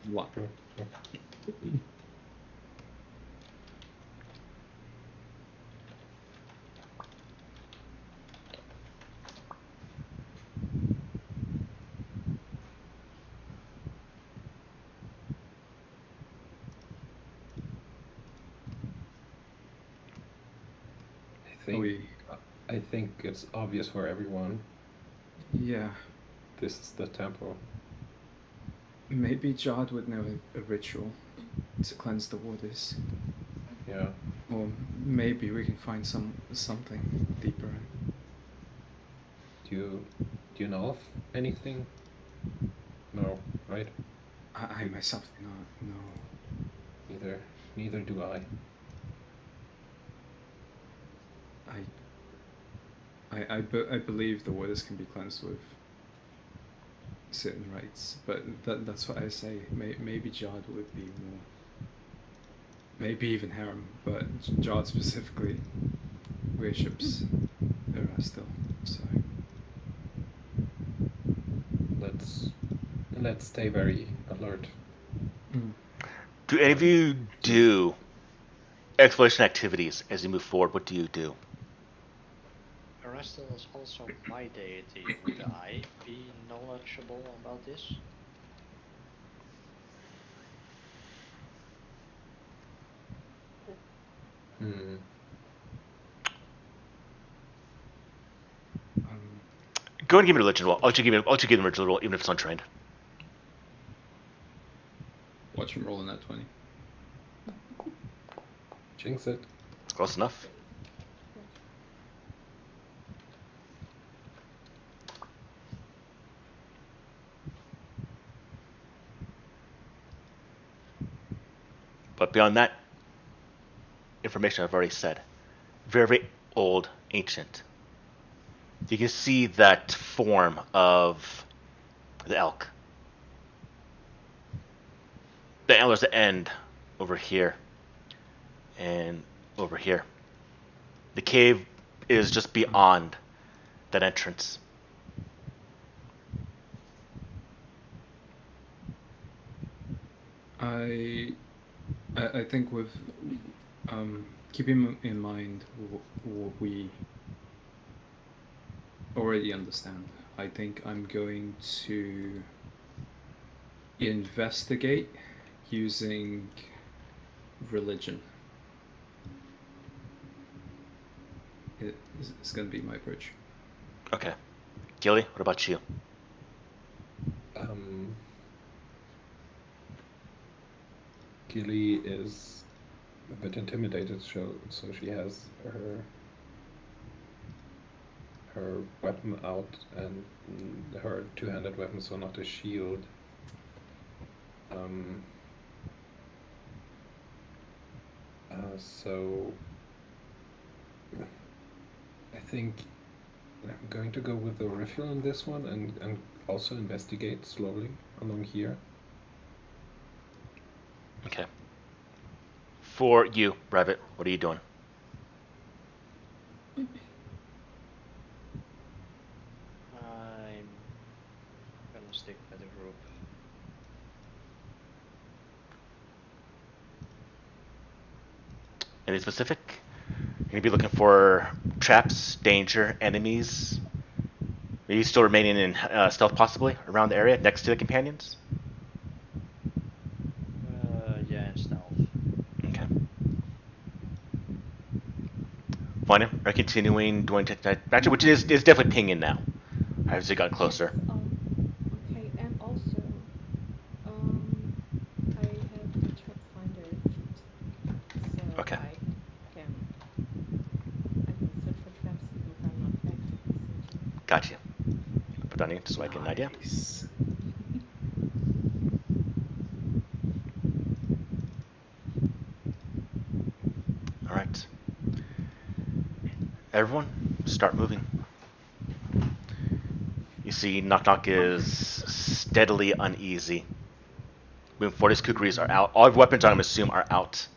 Speaker 4: Lot.
Speaker 5: I think it's obvious for everyone.
Speaker 4: Yeah.
Speaker 5: This is the temple.
Speaker 4: Maybe Jard would know a ritual to cleanse the waters.
Speaker 5: Yeah.
Speaker 4: Or maybe we can find something deeper.
Speaker 5: Do you know of anything? No, right?
Speaker 4: I myself do not know.
Speaker 5: Neither do I.
Speaker 4: I believe the waters can be cleansed with certain rites, but that's what I say. Maybe Jard would be more. Maybe even Harem, but Jard specifically worships Ura still. So
Speaker 5: let's stay very alert.
Speaker 1: Do any of you do exploration activities as you move forward? What do you do?
Speaker 3: Arestal is also my deity. Would I be knowledgeable about this?
Speaker 1: Go ahead and give me a religion roll. I'll let you give me a religion roll, even if it's untrained.
Speaker 4: watch him rolling that 20.
Speaker 5: Jinx it.
Speaker 1: Close enough. But beyond that, information I've already said. Very, very old, ancient. You can see that form of the elk. The antlers that end over here and over here. The cave is just beyond that entrance.
Speaker 4: I think with keeping in mind what we already understand, I think I'm going to investigate using religion. It's going to be my approach.
Speaker 1: Okay. Gilly, what about you?
Speaker 5: Gilly is a bit intimidated, so she has her weapon out and her two-handed weapon, so not a shield. So I think I'm going to go with the riffle on this one and also investigate slowly along here.
Speaker 1: Okay. For you, Rabbit, what are you doing?
Speaker 3: I'm gonna stick with the group.
Speaker 1: Any specific? You're gonna be looking for traps, danger, enemies. Are you still remaining in stealth, possibly around the area next to the companions?
Speaker 3: Yeah, and stealth.
Speaker 1: Okay. Fine. Are continuing doing actually, which is definitely pinging now. as you got closer.
Speaker 2: Yes, okay, and also, I have the Pathfinder feat, so
Speaker 1: Okay.
Speaker 2: I can search for traps even if I'm not actively searching.
Speaker 1: Gotcha. Put that in just so I get an idea.
Speaker 4: Nice.
Speaker 1: All right. Everyone, start moving. You see, Knock Knock is steadily uneasy. Moving forward, his kukris are out. All of weapons, I'm assume, are out.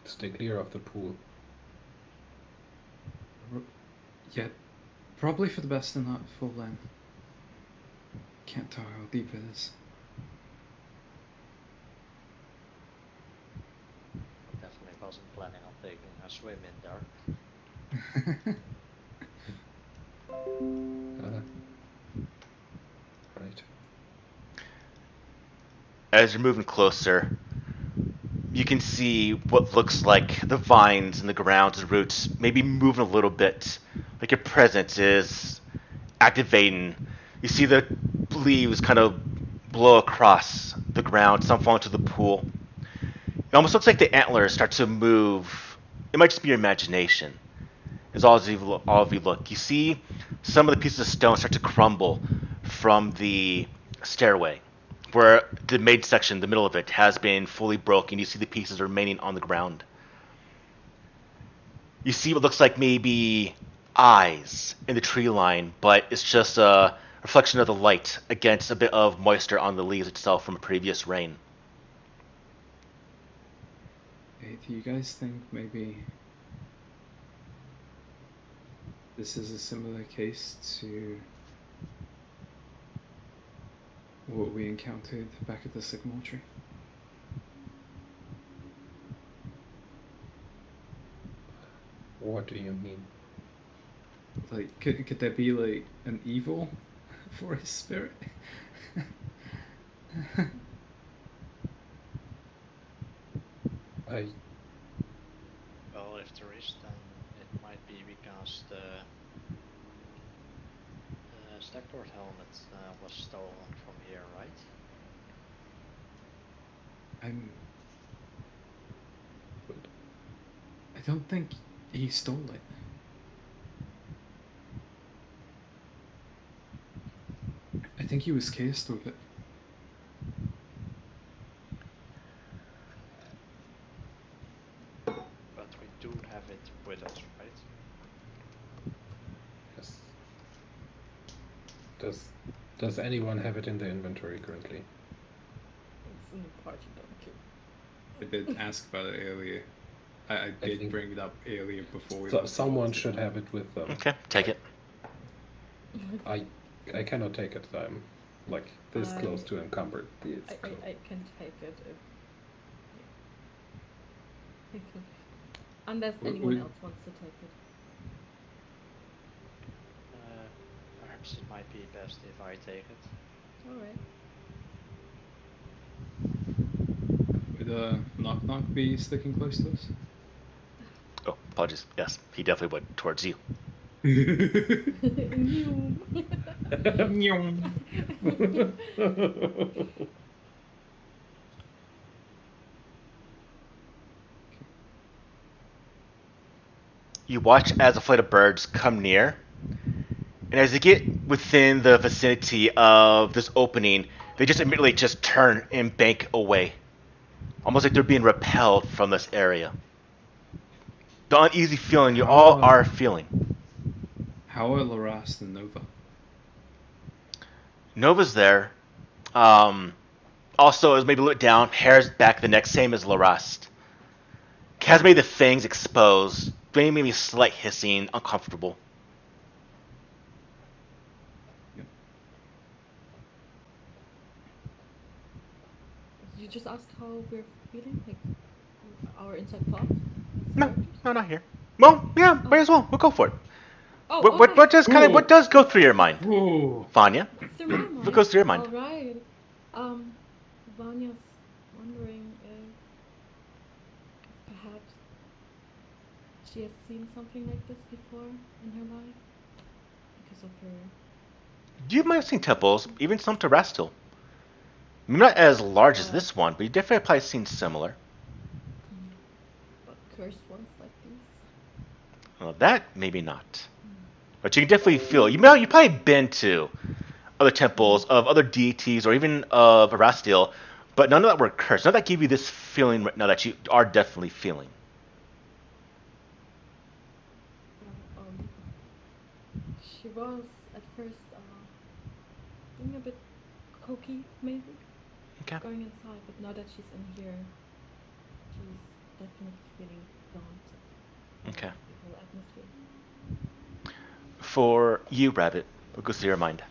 Speaker 5: Stay clear of the pool.
Speaker 4: Yeah, probably for the best in that full length. Can't tell how deep it is.
Speaker 3: Definitely wasn't planning on taking a swim in there.
Speaker 5: Right.
Speaker 1: As you're moving closer, you can see what looks like the vines and the grounds and roots maybe moving a little bit. Like your presence is activating. You see the leaves kind of blow across the ground, some fall into the pool. It almost looks like the antlers start to move. It might just be your imagination. As all of you look, you see some of the pieces of stone start to crumble from the stairway, where the main section, the middle of it, has been fully broken. You see the pieces remaining on the ground. You see what looks like maybe eyes in the tree line, but it's just a reflection of the light against a bit of moisture on the leaves itself from a previous rain.
Speaker 4: Hey, do you guys think maybe this is a similar case to what we encountered back at the sycamore tree?
Speaker 5: What do you mean?
Speaker 4: Like, could there be like an evil forest spirit?
Speaker 3: Well, if there is, then it might be because the Stackport helmet was stolen from here, right?
Speaker 4: I don't think he stole it. I think he was cased with it.
Speaker 3: But we do have it with us, right?
Speaker 5: Yes. Does anyone have it in their inventory currently?
Speaker 2: It's in the party document.
Speaker 4: I did ask about it earlier. I did bring it up earlier before we...
Speaker 5: So someone should have it with them.
Speaker 1: Okay, take it.
Speaker 5: I cannot take it. I'm like this close to encumbered.
Speaker 2: I can take it if... I can. Unless anyone else wants to take it.
Speaker 3: Perhaps it might be best if I take it.
Speaker 2: Alright.
Speaker 4: Would Knock Knock be sticking close to us?
Speaker 1: Oh, apologies. Yes, he definitely went towards you. You watch as a flight of birds come near, and as they get within the vicinity of this opening, they just immediately just turn and bank away, almost like they're being repelled from this area. The uneasy feeling you all are feeling.
Speaker 4: How are Larast and Nova?
Speaker 1: Nova's there. Also, is maybe a little bit down, hair's back the neck, same as Larast. Has made the fangs exposed, maybe slight hissing, uncomfortable.
Speaker 4: Yep.
Speaker 2: Did you just ask how we're feeling? Like, our inside thoughts?
Speaker 1: No, not here. Well, yeah, might as well. We'll go for it.
Speaker 2: Oh,
Speaker 1: What does go through your mind,
Speaker 4: Ooh.
Speaker 1: Vanya?
Speaker 2: What's through my mind?
Speaker 1: What goes through your mind?
Speaker 2: Alright. Vanya's wondering if she has seen something like this before in her life because of her.
Speaker 1: You might have seen temples, even some to Rastil. Maybe not as large as this one, but you definitely probably seen similar.
Speaker 2: But cursed ones like these.
Speaker 1: Well, that maybe not. But you can definitely feel. You've probably been to other temples of other deities or even of Erastil, but none of that were cursed. None of that give you this feeling right now that you are definitely feeling.
Speaker 2: She was at first being a bit cokey, maybe.
Speaker 1: Okay.
Speaker 2: Going inside, but now that she's in here, she's definitely feeling daunted.
Speaker 1: Okay.
Speaker 2: The whole atmosphere.
Speaker 1: For you, Rabbit, what goes through your mind?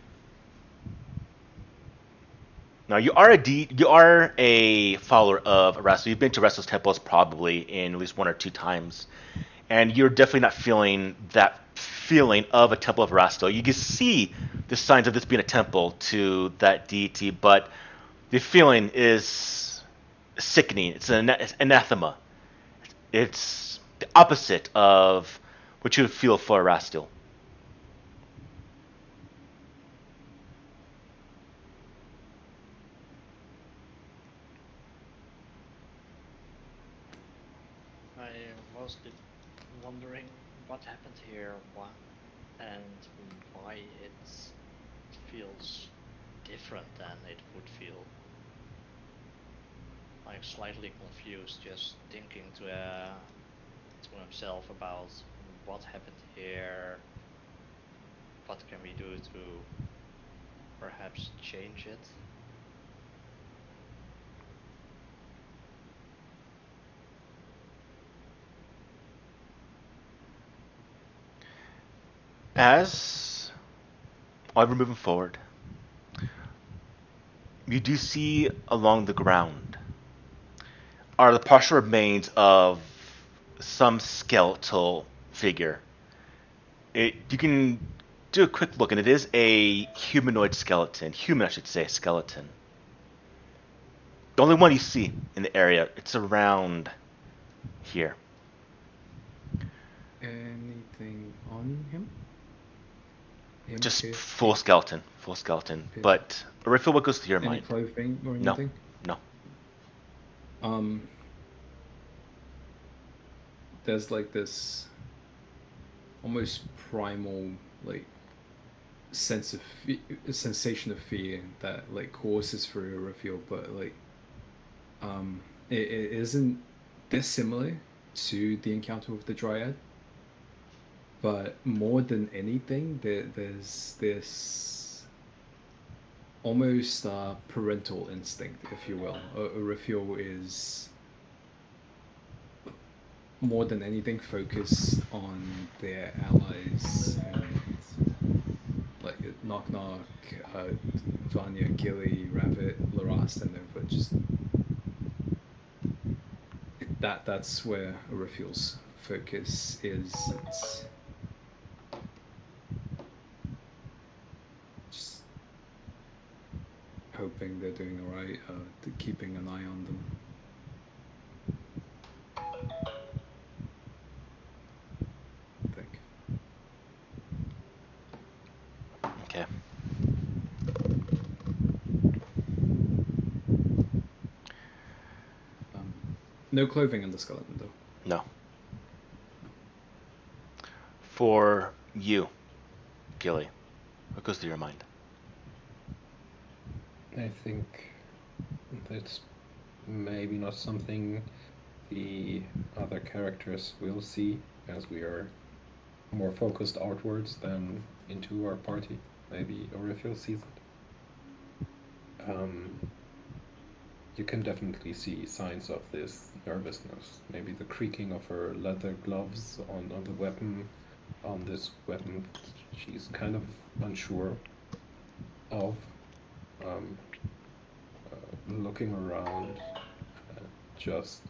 Speaker 1: Now you are a follower of Erastil. You've been to Erastil's temples probably in at least one or two times, and you're definitely not feeling that feeling of a temple of Erastil. You can see the signs of this being a temple to that deity, but the feeling is sickening. It's an anathema. It's the opposite of what you would feel for Erastil.
Speaker 3: I was wondering what happened here, and why it feels different than it would feel. Like slightly confused, just thinking to himself about what happened here. What can we do to perhaps change it?
Speaker 1: As while we're moving forward, you do see along the ground are the partial remains of some skeletal figure. You can do a quick look, and it is a humanoid skeleton. Human, I should say, skeleton. The only one you see in the area. It's around here.
Speaker 4: Anything on him?
Speaker 1: Just
Speaker 4: Pierce?
Speaker 1: full skeleton. Full skeleton.
Speaker 4: Pierce.
Speaker 1: But Riffle, what goes through your
Speaker 4: Any
Speaker 1: mind?
Speaker 4: clothing or
Speaker 1: No.
Speaker 4: anything?
Speaker 1: No.
Speaker 4: There's like this almost primal like sensation of fear that like courses through a reveal, but like it isn't dissimilar to the encounter with the Dryad, but more than anything there's this almost parental instinct, if you will. A reveal is more than anything focused on their allies and like Knock Knock, Vanya, Gilly, Rabbit, Larast, and Nova. Just that's where a reveal's focus is. It's just hoping they're doing alright, keeping an eye on them.
Speaker 1: Okay.
Speaker 4: No clothing in the skeleton, though.
Speaker 1: No. For you, Gilly, what goes through your mind?
Speaker 5: I think that's maybe not something the other characters will see, as we are more focused outwards than into our party. Maybe Orifil sees it. You can definitely see signs of this nervousness. Maybe the creaking of her leather gloves on the weapon. On this weapon, she's kind of unsure of. Looking around, just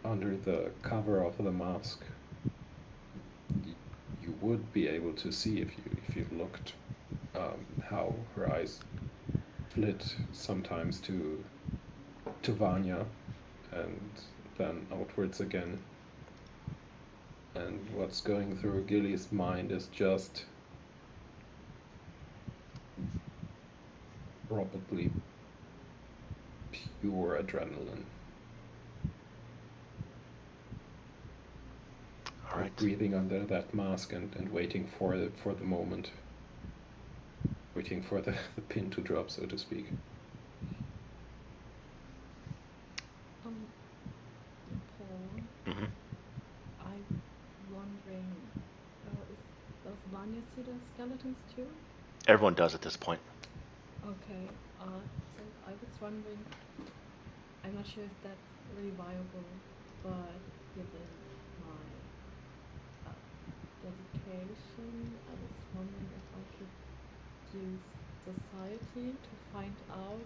Speaker 5: under the cover of the mask, you would be able to see if you looked how her eyes flit sometimes to Vanya and then outwards again And what's going through Gilly's mind is just probably pure adrenaline.
Speaker 1: All right.
Speaker 5: Breathing under that mask and waiting for the moment. Waiting for the pin to drop, so to speak.
Speaker 2: Paul, I'm wondering, does Vanya see the skeletons too?
Speaker 1: Everyone does at this point.
Speaker 2: Okay, so I was wondering, I'm not sure if that's really viable, but given my dedication, I was wondering if I could use society to find out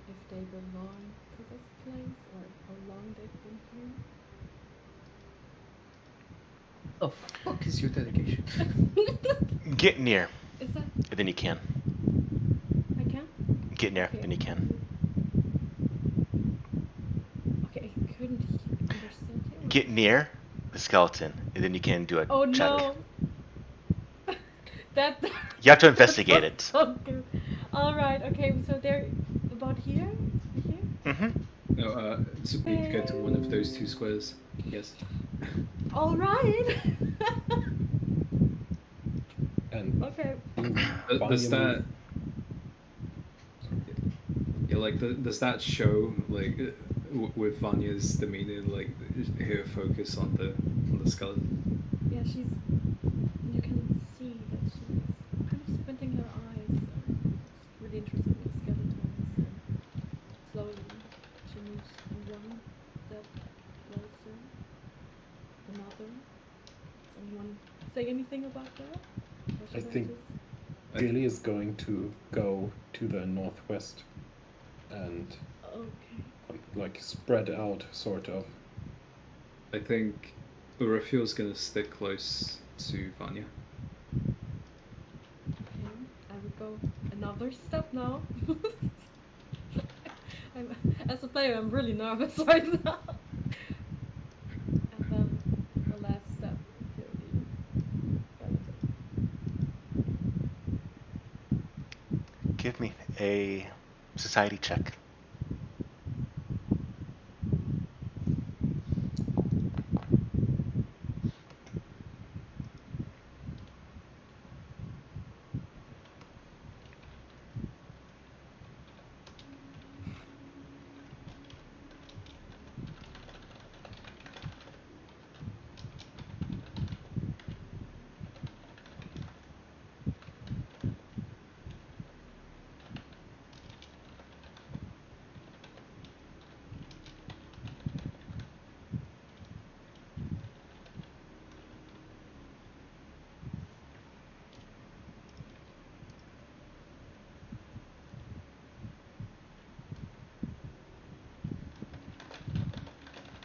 Speaker 2: if they belong to this place or how long they've been here.
Speaker 6: The fuck is your dedication?
Speaker 1: Get near.
Speaker 2: Is that?
Speaker 1: And then you can.
Speaker 2: I can?
Speaker 1: Get near,
Speaker 2: Okay.
Speaker 1: then you can.
Speaker 2: Okay, I couldn't understand you.
Speaker 1: Get near the skeleton, and then you can do a
Speaker 2: Oh
Speaker 1: check.
Speaker 2: no! That.
Speaker 1: You have to investigate it.
Speaker 2: So good. All right. Okay. So they're about here. Here.
Speaker 4: No, so we need to go to one of those two squares. Yes.
Speaker 2: All right.
Speaker 5: And
Speaker 2: Okay.
Speaker 4: Does that? Yeah, like does that show like with Vanya's demeanor, like her focus on the skeleton?
Speaker 2: Yeah, she's. You can see that she's kind of squinting her eyes. It's really interested in skeletons. And slowly, she moves one step closer. Another. Does anyone say anything about that? Or
Speaker 5: I
Speaker 2: should
Speaker 5: think
Speaker 2: just-
Speaker 5: Gilly is going to go to the northwest and
Speaker 2: Okay.
Speaker 5: like spread out, sort of.
Speaker 4: I think Raphael's gonna stick close to Vanya.
Speaker 2: Okay, I would go another step now. As a player, I'm really nervous right now. And then the last step to the skeleton.
Speaker 1: Give me a society check.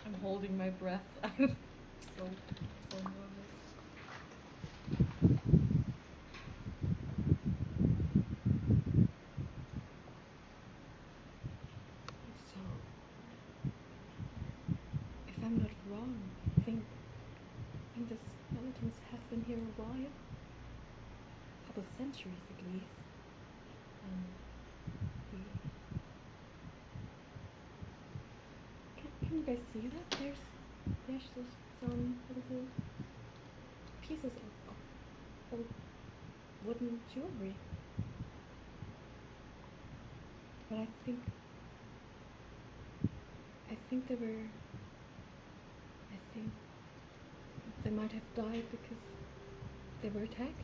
Speaker 2: I'm holding my breath. I'm so nervous. So, if I'm not wrong, I think the skeletons have been here a while. A couple centuries at least. And can you guys see that? There's just some little pieces of old wooden jewelry. But I think they might have died because they were attacked.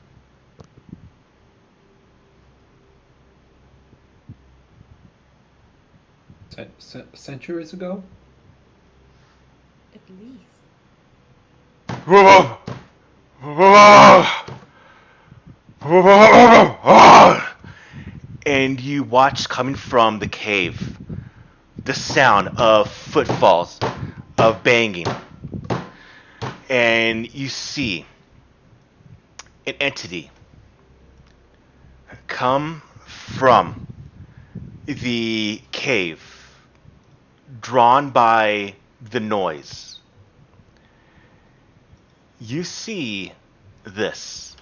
Speaker 5: Centuries ago?
Speaker 2: At least.
Speaker 1: And you watch coming from the cave the sound of footfalls, of banging. And you see an entity come from the cave, drawn by the noise. you see this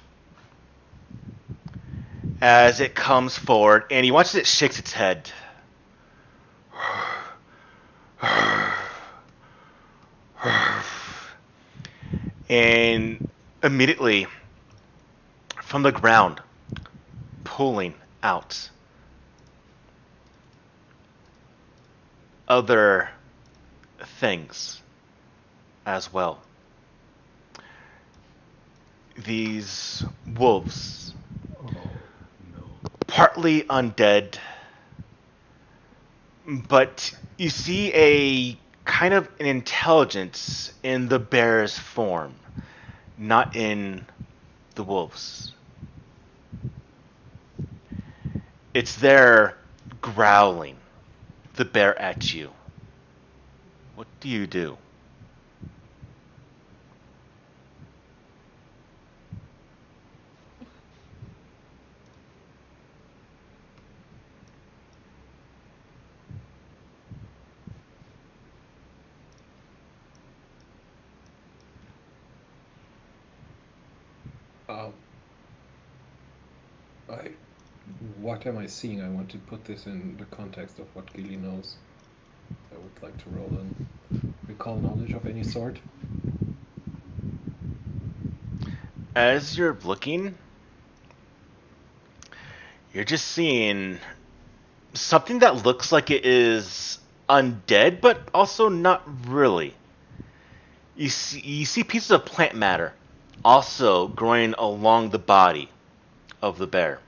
Speaker 1: as it comes forward, and you watch as it shakes its head. And immediately, from the ground, pulling out other things as well. These wolves, partly undead, but you see a kind of an intelligence in the bear's form, not in the wolves. It's there growling the bear at you. What do you do?
Speaker 5: What am I seeing? I want to put this in the context of what Gilly knows. I would like to roll in recall knowledge of any sort.
Speaker 1: As you're looking, you're just seeing something that looks like it is undead, but also not really. You see pieces of plant matter also growing along the body of the bear.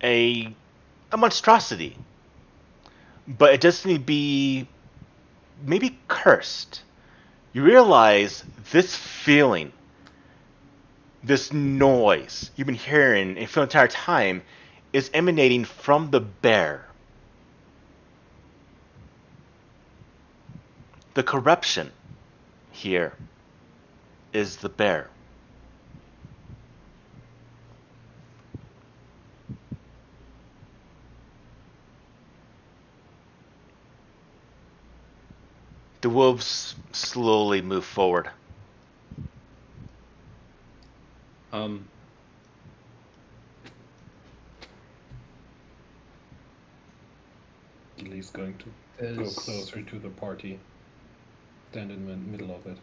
Speaker 1: A monstrosity, but it doesn't need to be maybe cursed. You realize this feeling, this noise you've been hearing for the entire time is emanating from the bear. The corruption here is the bear. The wolves slowly move forward.
Speaker 5: Gilly's going to go closer to the party. Stand in the middle of it.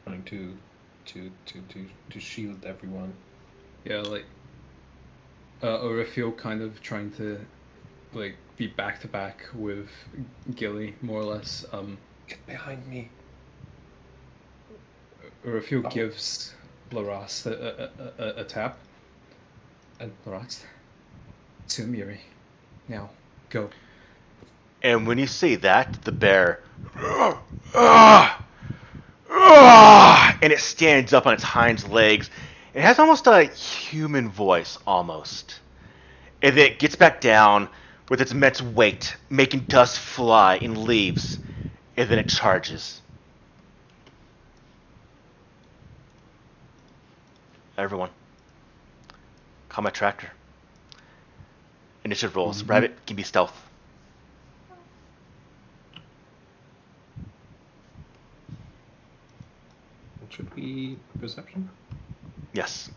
Speaker 5: Trying to shield everyone.
Speaker 4: Yeah, like Orifil kind of trying to like be back to back with Gilly, more or less.
Speaker 5: Get behind me.
Speaker 4: Orifil gives Larast a tap.
Speaker 5: And
Speaker 4: Larast, to Miri. Now, go.
Speaker 1: And when you say that, the bear, and it stands up on its hind legs. It has almost a human voice, almost. And then it gets back down with its immense weight, making dust fly and leaves. And then it charges. Everyone, combat tractor. Initiative rolls. Rabbit, give me stealth.
Speaker 5: should be perception?
Speaker 1: Yes.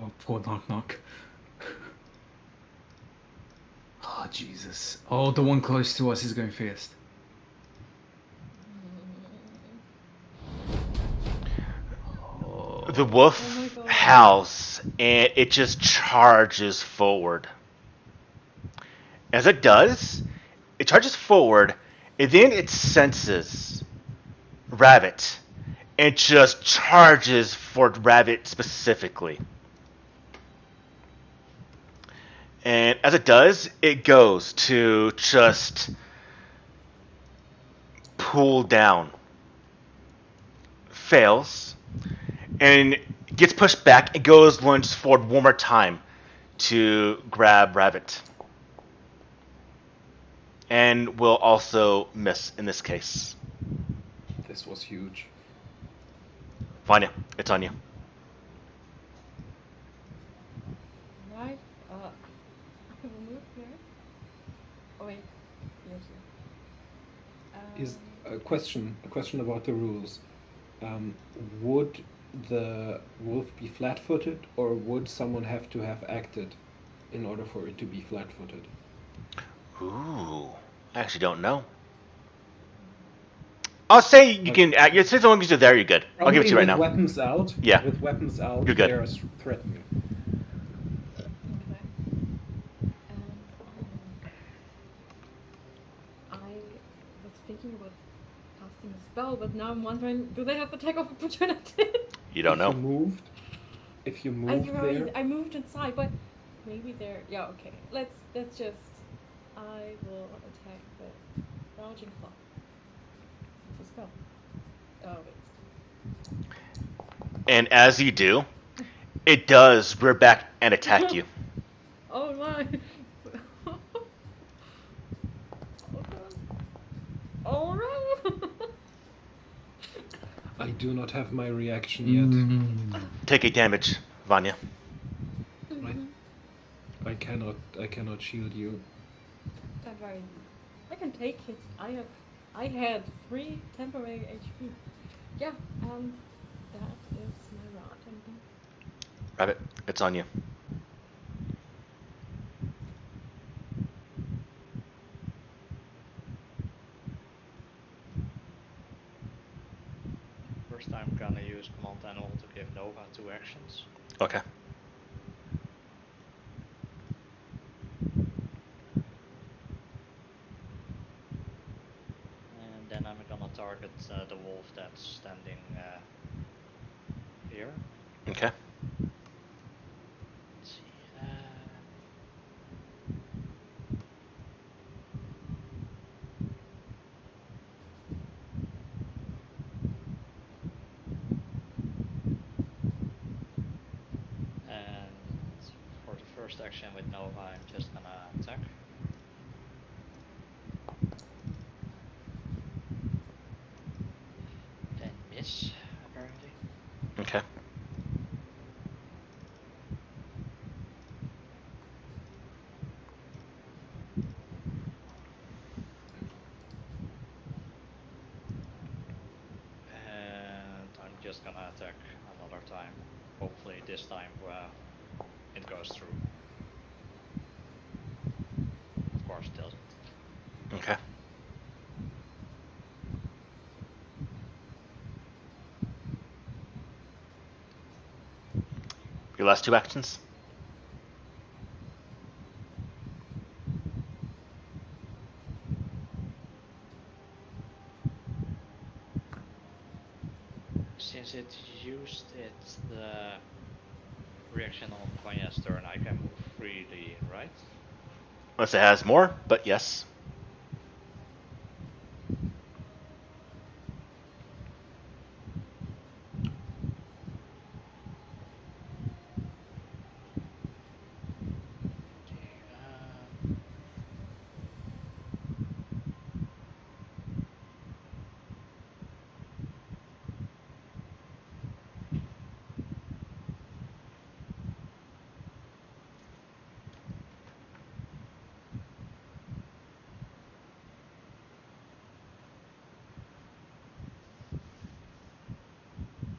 Speaker 4: Oh, poor knock knock. Oh, Jesus. Oh, the one close to us is going first.
Speaker 1: The wolf howls, and it just charges forward. As it does, it charges forward, and then it senses Rabbit, and just charges for Rabbit specifically. And as it does, it goes to just pull down. Fails. And gets pushed back. It goes lunged forward one more time to grab Rabbit. And will also miss in this case.
Speaker 5: This was huge.
Speaker 1: Vanya, it's on you.
Speaker 2: Right. Can we move here? Oh wait. Yes.
Speaker 5: Is a question about the rules. Would the wolf be flat-footed, or would someone have to have acted in order for it to be flat-footed?
Speaker 1: Ooh, I actually don't know. I'll say you can. Since as long as you're there, you're good. I'll give it to you right now.
Speaker 5: With weapons out.
Speaker 1: Yeah.
Speaker 5: With weapons out,
Speaker 1: You're good.
Speaker 5: they are threatening.
Speaker 2: Okay. I was thinking about casting a spell, but now I'm wondering, do they have attack of opportunity?
Speaker 1: You don't know.
Speaker 5: If you moved there.
Speaker 2: I moved inside, but maybe they're. Yeah. Okay. Let's just. I will attack the Raging Claw. It's a spell. Oh wait.
Speaker 1: And as you do, it does rear back and attack you.
Speaker 2: Oh my! Oh no!
Speaker 5: I do not have my reaction yet.
Speaker 1: Take a damage, Vanya.
Speaker 5: I cannot shield you.
Speaker 2: Don't worry. I can take it. I had 3 temporary HP. Yeah, and that is my round.
Speaker 1: Rabbit, it's on you.
Speaker 3: First I'm gonna use Command Animal to give Nova 2 actions.
Speaker 1: Okay.
Speaker 3: And then I'm gonna target the wolf that's standing here.
Speaker 1: Okay.
Speaker 3: Let's see. And for the first action with Nova, I'm just gonna attack. And miss, apparently.
Speaker 1: Okay.
Speaker 3: And I'm just gonna attack another time. Hopefully this time it goes through. Of course it doesn't.
Speaker 1: Okay. Your last 2 actions?
Speaker 3: Since it used the reaction on Vanya's turn, I can move freely, right?
Speaker 1: Unless it has more, but yes.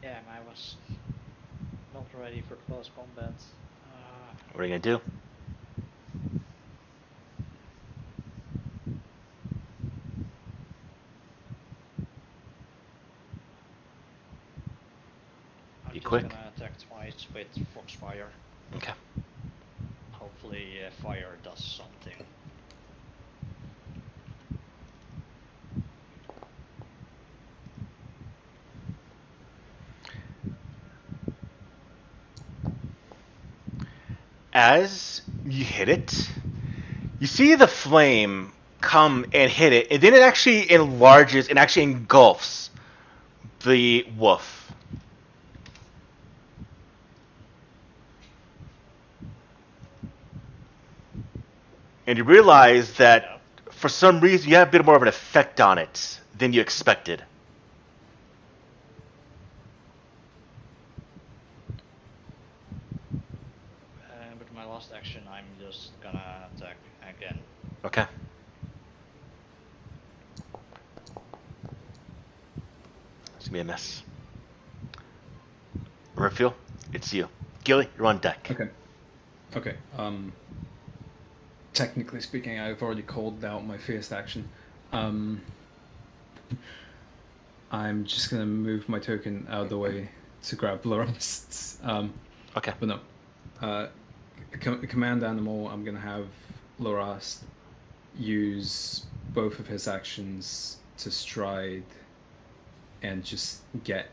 Speaker 3: Yeah, I was not ready for close combat.
Speaker 1: What are you gonna do?
Speaker 3: I'm
Speaker 1: Be
Speaker 3: just
Speaker 1: quick.
Speaker 3: gonna attack twice with Foxfire.
Speaker 1: Okay.
Speaker 3: Hopefully fire does something.
Speaker 1: As you hit it, you see the flame come and hit it, and then it actually enlarges and actually engulfs the wolf. and you realize that for some reason you have a bit more of an effect on it than you expected.
Speaker 3: With my last action, I'm just gonna attack again.
Speaker 1: Okay. It's gonna be a mess. Raphael, it's you. Gilly, you're on deck.
Speaker 4: Okay. Okay. Technically speaking, I've already called out my first action. I'm just gonna move my token out of the way to grab Lorast's.
Speaker 1: Okay.
Speaker 4: But no. Command animal, I'm gonna have Lorast use both of his actions to stride and just get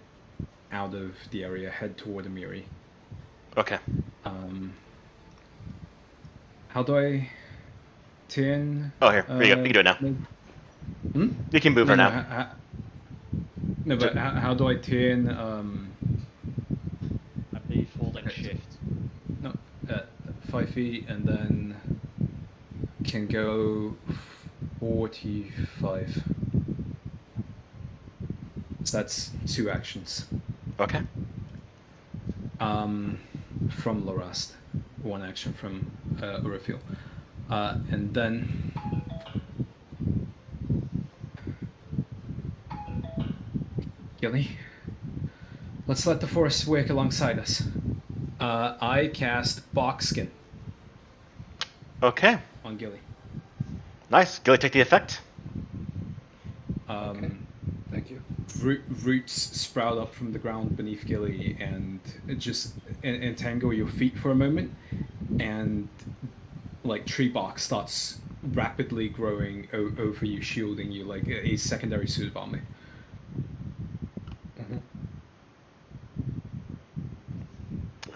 Speaker 4: out of the area, head toward Amiri.
Speaker 1: Okay.
Speaker 4: How do I turn?
Speaker 1: Oh, here you go. You can do it now.
Speaker 4: Hmm?
Speaker 1: You can move her now.
Speaker 4: No, but how do I turn?
Speaker 3: I believe holding shift.
Speaker 4: No, 5 feet, and then can go 45. So that's 2 actions.
Speaker 1: Okay.
Speaker 4: From Lorast, 1 action from Raphael, and then Gilly, let's let the forest work alongside us. I cast Boxskin
Speaker 1: Okay.
Speaker 4: on Gilly.
Speaker 1: Nice. Gilly, take the effect.
Speaker 5: Okay. Thank you.
Speaker 4: Roots sprout up from the ground beneath Gilly and just entangle your feet for a moment, and like tree bark starts rapidly growing over you, shielding you like a secondary suit of armor.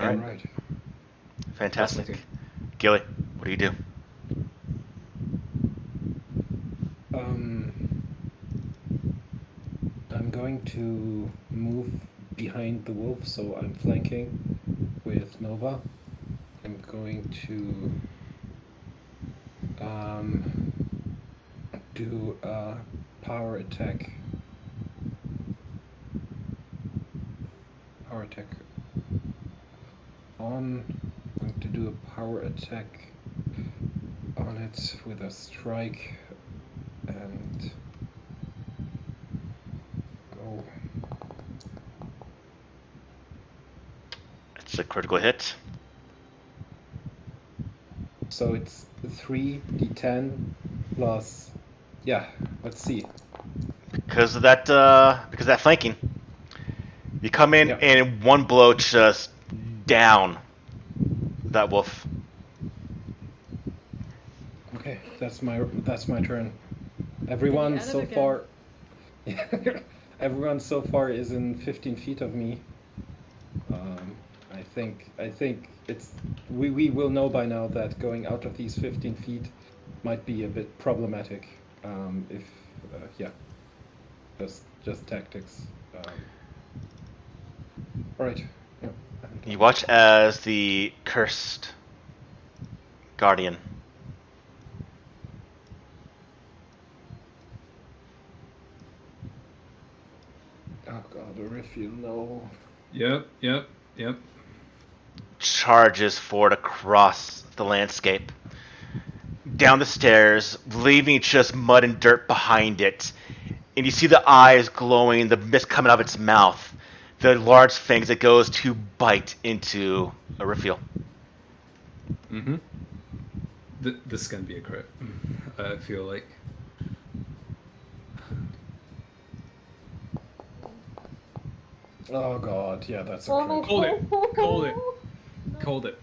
Speaker 1: All right.
Speaker 5: Right.
Speaker 1: Fantastic.
Speaker 4: Fascinating.
Speaker 1: Gilly, what do you do?
Speaker 5: I'm going to move behind the wolf, so I'm flanking with Nova. I'm going to do a power attack. I'm going to do a power attack on it with a strike and go.
Speaker 1: It's a critical hit.
Speaker 5: So it's 3d10 plus. Yeah, let's see.
Speaker 1: Because of that flanking. You come in
Speaker 5: Yep.
Speaker 1: and in one blow just down that wolf.
Speaker 5: Okay, that's my turn. Everyone
Speaker 2: add it
Speaker 5: so
Speaker 2: again?
Speaker 5: far. Everyone so far is in 15 feet of me. I think it's we will know by now that going out of these 15 feet might be a bit problematic. If yeah, just tactics. All right. Yeah.
Speaker 1: You watch as the cursed guardian
Speaker 5: Oh God, Raphael, no.
Speaker 4: Yep.
Speaker 1: charges forward across the landscape, down the stairs, leaving just mud and dirt behind it. And you see the eyes glowing, the mist coming out of its mouth, the large fangs that goes to bite into a Raphael.
Speaker 4: Mm-hmm. This is gonna be a crit. I feel like.
Speaker 5: Oh God, yeah, that's a
Speaker 2: Oh,
Speaker 5: crit.
Speaker 4: Called it.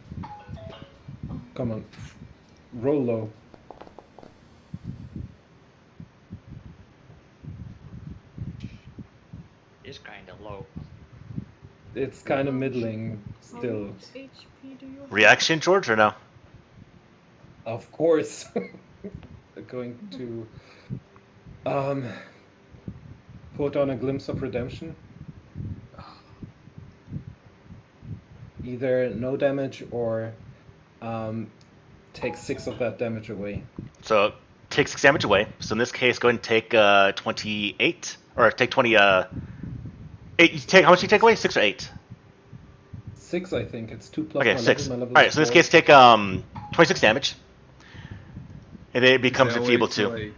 Speaker 5: Come on, roll low.
Speaker 3: Is kinda low.
Speaker 5: It's kind of middling
Speaker 2: How
Speaker 5: still.
Speaker 2: much HP do you have?
Speaker 1: Reaction, George, or no?
Speaker 5: Of course. Going to put on a glimpse of redemption. Either no damage or take 6 of that damage away.
Speaker 1: So take 6 damage away. So in this case, go ahead and take 28, or take 20. 8. You take how much? Do you take away? 6 or 8?
Speaker 5: 6, I think. It's 2 plus
Speaker 1: Okay,
Speaker 5: my
Speaker 1: 6.
Speaker 5: level. My
Speaker 1: All
Speaker 5: level
Speaker 1: right.
Speaker 5: is
Speaker 1: So in this
Speaker 5: 4.
Speaker 1: case, take 26 damage, and then it becomes enfeebled too.
Speaker 4: Like,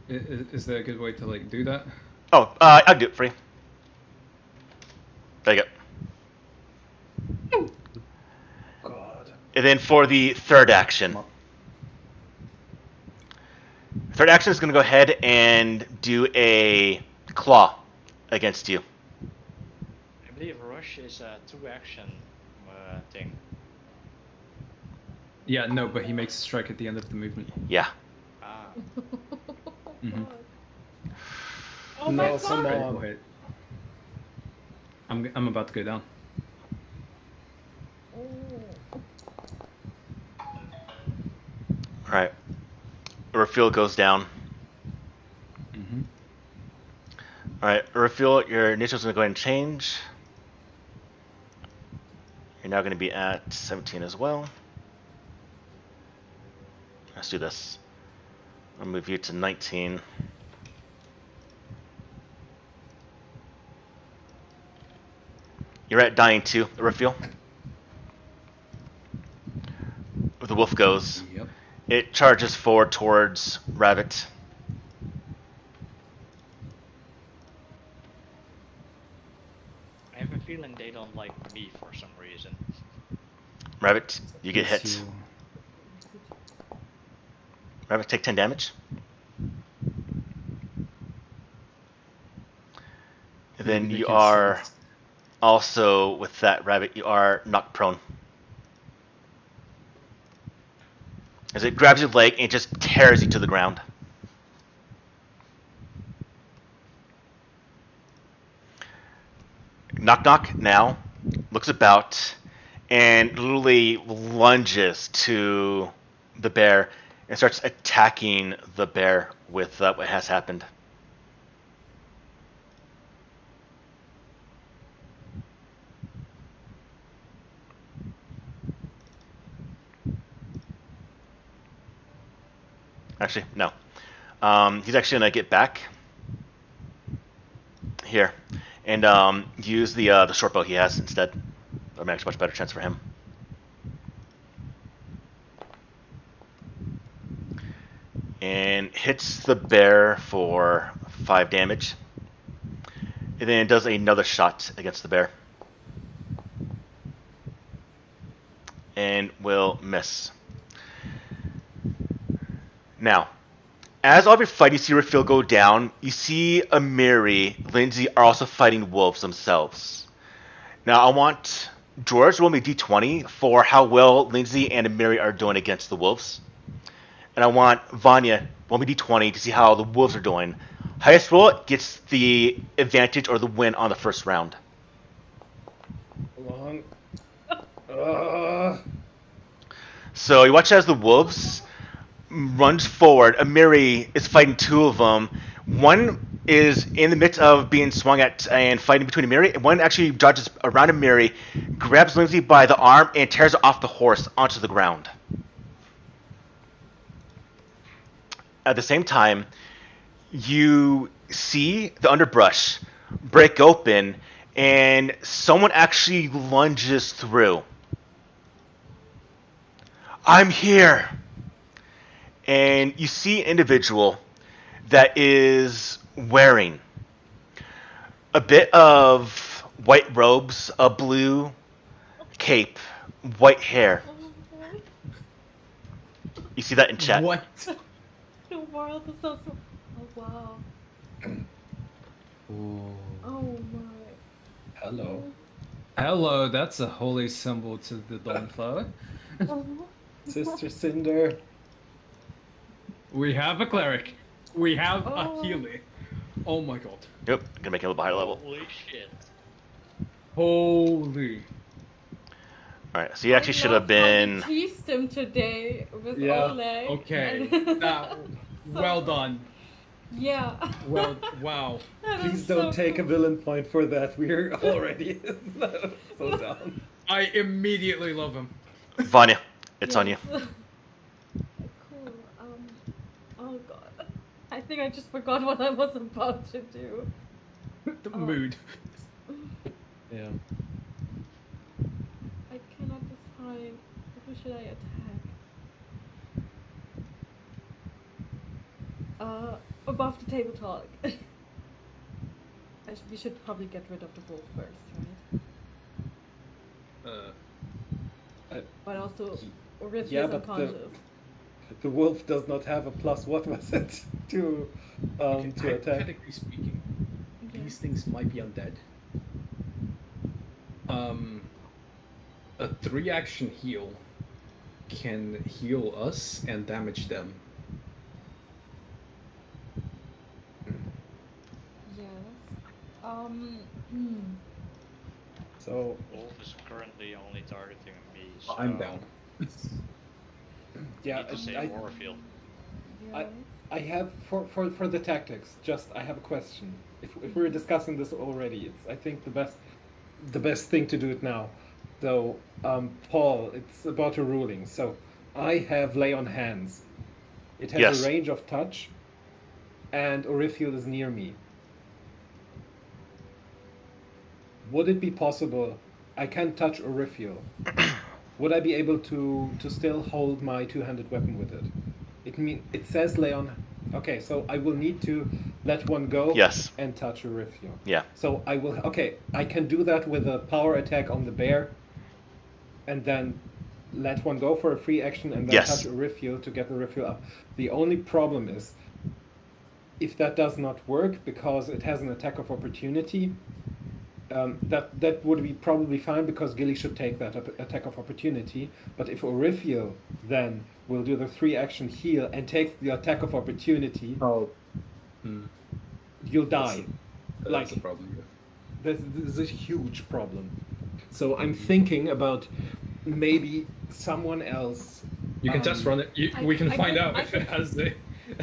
Speaker 4: is there a good way to like do that?
Speaker 1: Oh, I'll do it for you. There you go.
Speaker 5: God.
Speaker 1: And then for the third action. Third action is going to go ahead and do a claw against you.
Speaker 3: I believe rush is a 2-action thing.
Speaker 4: Yeah, no, but he makes a strike at the end of the movement.
Speaker 1: Yeah.
Speaker 3: Ah.
Speaker 4: Mhm.
Speaker 2: Oh my
Speaker 5: No, come
Speaker 2: god!
Speaker 5: on.
Speaker 4: Wait. I'm about to go down.
Speaker 2: Oh.
Speaker 1: All right. Urfil goes down.
Speaker 4: Mm-hmm.
Speaker 1: All right, Urfil, your initial's going to go ahead and change. You're now going to be at 17 as well. Let's do this. I'll move you to 19. You're at dying 2, Urfil. The wolf goes.
Speaker 4: Yep.
Speaker 1: It charges forward towards Rabbit.
Speaker 3: I have a feeling they don't like me for some reason.
Speaker 1: Rabbit, you get hit.
Speaker 4: So-
Speaker 1: Rabbit, take 10 damage. And then
Speaker 4: Maybe they
Speaker 1: you
Speaker 4: can
Speaker 1: are
Speaker 4: see-
Speaker 1: also, with that Rabbit, you are knocked prone. As it grabs your leg and it just tears you to the ground. Knock Knock now looks about and literally lunges to the bear and starts attacking the bear with what has happened. Actually, no. He's actually gonna get back here and use the short bow he has instead. That makes a much better chance for him. And hits the bear for 5 damage. And then does another shot against the bear. And will miss. Now, as all of your fighting see Raphael go down, you see Amiri, Lindsay are also fighting wolves themselves. Now, I want George to roll me d20 for how well Lindsay and Amiri are doing against the wolves. And I want Vanya roll me d20 to see how the wolves are doing. Highest roll gets the advantage or the win on the first round.
Speaker 5: Hold on.
Speaker 1: So you watch as the wolves runs forward. Amiri is fighting 2 of them. One is in the midst of being swung at and fighting between Amiri, and one actually dodges around Amiri, grabs Lindsay by the arm, and tears her off the horse onto the ground. At the same time, you see the underbrush break open, and someone actually lunges through. I'm here! And you see an individual that is wearing a bit of white robes, a blue cape, white hair. You see that in chat.
Speaker 4: What?
Speaker 2: The world is so. Oh wow.
Speaker 4: Ooh.
Speaker 2: Oh my.
Speaker 5: Hello.
Speaker 4: Hello, that's a holy symbol to the Dawnflower.
Speaker 2: Oh.
Speaker 5: Sister Cinder.
Speaker 4: We have a cleric. We have
Speaker 2: Oh.
Speaker 4: a healer. Oh my god.
Speaker 1: Yep, gonna make it a little bit higher level.
Speaker 3: Holy shit.
Speaker 4: Holy.
Speaker 1: Alright, so you actually should have been.
Speaker 2: I teased him today with
Speaker 5: Yeah,
Speaker 2: Oleg.
Speaker 4: Okay.
Speaker 2: and-
Speaker 4: That, well done.
Speaker 2: Yeah.
Speaker 4: Well, wow.
Speaker 2: That
Speaker 5: Please
Speaker 2: is
Speaker 5: don't
Speaker 2: so
Speaker 5: take a
Speaker 2: cool.
Speaker 5: villain point for that. We're already so down.
Speaker 4: I immediately love him.
Speaker 1: Vanya, It's on you.
Speaker 2: Okay, cool. Oh god. I think I just forgot what I was about to do.
Speaker 6: The
Speaker 2: Oh.
Speaker 6: mood.
Speaker 5: Yeah.
Speaker 2: I cannot decide. Who should I attack? Above the table talk. We should probably get rid of the wolf first, right? But also, Orith
Speaker 5: yeah,
Speaker 2: is
Speaker 5: but
Speaker 2: unconscious.
Speaker 5: the wolf does not have a plus. What was it to attack?
Speaker 6: Hypothetically speaking, these things might be undead. A 3-action heal can heal us and damage them.
Speaker 2: Yes.
Speaker 5: So
Speaker 3: Wolf is currently only targeting me, so
Speaker 6: I'm down.
Speaker 5: yeah,
Speaker 3: need to save Orpheal.
Speaker 2: Yes.
Speaker 5: I have for the tactics. Just I have a question. If we're discussing this already, it's I think the best thing to do it now. So Paul, it's about a ruling. So I have lay on hands. It has
Speaker 1: Yes.
Speaker 5: a range of touch, and Oriphiel is near me. Would it be possible? I can't touch Oriphiel. Would I be able to still hold my two-handed weapon with it? It says lay on. Okay, so I will need to let one go.
Speaker 1: Yes.
Speaker 5: And touch Oriphiel.
Speaker 1: Yeah.
Speaker 5: So I will. Okay, I can do that with a power attack on the bear, and then let one go for a free action, and then
Speaker 1: Yes.
Speaker 5: touch Oriphiel to get Oriphiel up. The only problem is if that does not work because it has an attack of opportunity. That would be probably fine because Gilly should take that attack of opportunity. But if Oriphiel then will do the 3-action heal and takes the attack of opportunity, you'll die.
Speaker 6: That's a problem.
Speaker 5: This is a huge problem. So I'm thinking about maybe someone else.
Speaker 6: You can test run it. We can find out if
Speaker 2: could-
Speaker 6: it has the.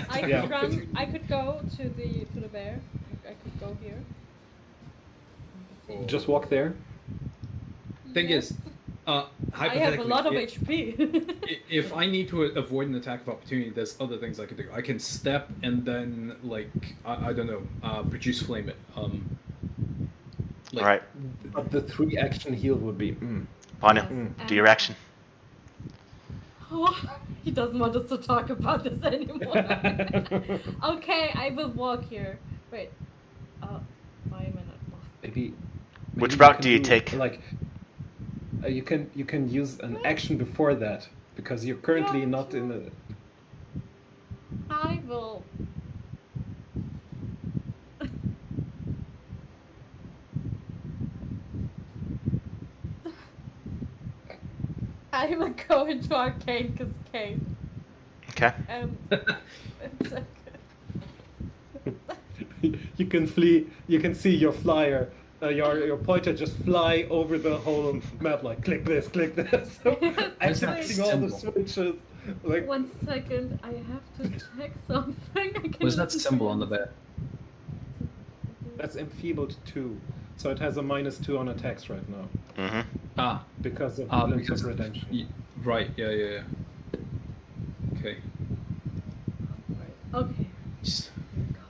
Speaker 2: I could
Speaker 5: Yeah.
Speaker 2: run. I could go to the bear. I could go here.
Speaker 5: Just walk there.
Speaker 6: Thing is,
Speaker 2: I
Speaker 6: hypothetically,
Speaker 2: have a lot of
Speaker 6: if,
Speaker 2: HP.
Speaker 6: if I need to avoid an attack of opportunity, there's other things I could do. I can step and then, like, I don't know, produce flame it. Like,
Speaker 1: All right.
Speaker 5: But the 3-action heal would be.
Speaker 1: Vanya,
Speaker 2: Yes,
Speaker 1: do your action.
Speaker 2: Oh, he doesn't want us to talk about this anymore. Okay, I will walk here. Wait. Why am I not walking?
Speaker 5: Maybe.
Speaker 1: Which
Speaker 5: you
Speaker 1: route
Speaker 5: can
Speaker 1: do you take?
Speaker 5: Like, you can use an action before that because you're currently
Speaker 2: Yeah,
Speaker 5: not
Speaker 2: sure.
Speaker 5: in a.
Speaker 2: I will. I will go into Arcane Cascade.
Speaker 1: Okay.
Speaker 2: It's okay.
Speaker 5: You can flee. You can see your flyer, your pointer just fly over the whole map. Like click this,
Speaker 6: Where's that
Speaker 5: activating all the
Speaker 6: symbol?
Speaker 5: switches. Like
Speaker 2: 1 second, I have to check something. I can
Speaker 6: What's that symbol on the bear?
Speaker 5: that's enfeebled 2, so it has a -2 on attacks right now
Speaker 1: Mm-hmm.
Speaker 5: because of the Limbs
Speaker 6: Because
Speaker 5: of Redemption.
Speaker 6: right, yeah. Okay.
Speaker 2: Okay.
Speaker 6: Just-
Speaker 2: Here we go.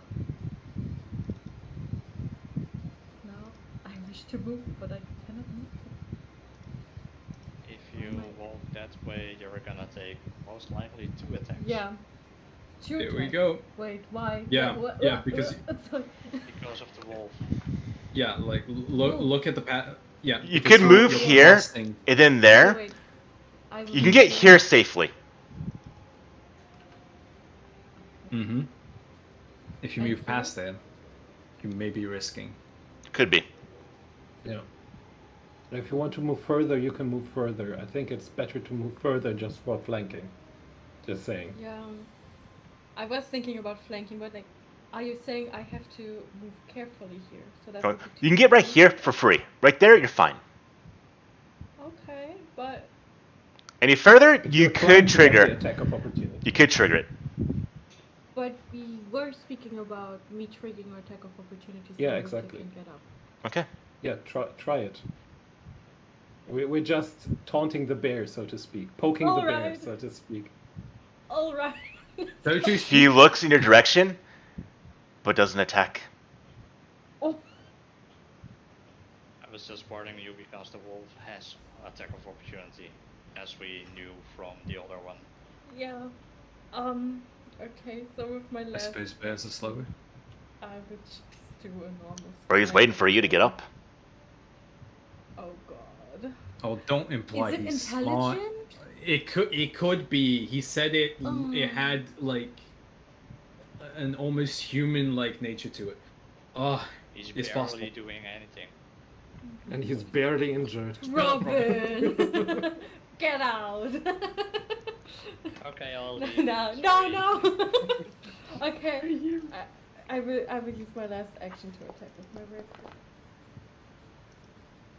Speaker 2: Now I wish to move, but I cannot move.
Speaker 3: If you walk that way, you're gonna take most likely 2 attacks.
Speaker 2: Yeah. Two
Speaker 6: There we
Speaker 2: attacks.
Speaker 6: go.
Speaker 2: Wait, why?
Speaker 6: Yeah, yeah, because-
Speaker 2: Sorry.
Speaker 3: Because of the wolf.
Speaker 6: Yeah, like look at the path. Yeah.
Speaker 1: You
Speaker 6: because
Speaker 1: could move
Speaker 6: you're
Speaker 1: here,
Speaker 6: casting-
Speaker 1: and then there.
Speaker 2: Wait. I will
Speaker 1: You can get
Speaker 2: move
Speaker 1: here safely.
Speaker 6: Mhm. If you
Speaker 2: Thank
Speaker 6: move
Speaker 2: you.
Speaker 6: past there, you may be risking.
Speaker 1: Could be.
Speaker 5: Yeah. If you want to move further, you can move further. I think it's better to move further just for flanking. Just saying.
Speaker 2: Yeah. I was thinking about flanking, but like, are you saying I have to move carefully here? So that would be
Speaker 1: You can get right here for free. Right there, you're fine.
Speaker 2: Okay, but
Speaker 1: Any further,
Speaker 5: But
Speaker 1: you
Speaker 5: you're trying
Speaker 1: could
Speaker 5: to get the
Speaker 1: trigger.
Speaker 5: attack of opportunity.
Speaker 1: You could trigger it.
Speaker 2: we were speaking about me triggering an attack of opportunity. So
Speaker 5: Yeah,
Speaker 2: that
Speaker 5: exactly.
Speaker 2: you can get up.
Speaker 1: Okay.
Speaker 5: Yeah, try it. We're just taunting the bear, so to speak. Poking the bear,
Speaker 2: Alright.
Speaker 5: so to speak.
Speaker 2: All right.
Speaker 4: Don't you
Speaker 1: He looks in your direction, but doesn't attack.
Speaker 2: Oh,
Speaker 3: I was just warning you because the wolf has attack of opportunity, as we knew from the other one.
Speaker 2: yeah. Okay, so with my
Speaker 6: I
Speaker 2: last,
Speaker 6: suppose bears are slower.
Speaker 2: I would just do enormous.
Speaker 1: Or he's waiting for you to get up.
Speaker 2: Oh god.
Speaker 6: Oh, don't imply
Speaker 2: Is it
Speaker 6: he's
Speaker 2: intelligent?
Speaker 6: smart. It could be. He said it.
Speaker 2: Oh.
Speaker 6: It had like an almost human-like nature to it. Oh,
Speaker 3: He's
Speaker 6: It's
Speaker 3: barely
Speaker 6: possible.
Speaker 3: doing anything.
Speaker 5: And he's barely injured.
Speaker 2: Robin! Get out!
Speaker 3: Okay, I'll
Speaker 2: No,
Speaker 3: leave.
Speaker 2: no,
Speaker 3: Sorry.
Speaker 2: no! Okay, I will use my last action to attack with my whip.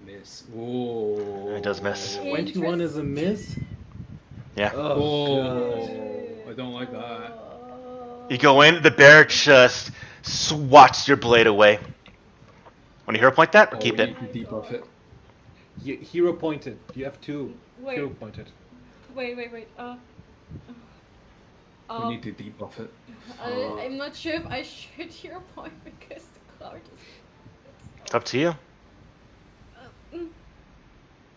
Speaker 6: miss. Oh,
Speaker 1: It does miss.
Speaker 5: 21 is a miss?
Speaker 1: Yeah.
Speaker 5: Oh,
Speaker 6: I don't like that.
Speaker 1: You go in, the bear just swats your blade away. Want to hero point that or
Speaker 6: Oh,
Speaker 1: keep
Speaker 6: we
Speaker 1: it?
Speaker 6: need to debuff it.
Speaker 5: You, hero pointed. You have 2
Speaker 2: Wait.
Speaker 5: hero pointed.
Speaker 2: Wait.
Speaker 6: We need to debuff it.
Speaker 2: I'm not sure if I should hero point because the card is.
Speaker 1: It's up to you.
Speaker 2: Mm,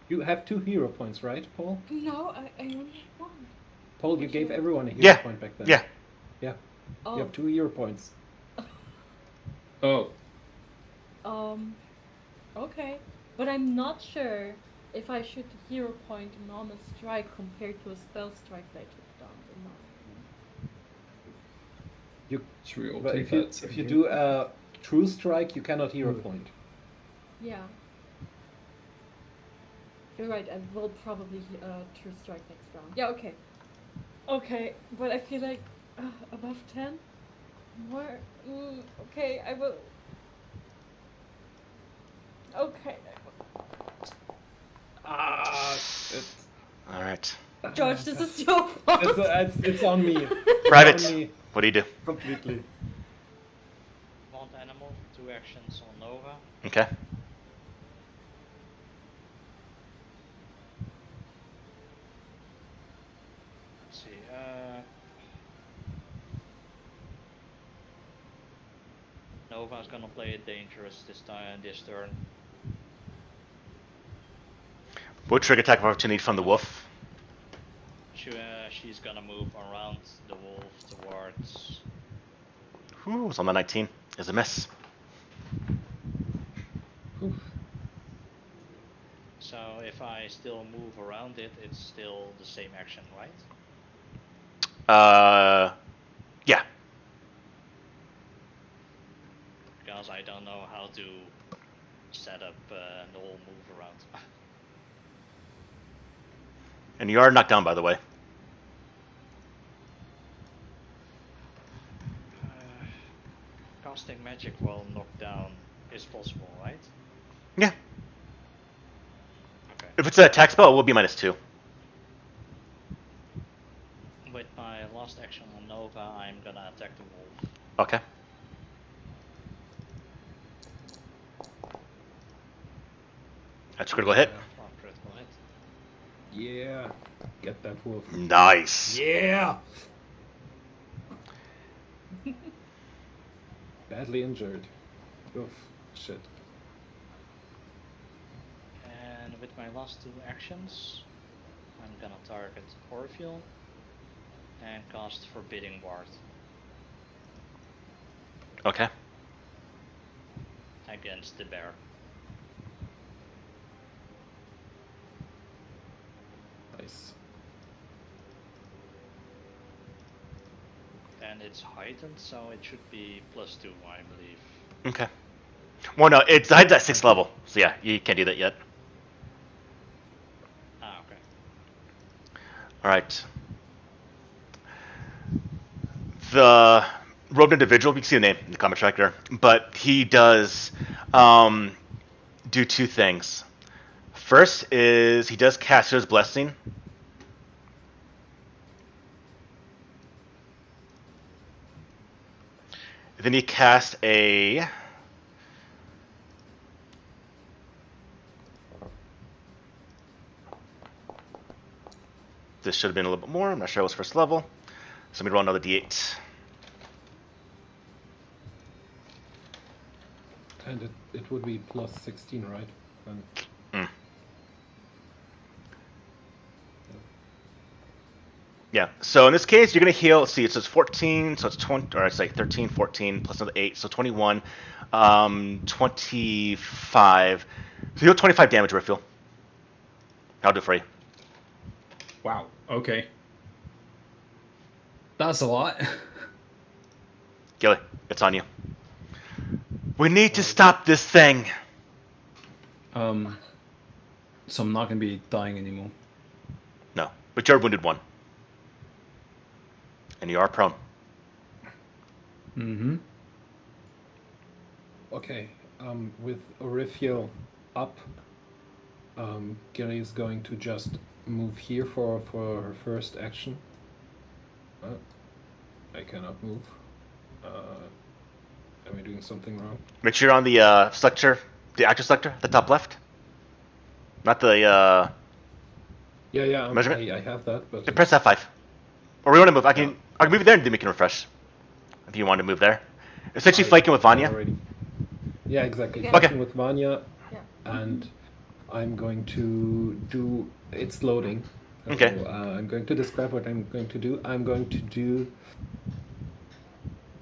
Speaker 5: You have 2 hero points, right, Paul?
Speaker 2: no, I only have one.
Speaker 5: Paul, you gave everyone a hero
Speaker 1: Yeah.
Speaker 5: point back then.
Speaker 1: Yeah.
Speaker 5: Yeah.
Speaker 2: Oh,
Speaker 5: You have 2 hero points.
Speaker 6: Oh,
Speaker 2: okay. But I'm not sure if I should hero point a normal strike compared to a spell strike that I took down or not.
Speaker 5: You,
Speaker 6: should we all
Speaker 5: but
Speaker 6: take
Speaker 5: if you do a true strike, you cannot hero
Speaker 6: Hmm.
Speaker 5: point.
Speaker 2: Yeah. You're right, I will probably true strike next round. Yeah, okay. Okay, but I feel like above 10? More? Okay, I will. Okay.
Speaker 5: It's,
Speaker 1: All right.
Speaker 2: George, this is your fault.
Speaker 5: it's on me.
Speaker 1: Private.
Speaker 5: It's on me
Speaker 1: What do you do?
Speaker 5: completely.
Speaker 3: One animal, 2 actions on Nova.
Speaker 1: Okay.
Speaker 3: Let's see. Nova's gonna play it dangerous this time, this turn.
Speaker 1: What trigger attack of opportunity from the wolf?
Speaker 3: She's gonna move around the wolf towards.
Speaker 1: Ooh, it's on the 19. Is a miss.
Speaker 3: So if I still move around it, it's still the same action, right?
Speaker 1: Yeah.
Speaker 3: Because I don't know how to set up the whole move around.
Speaker 1: And you are knocked down, by the way.
Speaker 3: Casting magic while knocked down is possible, right?
Speaker 1: Yeah.
Speaker 3: Okay.
Speaker 1: If it's an attack spell, it will be -2.
Speaker 3: With my last action on Nova, I'm gonna attack the wolf.
Speaker 1: Okay. That's a critical hit.
Speaker 3: For a critical hit.
Speaker 5: Yeah. Get that wolf.
Speaker 1: Nice.
Speaker 5: Yeah. Badly injured. Oof. Shit.
Speaker 3: And with my last 2 actions, I'm gonna target Orpheal and cast Forbidding Ward
Speaker 1: Okay.
Speaker 3: against the bear.
Speaker 5: Nice.
Speaker 3: And it's heightened, so it should be +2, I believe.
Speaker 1: Okay. Well, no, it's at 6th level. So yeah, you can't do that yet.
Speaker 3: Ah, okay.
Speaker 1: All right. The robed individual, you can see the name in the comment tracker, but he does do 2 things. First is he does Caster's Blessing. Then he casts a This should have been a little bit more. I'm not sure it was first level. So let me roll another d8.
Speaker 5: And it would be plus 16, right? And
Speaker 1: Yeah, so in this case, you're going to heal, let's see, it says 14, so it's 20, or it's like 13, 14, plus another 8, so 21, 25. So heal 25 damage, Refuel. I'll do it for you.
Speaker 6: Wow. Okay. That's a lot.
Speaker 1: Gilly, it's on you. We need to stop this thing.
Speaker 6: So I'm not gonna be dying anymore.
Speaker 1: No, but you're wounded 1. And you are prone.
Speaker 6: Mm-hmm.
Speaker 5: okay, with Orifio up, Gilly is going to just move here for her first action. I cannot move. Am I doing something wrong?
Speaker 1: Make sure you're on the selector, the actor selector, the top left. Not the
Speaker 5: Yeah,
Speaker 1: measurement.
Speaker 5: I have that, but
Speaker 1: Press F5. Or we want to move. I can move you there and then we can refresh. If you want to move there. Essentially flanking with Vanya.
Speaker 5: already. Yeah, exactly.
Speaker 2: Okay.
Speaker 5: Flanking with Vanya,
Speaker 2: Yeah.
Speaker 5: and I'm going to do. It's loading.
Speaker 1: Okay.
Speaker 5: So, I'm going to describe what I'm going to do. I'm going to do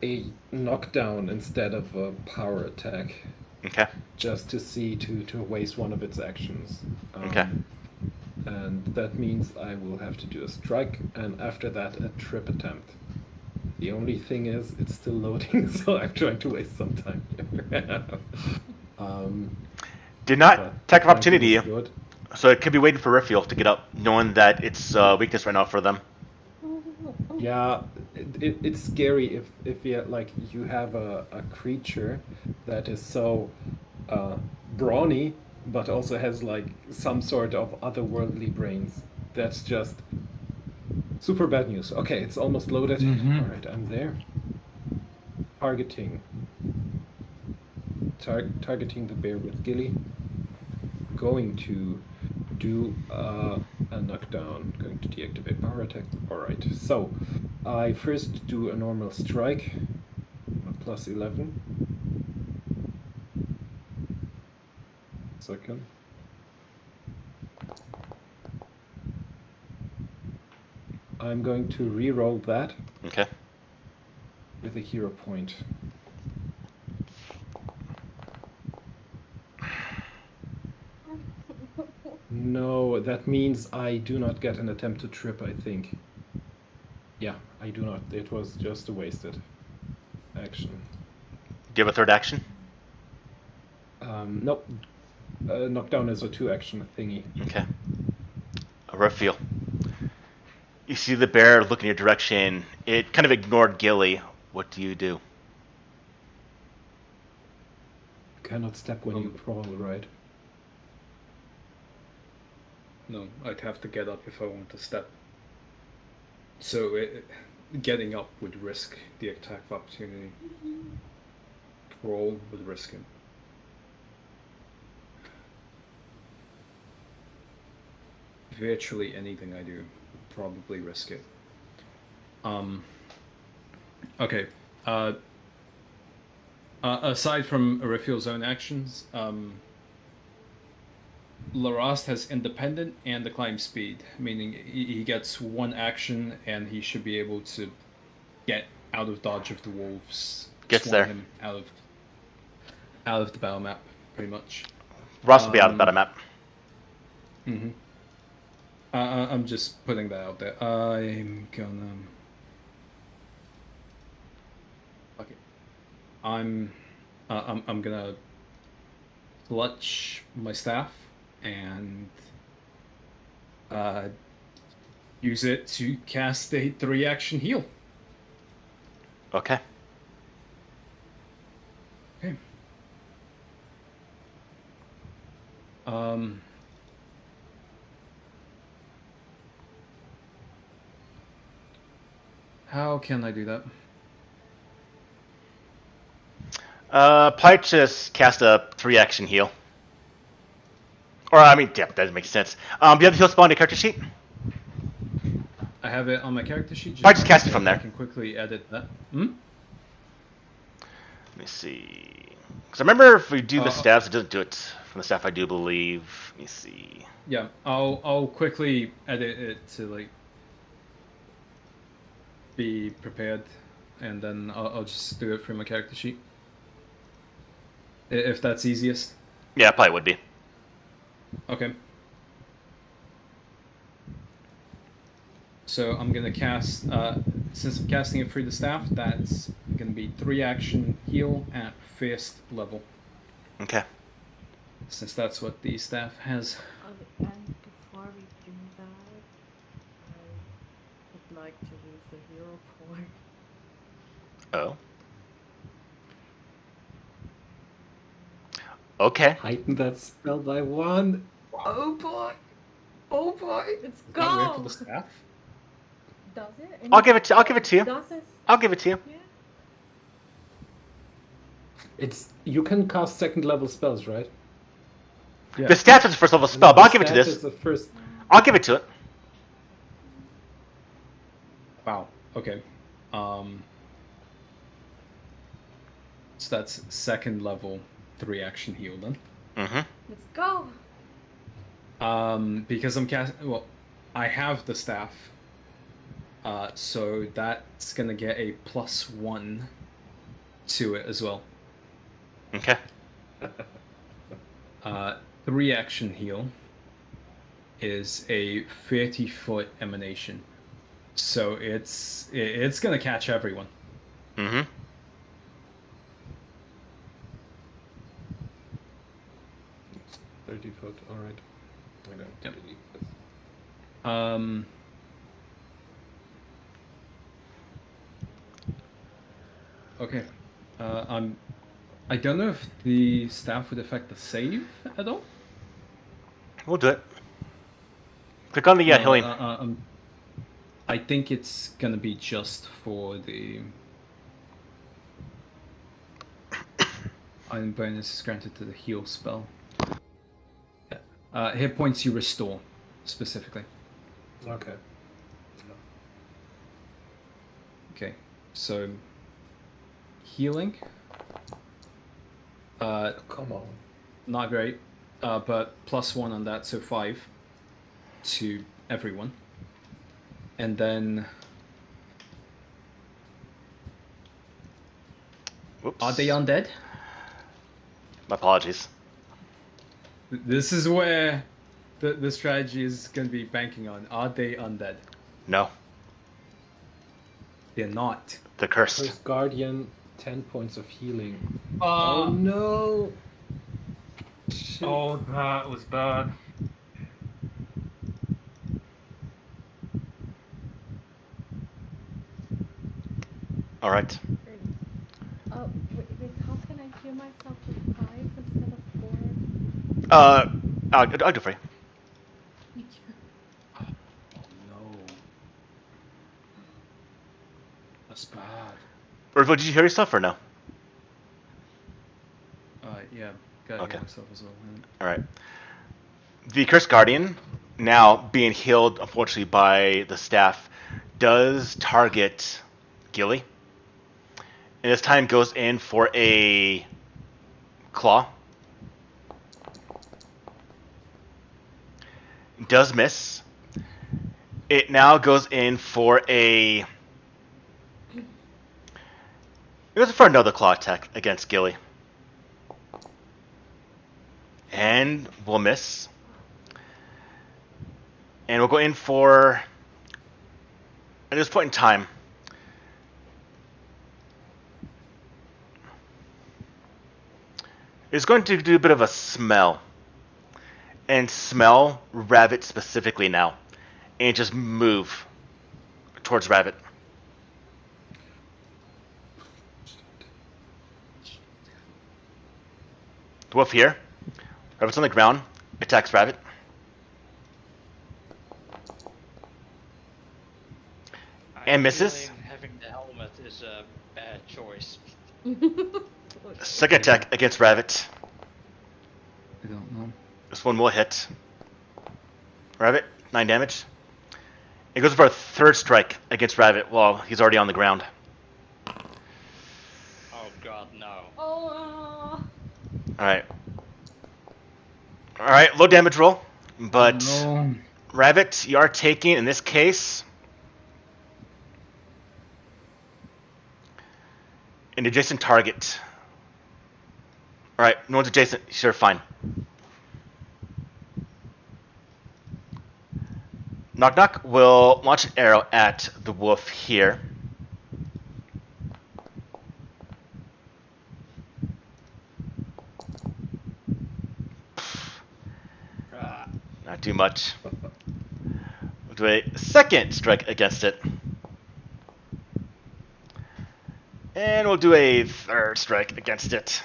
Speaker 5: a knockdown instead of a power attack,
Speaker 1: Okay.
Speaker 5: just to see to waste one of its actions.
Speaker 1: Okay.
Speaker 5: And that means I will have to do a strike, and after that a trip attempt. The only thing is, it's still loading, so I'm trying to waste some time here.
Speaker 1: Did not
Speaker 5: but
Speaker 1: attack of opportunity
Speaker 5: flanking
Speaker 1: you.
Speaker 5: is good.
Speaker 1: So it could be waiting for refuel to get up, knowing that it's weakness right now for them.
Speaker 5: Yeah, it's scary if you have a creature that is so brawny, but also has like some sort of otherworldly brains. That's just super bad news. Okay, it's almost loaded.
Speaker 6: Mhm.
Speaker 5: All right, I'm there. Targeting. Targeting the bear with Gilly. Going to do a knockdown. Going to deactivate power attack. Alright, so I first do a normal strike. Plus 11. Second. I'm going to re-roll that
Speaker 1: Okay.
Speaker 5: with a hero point. No, that means I do not get an attempt to trip, I think. Yeah, I do not. It was just a wasted action.
Speaker 1: Do you have a third action?
Speaker 5: Nope. Knockdown is a 2-action thingy.
Speaker 1: Okay. A refuel. You see the bear look in your direction. It kind of ignored Gilly. What do you do?
Speaker 5: Cannot step when you crawl, right?
Speaker 6: No, I'd have to get up if I want to step. So getting up would risk the attack of opportunity. Crawl would risk it. Virtually anything I do would probably risk it. Okay. Aside from Arifiel's own actions, Larast has independent and the climb speed, meaning he gets one action and he should be able to get out of dodge of the wolves.
Speaker 1: Gets
Speaker 6: swarm
Speaker 1: there.
Speaker 6: him out of the battle map, pretty much.
Speaker 1: Ross will be out of the map.
Speaker 6: Mm-hmm. I'm just putting that out there. I'm gonna. Okay. I'm gonna clutch my staff and use it to cast a 3-action heal.
Speaker 1: Okay.
Speaker 6: Okay. How can I do that?
Speaker 1: Probably just cast a 3-action heal. Or, I mean, yeah, that doesn't make sense. Do you have the heal spell on your character sheet?
Speaker 6: I have it on my character sheet.
Speaker 1: I just cast it from there.
Speaker 6: I can quickly edit that. Hmm?
Speaker 1: Let me see. Because I remember if we do the staffs, it doesn't do it from the staff, I do believe. Let me see.
Speaker 6: Yeah, I'll quickly edit it to like be prepared, and then I'll just do it through my character sheet. If that's easiest.
Speaker 1: Yeah, it probably would be.
Speaker 6: Okay. So I'm gonna cast, since I'm casting it through the staff, that's gonna be 3 action heal at first level.
Speaker 1: Okay.
Speaker 6: Since that's what the staff has.
Speaker 2: And before we do that, I would like to use the hero point.
Speaker 1: Oh. Okay.
Speaker 5: Heighten that spell by 1. Oh boy! Oh boy!
Speaker 2: Let's
Speaker 6: Is that weird for
Speaker 2: go!
Speaker 6: the staff?
Speaker 2: Does it?
Speaker 1: I'll give it to you.
Speaker 2: Does it?
Speaker 1: I'll give it to you.
Speaker 2: Yeah.
Speaker 5: It's you can cast 2nd level spells, right?
Speaker 6: Yeah.
Speaker 1: The staff is the first level spell, but I'll give it to
Speaker 5: Staff
Speaker 1: this.
Speaker 5: is the first.
Speaker 1: I'll give it to it.
Speaker 6: Wow. Okay. So that's 2nd level 3 action heal then.
Speaker 1: Mm-hmm.
Speaker 2: Let's go!
Speaker 6: Because I'm well, I have the staff. So that's gonna get a +1 to it as well.
Speaker 1: Okay.
Speaker 6: 3 action heal is a 30-foot emanation. So it's gonna catch everyone.
Speaker 1: Mm-hmm.
Speaker 5: It's 30 foot. All right. I don't
Speaker 6: Yep.
Speaker 5: delete this.
Speaker 6: Okay. I don't know if the staff would affect the save at all.
Speaker 1: We'll do it. Click on the
Speaker 6: No,
Speaker 1: healing.
Speaker 6: I think it's gonna be just for the item bonus is granted to the heal spell. Yeah. Hit points you restore, specifically.
Speaker 5: Okay.
Speaker 6: Okay, so healing.
Speaker 5: Come on.
Speaker 6: Not great, but +1 on that, so 5 to everyone. And then
Speaker 1: Whoops.
Speaker 6: are they undead?
Speaker 1: My apologies.
Speaker 6: This is where the strategy is going to be banking on. Are they undead?
Speaker 1: No.
Speaker 6: They're not.
Speaker 1: The cursed.
Speaker 5: First Guardian, 10 points of healing.
Speaker 6: Oh
Speaker 5: Oh no! Shit.
Speaker 6: Oh, that was bad.
Speaker 1: All right.
Speaker 2: Oh, wait, how can I heal myself with 5 instead of 4?
Speaker 1: I'll do it for you.
Speaker 6: Oh no. That's bad.
Speaker 1: Or did you hear yourself or no?
Speaker 6: Yeah. Gotta
Speaker 1: Okay.
Speaker 6: heal myself as well.
Speaker 1: All right. The cursed guardian, now being healed, unfortunately, by the staff, does target Gilly. And this time goes in for a claw. Does miss. It now goes in for a... It goes for another claw attack against Gilly. And we'll miss. And we'll go in for... At this point in time... It's going to do a bit of a smell. And smell Rabbit specifically now. And just move towards Rabbit. Dwarf here. Rabbit's on the ground. Attacks Rabbit. And misses.
Speaker 3: Having the helmet is a bad choice.
Speaker 1: Second attack against Rabbit.
Speaker 6: I don't know.
Speaker 1: This one will hit. Rabbit, 9 damage. He goes for a third strike against Rabbit while he's already on the ground.
Speaker 3: Oh god, no.
Speaker 2: Oh.
Speaker 1: Alright. Alright, low damage roll. But
Speaker 6: No.
Speaker 1: Rabbit, you are taking, in this case, an adjacent target. Alright, no one's adjacent. Sure, fine. Knock Knock will launch an arrow at the wolf here. Not too much. We'll do a second strike against it. And we'll do a third strike against it.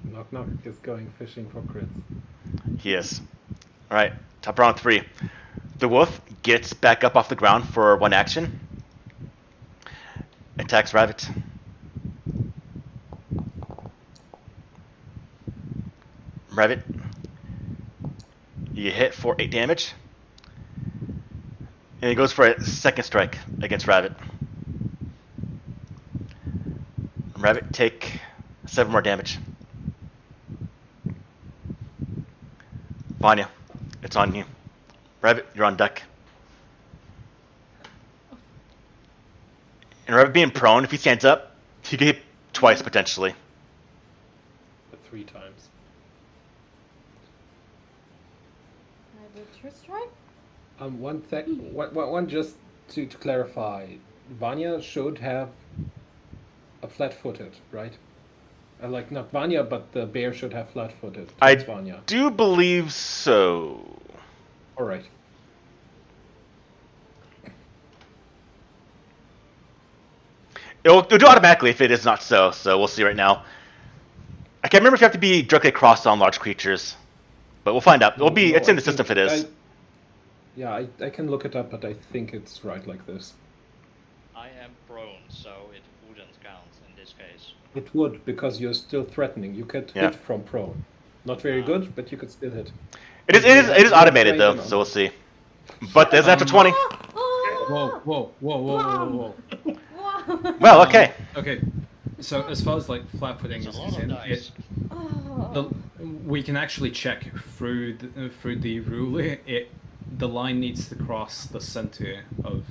Speaker 5: Knock Knock is going fishing for crits.
Speaker 1: He is. Alright, top round 3. The wolf gets back up off the ground for one action. Attacks Rabbit. Rabbit. You hit for 8 damage. And he goes for a second strike against Rabbit. Rabbit, take 7 more damage. Vanya, it's on you. Rabbit, you're on deck. And Rabbit being prone, if he stands up, he can hit twice potentially.
Speaker 5: But 3 times.
Speaker 2: I have a true strike?
Speaker 5: One just to clarify. Vanya should have a flat-footed, right? Like not Vanya, but the bear should have flat-footed.
Speaker 1: I
Speaker 5: That's Vanya.
Speaker 1: do believe so.
Speaker 5: All right.
Speaker 1: It'll do automatically if it is not so, so we'll see right now. I can't remember if you have to be directly crossed on large creatures, but we'll find out. It's in the system if it is.
Speaker 5: I can look it up, but I think it's right like this.
Speaker 3: I am prone, so it wouldn't count in this case.
Speaker 5: It would, because you're still threatening. You could
Speaker 1: Yeah.
Speaker 5: hit from prone. Not very good, but you could still hit.
Speaker 1: It is automated though, so we'll see. But there's after 20.
Speaker 6: Whoa, whoa, whoa, whoa, whoa, whoa.
Speaker 1: Well, okay.
Speaker 6: Okay, so as far as like flat footing
Speaker 3: It's
Speaker 6: is
Speaker 3: a lot of
Speaker 6: concerned,
Speaker 3: dice.
Speaker 6: we can actually check through the rule. The line needs to cross the center of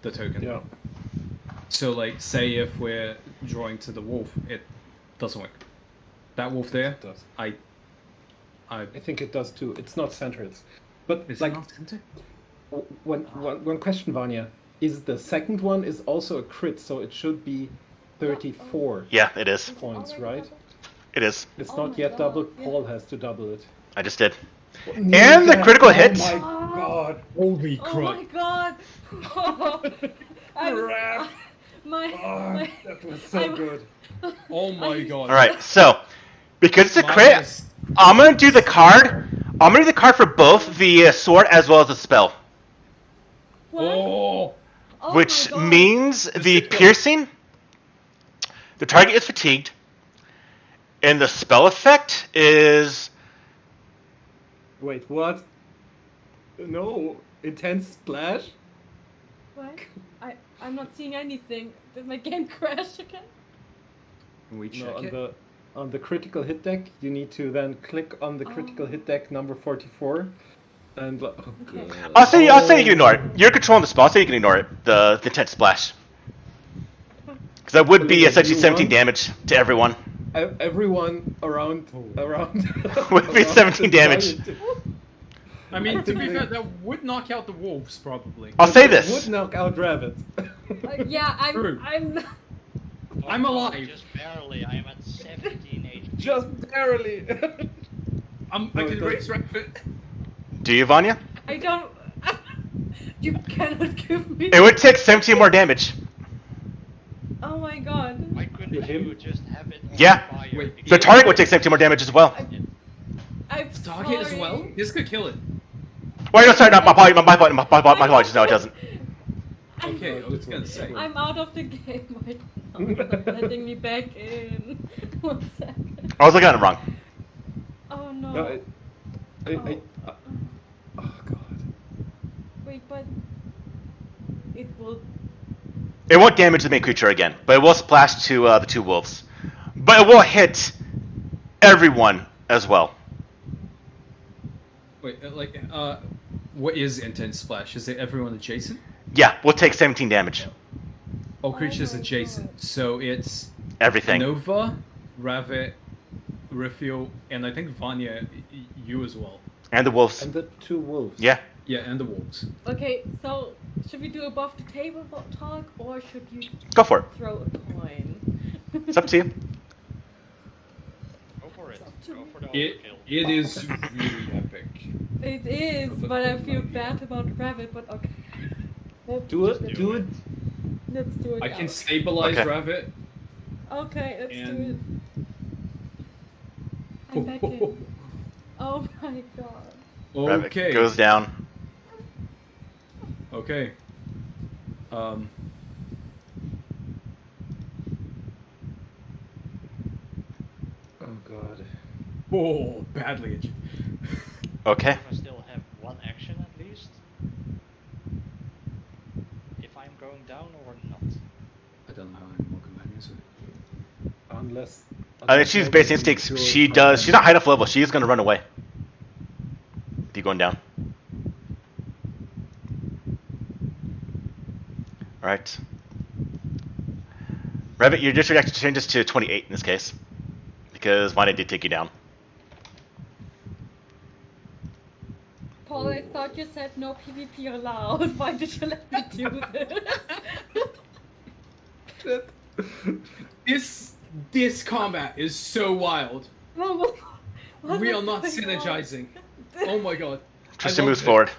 Speaker 6: the token.
Speaker 5: Yeah.
Speaker 6: So like, say if we're drawing to the wolf, it doesn't work. That wolf there,
Speaker 5: It does.
Speaker 6: I
Speaker 5: I think it does too. It's not centered. But
Speaker 6: is
Speaker 5: like
Speaker 6: it not center?
Speaker 5: one question, Vanya, is the second one is also a crit, so it should be 34
Speaker 1: Yeah, it is.
Speaker 5: points, right?
Speaker 1: It is.
Speaker 5: It's
Speaker 2: Oh
Speaker 5: not
Speaker 2: my
Speaker 5: yet
Speaker 2: God,
Speaker 5: doubled.
Speaker 2: yeah.
Speaker 5: Paul has to double it.
Speaker 1: I just did.
Speaker 5: And
Speaker 1: the critical hit.
Speaker 5: Oh my god!
Speaker 6: Holy
Speaker 2: Oh my god! I was,
Speaker 5: Crap.
Speaker 2: my,
Speaker 5: That was so
Speaker 2: I'm-
Speaker 5: good.
Speaker 6: Oh my god.
Speaker 1: Alright, so, because it's a
Speaker 6: Mine
Speaker 1: crit,
Speaker 6: is-
Speaker 1: I'm going to do the card. I'm going to do the card for both the sword as well as the spell.
Speaker 2: what?
Speaker 6: Oh.
Speaker 2: Oh
Speaker 1: Which
Speaker 2: my God.
Speaker 1: means the piercing, the target is fatigued, and the spell effect is...
Speaker 5: Wait, what? No, intense splash?
Speaker 2: What? I'm not seeing anything. Did my game crash again?
Speaker 6: Can we
Speaker 5: No,
Speaker 6: check it?
Speaker 5: on the critical hit deck, you need to then click on the critical hit deck number 44, and oh
Speaker 2: Okay.
Speaker 5: god.
Speaker 1: I'll say you can ignore it. You're controlling the spell, I'll say you can ignore it. The intense splash. Because that would be essentially 17 damage to everyone.
Speaker 5: Everyone around
Speaker 1: Would be 17 damage.
Speaker 6: I mean, to be fair, that would knock out the wolves probably.
Speaker 1: I'll say
Speaker 5: Would
Speaker 1: this.
Speaker 5: knock out rabbit.
Speaker 2: Yeah,
Speaker 6: True.
Speaker 2: I'm.
Speaker 6: I'm
Speaker 3: Oh,
Speaker 6: alive.
Speaker 3: just barely. I am at 17 HP.
Speaker 5: Just barely.
Speaker 6: I
Speaker 5: No,
Speaker 6: can
Speaker 5: it
Speaker 6: raise
Speaker 5: doesn't.
Speaker 6: rabbit.
Speaker 1: Do you, Vanya?
Speaker 2: I don't. You cannot give me.
Speaker 1: It would take 17 more damage.
Speaker 2: Oh my god.
Speaker 3: Why couldn't
Speaker 5: With him?
Speaker 3: you just have it on
Speaker 1: Yeah.
Speaker 3: fire?
Speaker 6: Wait,
Speaker 3: Because
Speaker 1: The target would take 17 more damage as well.
Speaker 2: I'm
Speaker 6: Target as
Speaker 2: sorry.
Speaker 6: well? This could kill it.
Speaker 1: Wait, no, sorry, not my apologies. No, it doesn't.
Speaker 6: Okay, I was gonna say.
Speaker 2: I'm out of the game right now. Letting me back in. 1 second.
Speaker 1: I was looking at it wrong.
Speaker 2: Oh no.
Speaker 5: No, oh god.
Speaker 2: Wait, but it will.
Speaker 1: It won't damage the main creature again, but it will splash to the two wolves. But it will hit everyone as well.
Speaker 6: Wait, what is intense splash? Is it everyone adjacent?
Speaker 1: Yeah, we'll take 17 damage.
Speaker 6: All creatures
Speaker 2: my
Speaker 6: adjacent.
Speaker 2: God.
Speaker 6: So it's
Speaker 1: Everything.
Speaker 6: Nova, Ravit, Raphael, and I think Vanya, you as well.
Speaker 1: And the wolves.
Speaker 5: And the two wolves.
Speaker 1: Yeah.
Speaker 6: Yeah, and the wolves.
Speaker 2: Okay, so should we do above the table talk, or should you
Speaker 1: Go for it.
Speaker 2: throw a coin?
Speaker 1: It's up to you.
Speaker 3: Go for it.
Speaker 2: It's up to
Speaker 3: Go
Speaker 2: me.
Speaker 3: for the
Speaker 6: It
Speaker 3: overkill.
Speaker 6: is really epic.
Speaker 2: It is, but I feel bad about Rabbit. But okay.
Speaker 5: Do it.
Speaker 3: Just
Speaker 5: Do it.
Speaker 2: Let's do it.
Speaker 6: I can
Speaker 2: out.
Speaker 6: stabilize
Speaker 1: Okay.
Speaker 6: Ravit.
Speaker 2: Okay, let's do it.
Speaker 6: And
Speaker 2: I'm back in. Oh my god.
Speaker 1: Rabbit
Speaker 6: okay.
Speaker 1: goes down.
Speaker 6: Okay.
Speaker 5: Oh god.
Speaker 6: Oh, badly injured.
Speaker 1: Okay.
Speaker 3: If I still have one action at least. If I'm going down or not.
Speaker 6: I don't know how I'm more companions with.
Speaker 5: Unless.
Speaker 1: She's base instincts. She does. She's not high enough level. She's gonna run away. If you going down. All right. Rabbit, your district action changes to 28 in this case, because Vanya did take you down.
Speaker 2: Paul, I thought you said no PvP allowed. Why did you let me do this?
Speaker 6: This combat is so wild.
Speaker 2: What
Speaker 6: We
Speaker 2: is
Speaker 6: are not
Speaker 2: going on?
Speaker 6: synergizing. Oh my god.
Speaker 1: Tristan
Speaker 6: I
Speaker 1: moves
Speaker 6: love it.
Speaker 1: forward.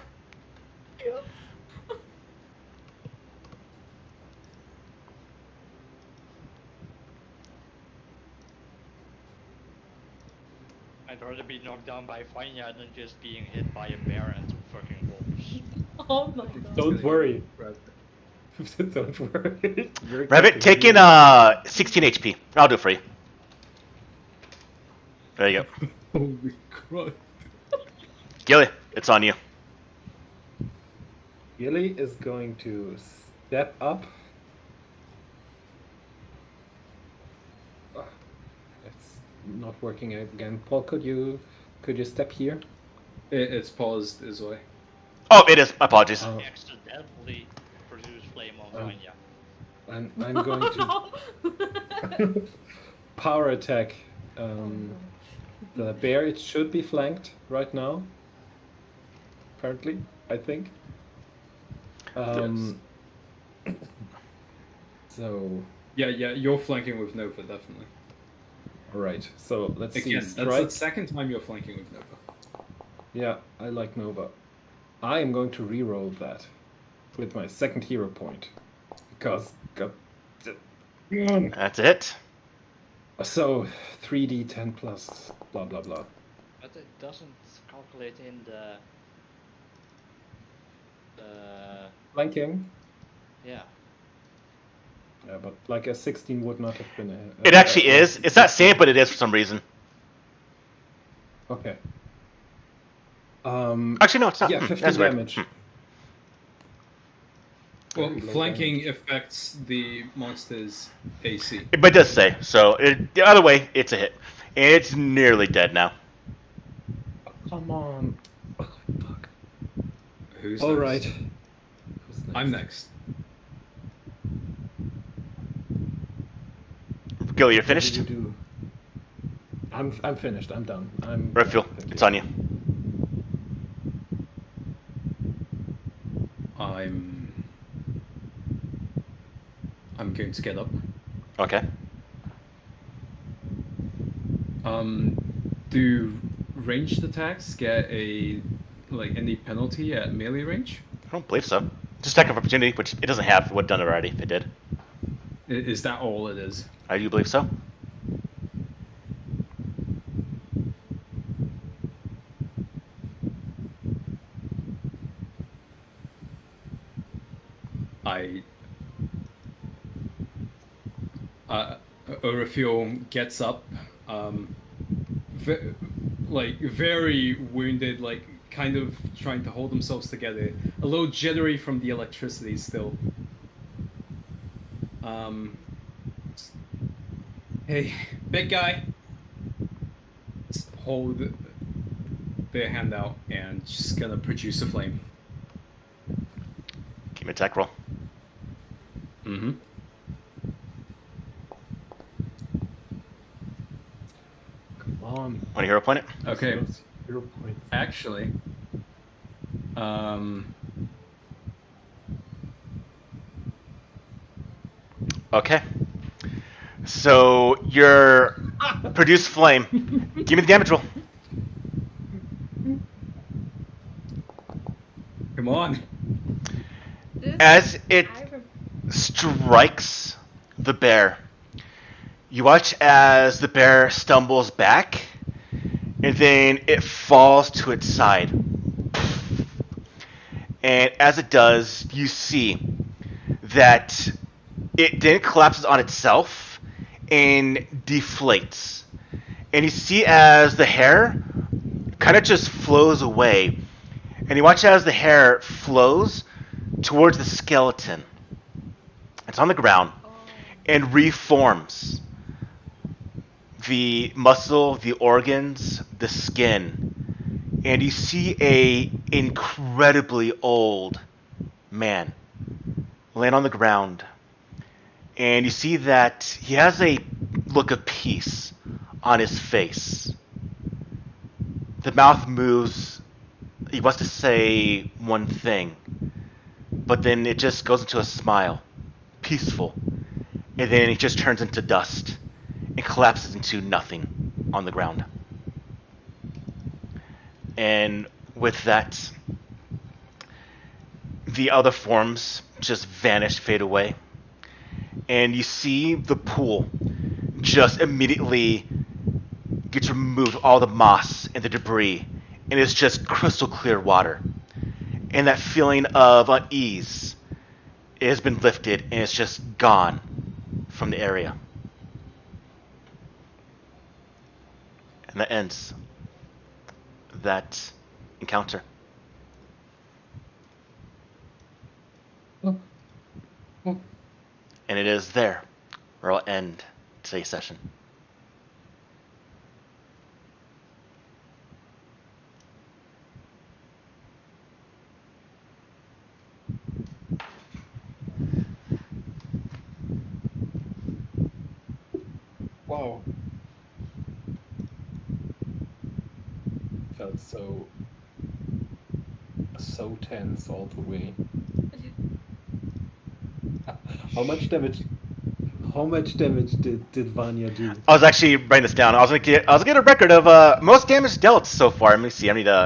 Speaker 3: I'd rather be knocked down by Vanya than just being hit by a bear and two fucking wolves.
Speaker 2: Oh my god.
Speaker 5: Don't worry. Don't worry. You're
Speaker 1: Rabbit,
Speaker 5: getting
Speaker 1: take in
Speaker 5: really-
Speaker 1: 16 HP. I'll do it for you. There you go.
Speaker 6: Holy crap.
Speaker 1: Gilly, it's on you.
Speaker 5: Gilly is going to step up. It's not working again. Paul, could you step here?
Speaker 6: It's paused as well.
Speaker 1: Oh, it is. My apologies.
Speaker 5: Oh.
Speaker 3: Accidentally produce flame on
Speaker 5: Oh.
Speaker 3: Vanya.
Speaker 5: And I'm going to power attack the bear. It should be flanked right now. Apparently, I think. So,
Speaker 6: Yeah, you're flanking with Nova, definitely.
Speaker 5: alright. So let's
Speaker 6: Again,
Speaker 5: see.
Speaker 6: that's
Speaker 5: Strike.
Speaker 6: the second time you're flanking with Nova.
Speaker 5: Yeah, I like Nova. I am going to re-roll that with my second hero point because
Speaker 1: That's it.
Speaker 5: so 3d10 plus blah blah blah.
Speaker 3: But it doesn't calculate in the...
Speaker 5: Flanking.
Speaker 3: yeah.
Speaker 5: Yeah, but like a 16 would not have been
Speaker 1: It actually is. It's not saved, but it is for some reason.
Speaker 5: Okay.
Speaker 1: Actually, no, it's not.
Speaker 5: Yeah,
Speaker 1: Hmm,
Speaker 5: 15
Speaker 1: that's weird.
Speaker 5: damage.
Speaker 1: Hmm.
Speaker 6: Well,
Speaker 5: Very low
Speaker 6: flanking
Speaker 5: damage.
Speaker 6: affects the monster's AC.
Speaker 1: But it does say. So, the other way, it's a hit. And it's nearly dead now.
Speaker 5: Come on. Oh, fuck.
Speaker 6: Who's
Speaker 5: All
Speaker 6: next?
Speaker 5: right. Who's
Speaker 6: I'm next.
Speaker 1: Gilly, you're
Speaker 5: What
Speaker 1: finished?
Speaker 5: did you do? I'm finished. I'm done.
Speaker 1: Redfield,
Speaker 5: thank
Speaker 1: it's
Speaker 5: you.
Speaker 1: on you.
Speaker 6: I'm going to get up.
Speaker 1: Okay.
Speaker 6: Do ranged attacks get any penalty at melee range?
Speaker 1: I don't believe so. Just attack of opportunity, which it doesn't have. It would have done it already if it did.
Speaker 6: Is that all it is?
Speaker 1: I do believe so.
Speaker 6: Urafiel gets up, very wounded, kind of trying to hold themselves together. A little jittery from the electricity still. Hey, big guy. Just hold their hand out and just gonna produce a flame.
Speaker 1: Give me an attack roll.
Speaker 4: Mm-hmm.
Speaker 5: Come on.
Speaker 1: Want to hero point it?
Speaker 4: Okay.
Speaker 5: Those 0 points.
Speaker 4: Actually,
Speaker 1: Okay. So your produce flame. Give me the damage roll.
Speaker 6: Come on.
Speaker 2: This
Speaker 1: As it
Speaker 2: I rem-
Speaker 1: strikes the bear, you watch as the bear stumbles back, and then it falls to its side. And as it does, you see that it then collapses on itself and deflates. And you see as the hair kind of just flows away. And you watch as the hair flows towards the skeleton. It's on the ground and reforms. The muscle, the organs, the skin. And you see a incredibly old man laying on the ground. And you see that he has a look of peace on his face. The mouth moves. He wants to say one thing, but then it just goes into a smile, peaceful, and then it just turns into dust and collapses into nothing on the ground. And with that, the other forms just vanish, fade away. And you see the pool just immediately gets removed, all the moss and the debris, and it's just crystal clear water. And that feeling of unease has been lifted, and it's just gone from the area. And that ends that encounter.
Speaker 5: Oh. Oh.
Speaker 1: And it is there where I'll end today's session.
Speaker 5: Wow. Felt so tense all the way. How much damage did Vanya do?
Speaker 1: I was actually writing this down. I was gonna get a record of most damage dealt so far. Let me see. I need to